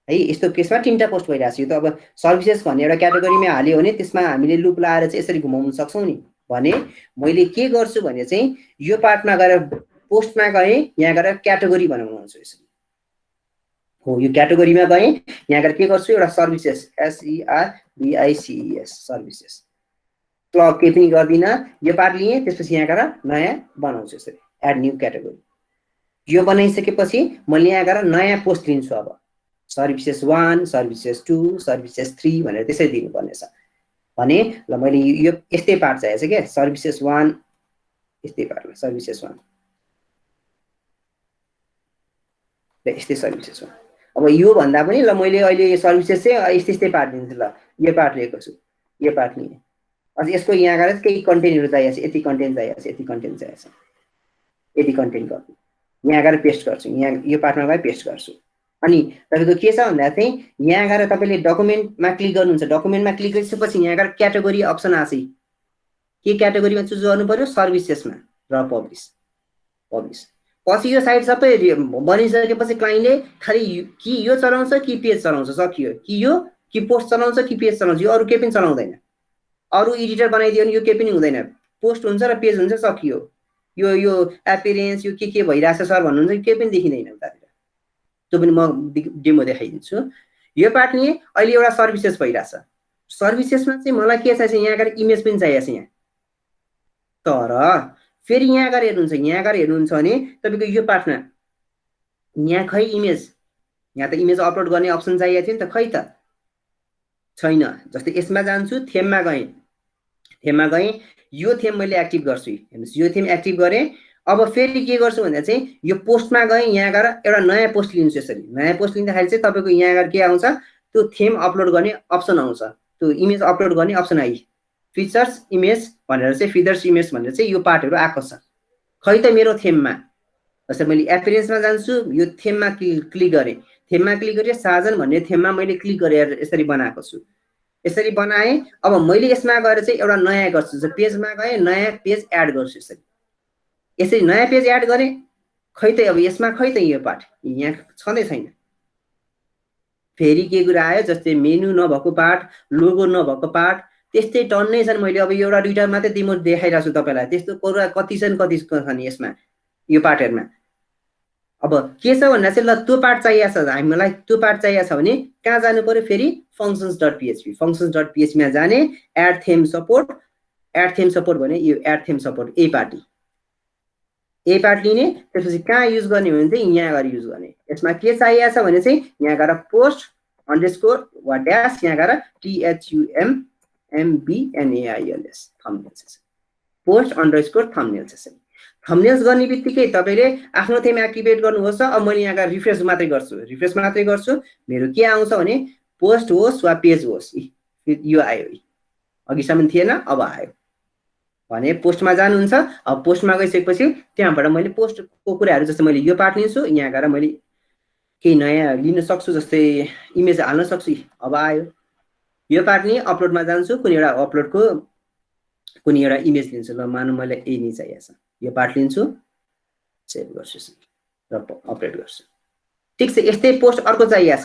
है यस्तो केसमा तीनटा पोस्ट भइराछ यो त अब सर्भिसेस भन्ने एउटा क्याटेगोरीमा हाल्यो भने त्यसमा हामीले लुप लाएर चाहिँ यसरी घुमाउन सक्छौं नि भने मैले के गर्छु भने चाहिँ यो पार्टमा गएर पोस्टमा गए यहाँ गएर क्याटेगोरी बनाउनु हुन्छ यसरी हो यो क्याटेगोरीमा गए यहाँ गएर के गर्छु एउटा सर्भिसेस SERVICES सर्भिसेस क्लक के पनि गर्दिन यो पार्ट लिए त्यसपछि यहाँ गएर नयाँ बनाउँछु यसरी एड न्यू क्याटेगोरी यो बनाइसकेपछि मैले यहाँ गएर नयाँ पोस्ट लिन्छु अब सर्भिसेस 1 सर्भिसेस 2 सर्भिसेस 3 भनेर त्यसै दिनुपर्ने छ भने ल मैले यो यस्तै पार्ट चाहिएको छ के सर्भिसेस 1 यस्तै पार्ट सर्भिसेस 1 यस्तै सर्भिसेस 1 अब यो भन्दा पनि ल मैले अहिले सर्भिसेस चाहिँ यस्तै पार्ट दिन्छु ल यो पार्ट लिएको छु यो पार्ट लिएँ अझ यसको यहाँ गएर केही कन्टेन्टहरु चाहिएको छ यति कन्टेन्ट चाहिएको छ यति कन्टेन्ट चाहिएको छ यति कन्टेन्ट गर्छु यहाँ गएर पेस्ट गर्छु यहाँ यो पार्टमा गएर पेस्ट गर्छु अनि तपाईको के छ भन्दा चाहिँ यहाँ गएर तपाईले डकुमेन्टमा क्लिक गर्नुहुन्छ डकुमेन्टमा क्लिक गरेपछि यहाँ गएर क्याटेगोरी अप्सन आछ के क्याटेगोरीमा चुज गर्नु पर्यो सर्भिसेसमा र पब्लिश पछि यो साइट सबै बनिसकेपछि क्लाइन्टले खाली कि यो चलाउँछ कि पेज चलाउँछ सकियो कि पोस्ट चलाउँछ कि पेज चलाउँछ यो अरु के पनि चलाउँदैन अरु एडिटर बनाइदियो भने यो के पनि हुँदैन पोस्ट हुन्छ र पेज हुन्छ सकियो यो एपियरेन्स यो के भइराछ सर भन्नुहुन्छ के पनि देखिदैन उतातिर त्यो पनि म डेमो देखाइदिन्छु यो पार्ट नि अहिले एउटा सर्भिसेस भइराछ सर्भिसेसमा चाहिँ मलाई के चाहिन्छ यहाँ गएर इमेज पनि चाहिएको छ यहाँ तर फेरि यहाँ गएर हेर्नुहुन्छ भने तपाईको यो पार्टमा यहाँ खै इमेज यहाँ त इमेज अपलोड गर्ने अप्सन चाहिएको थियो नि त खै त छैन जस्तै यसमा जान्छु थेममा गए यो थेम मैले एक्टिभ गर्छु हेर्नुस् यो थेम एक्टिभ गरे अब फेरि के गर्छु भन्दा चाहिँ यो पोस्टमा गएँ, यहाँ गएर एउटा नयाँ पोस्ट लिन्छु। यसरी नयाँ पोस्ट लिँदाखेरि चाहिँ तपाईँको यहाँ गएर के आउँछ, त्यो थीम अपलोड गर्ने अप्सन आउँछ, त्यो इमेज अपलोड गर्ने अप्सन आइ फिचर्स इमेज भनेर चाहिँ फिचर्स इमेज भनेर चाहिँ यो पार्टहरू आएको छ। खै त मेरो थीममा जस्तै मैले एपियरेन्समा जान्छु, यो थीममा क्लिक गरेँ, थीममा क्लिक गरेँ, साजन भन्ने थीममा मैले क्लिक गरेर यसरी बनाएको छु। यसरी बनाएँ। अब मैले यसमा गएर चाहिँ एउटा नयाँ गर्छु, पेजमा गएँ, नयाँ पेज एड गर्छु। यसरी नयाँ पेज एड गरेँ। खै त अब यसमा खै त यो पार्ट यहाँ छँदै छैन। फेरि के कुरा आयो, जस्तै मेनु नभएको पार्ट, लोगो नभएको पार्ट, त्यस्तै टन्नै छन्। मैले अब एउटा दुईटा मात्रै देखाइरहेको छु तपाईँलाई, त्यस्तो कुरा कति छन् यसमा यो पार्टहरुमा। अब के छ भन्दा चाहिँ ल त्यो पार्ट चाहिएको छ, हामीलाई त्यो पार्ट चाहिएको छ भने कहाँ जानु पर्यो, फेरि functions.php functions.php मा जाने, एड थीम सपोर्ट भने यो एड थीम सपोर्ट ए पार्ट लिने। त्यसपछि कहाँ युज गर्ने भने चाहिँ यहाँ गएर युज गर्ने। यसमा के चाहिएको छ भने चाहिँ यहाँ गएर पोस्ट अंडरस्कोर वा ड्यास, यहाँ गएर THUMMBNAILS थम्बनेल्स, पोस्ट अंडरस्कोर थम्बनेल्स। थम्बनेल्स गर्ने बित्तिकै तपाईले आफ्नो थीम एक्टिभेट गर्नुहोस्। अब मैले यहाँ गएर रिफ्रेश मात्रै गर्छु, मेरो के आउँछ भने पोस्ट होस् वा पेज होस्, यो आयो। अघिसम्म थिएन, अब आयो भने पोस्टमा जानुहुन्छ। अब पोस्टमा गइसकेपछि त्यहाँबाट मैले पोस्टको कुराहरू, जस्तै मैले यो पार्ट लिन्छु, यहाँ गएर मैले केही नयाँ लिन सक्छु, जस्तै इमेज हाल्न सक्छु। अब आयो यो पार्ट नि अपलोडमा जान्छु, कुनै एउटा अपलोडको कुनै एउटा इमेज लिन्छु। ल मानौँ मलाई यही नै चाहिएको छ, यो पार्ट लिन्छु, सेभ गर्छु र अपलोड गर्छु। ठिक छ। यस्तै पोस्ट अर्को चाहिएको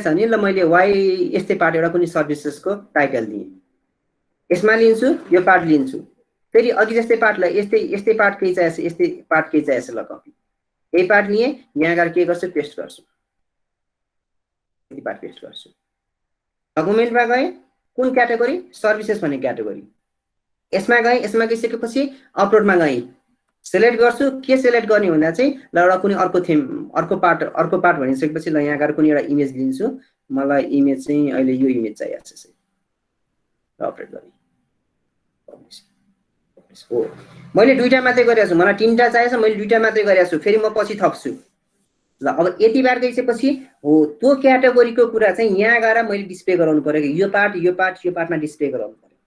छ भने ल मैले वाइ यस्तै पार्ट एउटा कुनै सर्भिसेसको टाइटल दिएँ, यसमा लिन्छु, यो पार्ट लिन्छु। फेरि अघि जस्तै पार्टलाई यस्तै पार्ट केही चाहिएको छ, ल कपी यही पार्ट लिएँ, यहाँ गएर के गर्छु, पेस्ट गर्छु, यही पार्ट पेस्ट गर्छु। डकुमेन्टमा गएँ, कुन क्याटेगोरी, सर्भिसेस भन्ने क्याटेगोरी, यसमा गएँ। यसमा गइसकेपछि अपलोडमा गएँ, सिलेक्ट गर्छु। के सिलेक्ट गर्ने भन्दा चाहिँ ल एउटा कुनै अर्को थीम, अर्को पार्ट भनिसकेपछि ल यहाँ गएर कुनै एउटा इमेज लिन्छु। मलाई इमेज चाहिँ अहिले यो इमेज चाहिएको छ, अपलोड गर्ने। हो, मैले दुईटा मात्रै गरेको छु, मलाई तीनटा चाहिएको छ, मैले दुईटा मात्रै गरेको छु। फेरि म पछि थप्छु। ल अब यति बार गइसकेपछि हो, त्यो क्याटेगोरीको कुरा चाहिँ यहाँ गएर मैले डिस्प्ले गराउनु पर्यो कि यो पार्टमा डिस्प्ले गराउनु पर्यो।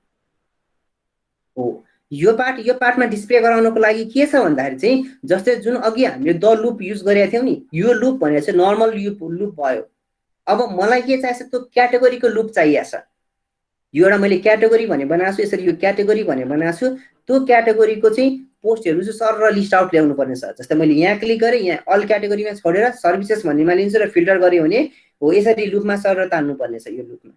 हो, यो पार्टमा डिस्प्ले गराउनको लागि के छ भन्दाखेरि चाहिँ जस्तै जुन अघि हामीले द लुप युज गरेका थियौँ नि, यो लुप भनेर चाहिँ नर्मल लुप भयो। अब मलाई के चाहिएको छ, त्यो क्याटेगोरीको लुप चाहिएको छ। यो एउटा मैले क्याटेगोरी भने बनाएको छु, यसरी यो क्याटेगोरी भने बनाएको छु। त्यो क्याटेगोरीको चाहिँ पोस्टहरू चाहिँ सर लिस्ट आउट ल्याउनु पर्ने छ। जस्तै मैले यहाँ क्लिक गरेँ, यहाँ अल क्याटेगोरीमा छोडेर सर्भिसेस भन्नेमा लिन्छु र फिल्टर गरेँ भने हो, यसरी लुपमा सर तान्नु पर्ने छ। यो लुपमा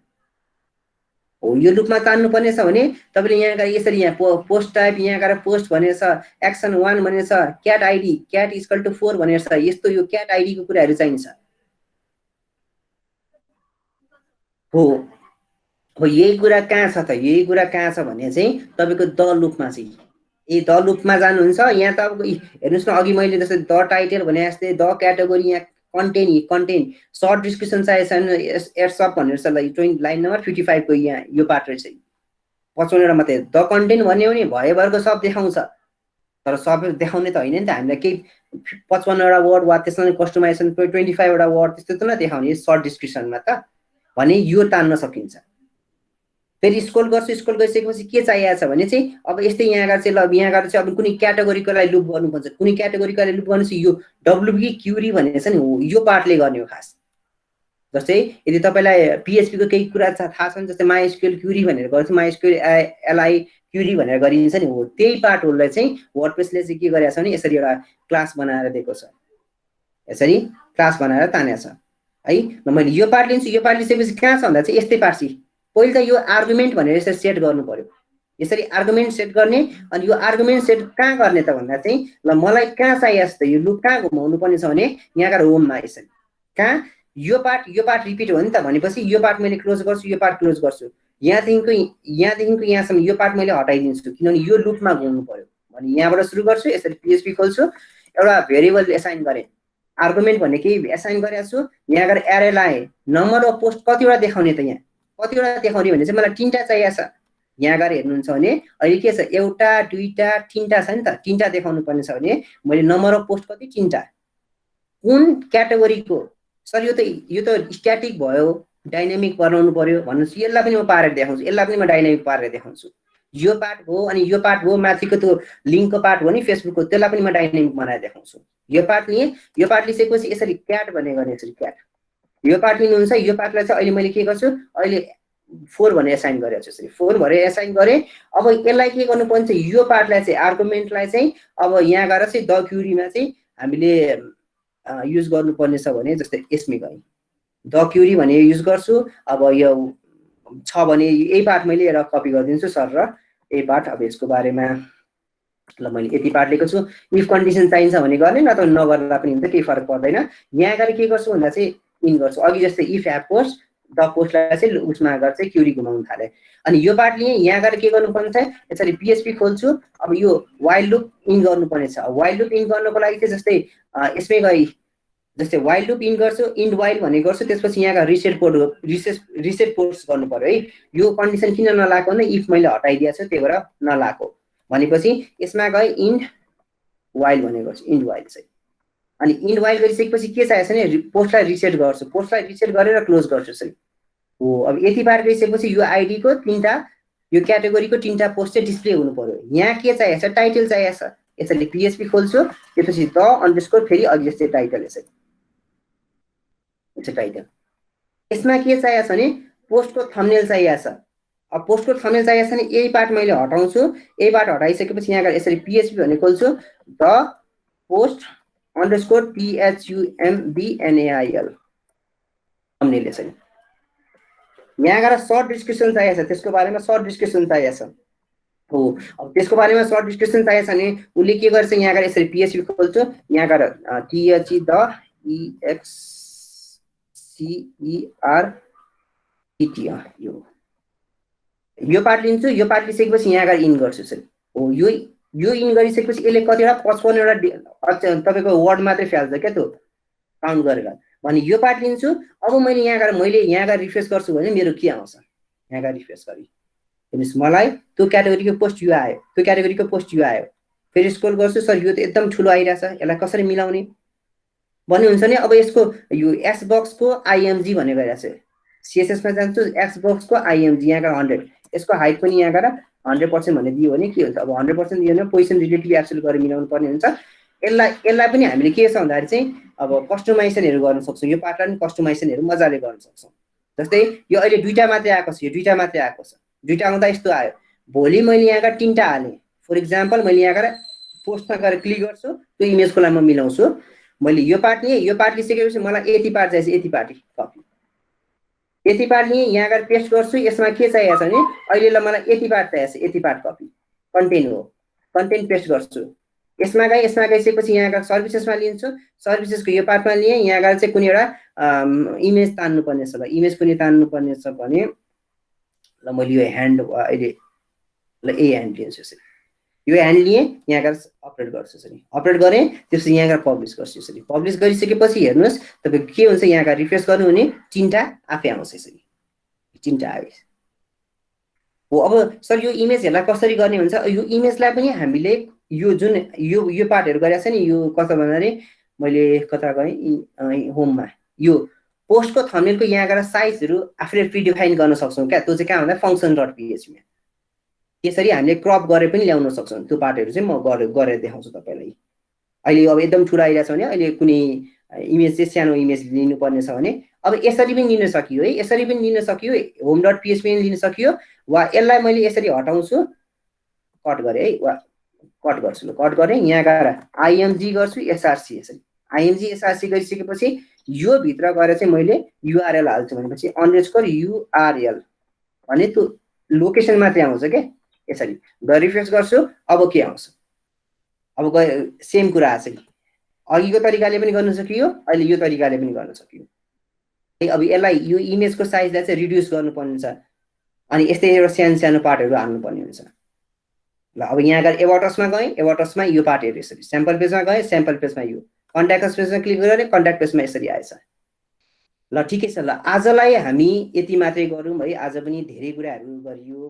हो, यो लुपमा तान्नु पर्ने छ भने तपाईले यहाँ गएर यसरी यहाँ पोस्ट टाइप, यहाँ गएर पोस्ट भनेर छ, एक्सन 1 भनेर छ, cat ID cat equal to 4 भनेर छ। यस्तो यो क्याट आइडी को कुराहरू चाहिन्छ। हो, यही कुरा कहाँ छ त, यही कुरा कहाँ छ भने चाहिँ तपाईको द लुपमा चाहिँ, द लुपमा जानुहुन्छ। यहाँ त अब हेर्नुस् न, अघि मैले जस्तै द टाइटल भने जस्तै द क्याटेगोरी, यहाँ कन्टेन्ट सर्ट डिस्क्रिप्सन चाहिएको छैन, एड सब भनेर छ। लाइन नम्बर 55 को यहाँ यो पार्ट रहेछ, 55 वटा मात्रै। द कन्टेन्ट भन्यो भने भएभरको सब देखाउँछ, तर सब देखाउने त होइन नि त। हामीलाई केही 55 वटा वर्ड वा त्यसमा कस्टमाइजेसन 25 वटा वर्ड त्यस्तो त नदेखाउने सर्ट डिस्क्रिप्सनमा त, भने यो तान्न सकिन्छ। फेरि स्क्रोल गरिसकेपछि के चाहिएको छ भने चाहिँ अब यस्तै यहाँ गएर चाहिँ ल यहाँ गएर चाहिँ अब कुनै क्याटेगोरीको लागि लुप गर्नुपर्छ। कुनै क्याटेगोरीको लागि लुप गर्नु चाहिँ यो डब्ल्युपी क्युरी भनेर छ नि, हो यो पार्टले गर्ने हो खास। जस्तै यदि तपाईलाई PHP को केही कुरा थाहा छ, जस्तै माइएसक्यूएल क्युरी भनेर गर्छ, माइएसक्यूएल एलआई क्युरी भनेर गरिन्छ नि, हो त्यही पार्टहरूलाई चाहिँ वर्डप्रेसले चाहिँ के गरेको छ भने यसरी एउटा क्लास बनाएर दिएको छ, यसरी क्लास बनाएर तानेको छ है। ल मैले यो पार्ट लिन्छु, यो पार्ट लिइसकेपछि कहाँ छ भन्दा चाहिँ यस्तै पार्ट छ। पहिले त यो आर्गुमेन्ट भनेर यसरी सेट गर्नु पर्यो, यसरी आर्गुमेन्ट सेट गर्ने। अनि यो आर्गुमेन्ट सेट कहाँ गर्ने त भन्दा चाहिँ ल मलाई कहाँ चाहिएको छ त, यो लुप कहाँ घुमाउनु पर्ने छ भने यहाँ गएर होममा, यसरी कहाँ यो पार्ट रिपिट हो नि त, भनेपछि यो पार्ट मैले क्लोज गर्छु, यो पार्ट क्लोज गर्छु। यहाँदेखिको यहाँसम्म यो पार्ट मैले हटाइदिन्छु, किनभने यो लुपमा घुम्नु पर्यो भने यहाँबाट सुरु गर्छु। यसरी PHP खोल्छु, एउटा भेरिएबल एसाइन गरेँ, आर्गुमेन्ट भन्ने केही एसाइन गरेको छु। यहाँ गएर एरे लाएँ, नम्बर अफ पोस्ट कतिवटा देखाउने त, यहाँ कतिवटा देखाउने भने चाहिँ मलाई 3टा चाहिएको छ। यहाँ गएर हेर्नुहुन्छ भने अहिले के छ एउटा दुईटा तीनटा छ नि त तीनटा देखाउनु पर्ने छ भने मैले नम्बर अफ पोस्ट कति तीनटा कुन क्याटेगोरीको सर यो त स्ट्याटिक भयो डाइनामिक बनाउनु पर्यो भन्नुहोस् यसलाई पनि म पारेर देखाउँछु यसलाई पनि म डाइनामिक पारेर देखाउँछु यो पार्ट हो अनि यो पार्ट हो माथिको त्यो लिङ्कको पार्ट हो नि फेसबुकको त्यसलाई पनि म डाइनामिक बनाएर देखाउँछु यो पार्ट लिइसकेपछि यसरी क्याट भन्ने गर्ने यसरी क्याट यो पार्ट लिनुहुन्छ यो पार्टलाई चाहिँ अहिले मैले के गर्छु अहिले 4 भनेर एसाइन गरेको छु यसरी 4 भनेर एसाइन गरे अब यसलाई के गर्नुपर्ने छ यो पार्टलाई चाहिँ आर्गुमेन्टलाई चाहिँ अब यहाँ गएर चाहिँ द क्युरीमा चाहिँ हामीले युज गर्नुपर्ने छ भने जस्तै यसमै गए द क्युरी भने युज गर्छु अब यो छ भने यही पार्ट मैले एउटा कपी गरिदिन्छु सर र यही पार्ट अब यसको बारेमा ल मैले यति पार्ट लेखेको छु इफ कन्डिसन चाहिन्छ भने गर्ने नत्र नगर्दा पनि हुन्छ केही फरक पर्दैन यहाँ गएर के गर्छु भन्दा चाहिँ इन गर्छु अघि जस्तै इफ ह्याभ पोस्ट द पोस्टलाई चाहिँ उसमा गएर चाहिँ क्युरी घुमाउन थाले अनि यो पार्ट लिए यहाँ गएर के गर्नुपर्ने छ यसरी पीएचपी खोल्छु अब यो वाइल लुप इन गर्नुपर्ने छ वाइल लुप इन गर्नको लागि चाहिँ जस्तै यसमै गई जस्तै वाइल लुप इन गर्छु इन्ड वाइल भन्ने गर्छु त्यसपछि यहाँका रिसेट पोस्ट गर्नु पर्यो है यो कन्डिसन किन नलाएको भने इफ मैले हटाइदिएको छु त्यही भएर नलाएको भनेपछि यसमा गए इन्ड वाइल भन्ने गर्छु इन्ड वाइल चाहिँ अनि इन्ड वाइल गरिसकेपछि के चाहिएको छ भने पोस्टलाई रिसेट गर्छु पोस्टलाई रिसेट गरेर क्लोज गर्छु चाहिँ हो अब यति पार गरिसकेपछि यो आइडीको तीनटा यो क्याटेगोरीको तीनटा पोस्ट चाहिँ डिस्प्ले हुनु पर्यो यहाँ के चाहिएको छ टाइटल चाहिएको छ यसरी पीएचपी खोल्छु त्यसपछि द अन्डरस्कोर फेरि अघि जस्तै टाइटल यसरी टाइटल यसमा के चाहिएको छ भने पोस्टको थम्बनेल चाहिएको छ अब पोस्टको थम्बनेल चाहिएको छ भने यही पार्ट मैले हटाउँछु यही पार्ट हटाइसकेपछि यहाँ यसरी पीएचपी भन्ने खोल्छु the post underscore PHUMBNAIL thumbnail यसरी यहाँ गएर सर्ट डिस्क्रिप्सन चाहिएको छ त्यसको बारेमा सर्ट डिस्क्रिप्सन चाहिएको छ हो अब त्यसको बारेमा सर्ट डिस्क्रिप्सन चाहिएको छ भने उसले के गर्छ यहाँ गएर यसरी पीएचपी खोल्छु यहाँ गएर THE द EXCERET यो पार्ट लिन्छु यो पार्ट लिइसकेपछि यहाँ गएर इन गर्छु सर हो यो इन गरिसकेपछि यसले कतिवटा 55वटा तपाईँको वर्ड मात्रै फ्याल्छ क्या त्यो काउन्ट गरेर भने यो पार्ट लिन्छु अब मैले यहाँ गएर रिफ्रेस गर्छु भने मेरो के आउँछ यहाँ गएर रिफ्रेस गरी हेर्नुहोस् मलाई त्यो क्याटेगोरीको पोस्ट यो आयो त्यो क्याटेगोरीको पोस्ट यो आयो फेरि स्क्रोल गर्छु सर यो त एकदम ठुलो आइरहेछ यसलाई कसरी मिलाउने भन्ने हुन्छ नि अब यसको यो एक्स बक्सको आइएमजी भन्ने गरिरहेको छ सीएसएसमा जान्छु एक्स बक्सको आइएमजी यहाँ गएर 100 यसको हाइट पनि यहाँ गएर 100% भन्ने दियो भने के हुन्छ अब 100% दियो भने पोजिसन रिलेटिभ एब्सोल्युट गरेर मिलाउनु पर्ने हुन्छ यसलाई पनि हामीले के छ भन्दाखेरि चाहिँ अब कस्टमाइजेसनहरू गर्न सक्छौँ यो पार्टलाई पनि कस्टमाइजेसनहरू मजाले गर्न सक्छौँ जस्तै यो अहिले दुईटा मात्रै आएको छ यो दुईटा मात्रै आएको छ दुईटा आउँदा यस्तो आयो भोलि मैले यहाँ गएर तीनटा हालेँ फर इक्जाम्पल मैले यहाँ गएर पोस्टमा गएर क्लिक गर्छु त्यो इमेजको लागि म मिलाउँछु मैले यो पार्ट लिएँ यो पार्ट लिइसकेपछि मलाई यति पार्ट चाहिन्छ यति पार्ट कपी यति पार्ट लिएँ यहाँ गएर पेस्ट गर्छु यसमा के चाहिएको छ भने अहिले ल मलाई यति पार्ट चाहिएको छ यति पार्ट कपी कन्टेन्ट हो कन्टेन्ट पेस्ट गर्छु यसमा गइसकेपछि यहाँ गएर सर्भिसेसमा लिन्छु सर्भिसेसको यो पार्टमा लिएँ यहाँ गएर चाहिँ कुनै एउटा इमेज तान्नु पर्ने छ ल इमेज कुनै तान्नु पर्ने छ भने ल मैले यो ह्यान्ड अहिले ल यही ह्यान्ड लिन्छु यसरी यो ह्यान्ड लिएँ यहाँ गएर अपलोड गर्छु यसरी अपलोड गरेँ त्यसपछि यहाँ गएर पब्लिस गर्छु यसरी पब्लिस गरिसकेपछि हेर्नुहोस् तपाईँको के हुन्छ यहाँ गएर रिफ्रेस गर्नु भने तीनटा आफै आउँछ यसरी तीनटा आयो हो अब सर यो इमेजहरूलाई कसरी गर्ने भन्छ यो इमेजलाई पनि हामीले यो जुन यो पार्टहरू गरेको छ नि यो कता भन्दाखेरि मैले कता गएँ होममा यो पोस्टको थम्बनेलको यहाँ गएर साइजहरू आफूले प्रिडिफाइन गर्न सक्छौँ क्या त्यो चाहिँ कहाँ भन्दा function.php मा यसरी हामीले क्रप गरेर पनि ल्याउन सक्छौँ त्यो पार्टहरू चाहिँ म गरेर देखाउँछु तपाईँलाई अहिले अब एकदम ठुलो आइरहेको छ भने अहिले कुनै इमेज चाहिँ सानो इमेज लिनुपर्ने छ भने अब यसरी पनि लिन सकियो है यसरी पनि लिन सकियो home.php पनि लिन सकियो वा यसलाई मैले यसरी हटाउँछु कट गरेँ है वा कट गर्छु ल कट गरेँ यहाँ गएर आइएमजी गर्छु एसआरसी यसरी आइएमजी एसआरसी गरिसकेपछि यो भित्र गएर चाहिँ मैले युआरएल हाल्छु भनेपछि अन्डरस्कोर युआरएल भने त्यो लोकेसन मात्रै आउँछ क्या यसरी रिफ्रेस गर्छु अब के आउँछ अब सेम कुरा चाहिँ अघिको तरिकाले पनि गर्न सकियो अहिले यो तरिकाले पनि गर्न सकियो अब यसलाई यो इमेजको साइजलाई चाहिँ रिड्युस गर्नुपर्ने छ अनि यस्तै एउटा सानो पार्टहरू हाल्नुपर्ने हुन्छ ल अब यहाँ गएर एबोटसमा गएँ एबोटसमा यो पार्टहरू यसरी स्याम्पल पेजमा गएँ स्याम्पल पेजमा यो कन्ट्याक्ट पेजमा क्लिक गरेर कन्ट्याक्ट पेजमा यसरी आएछ ल ठिकै छ ल आजलाई हामी यति मात्रै गरौँ है आज पनि धेरै कुराहरू गरियो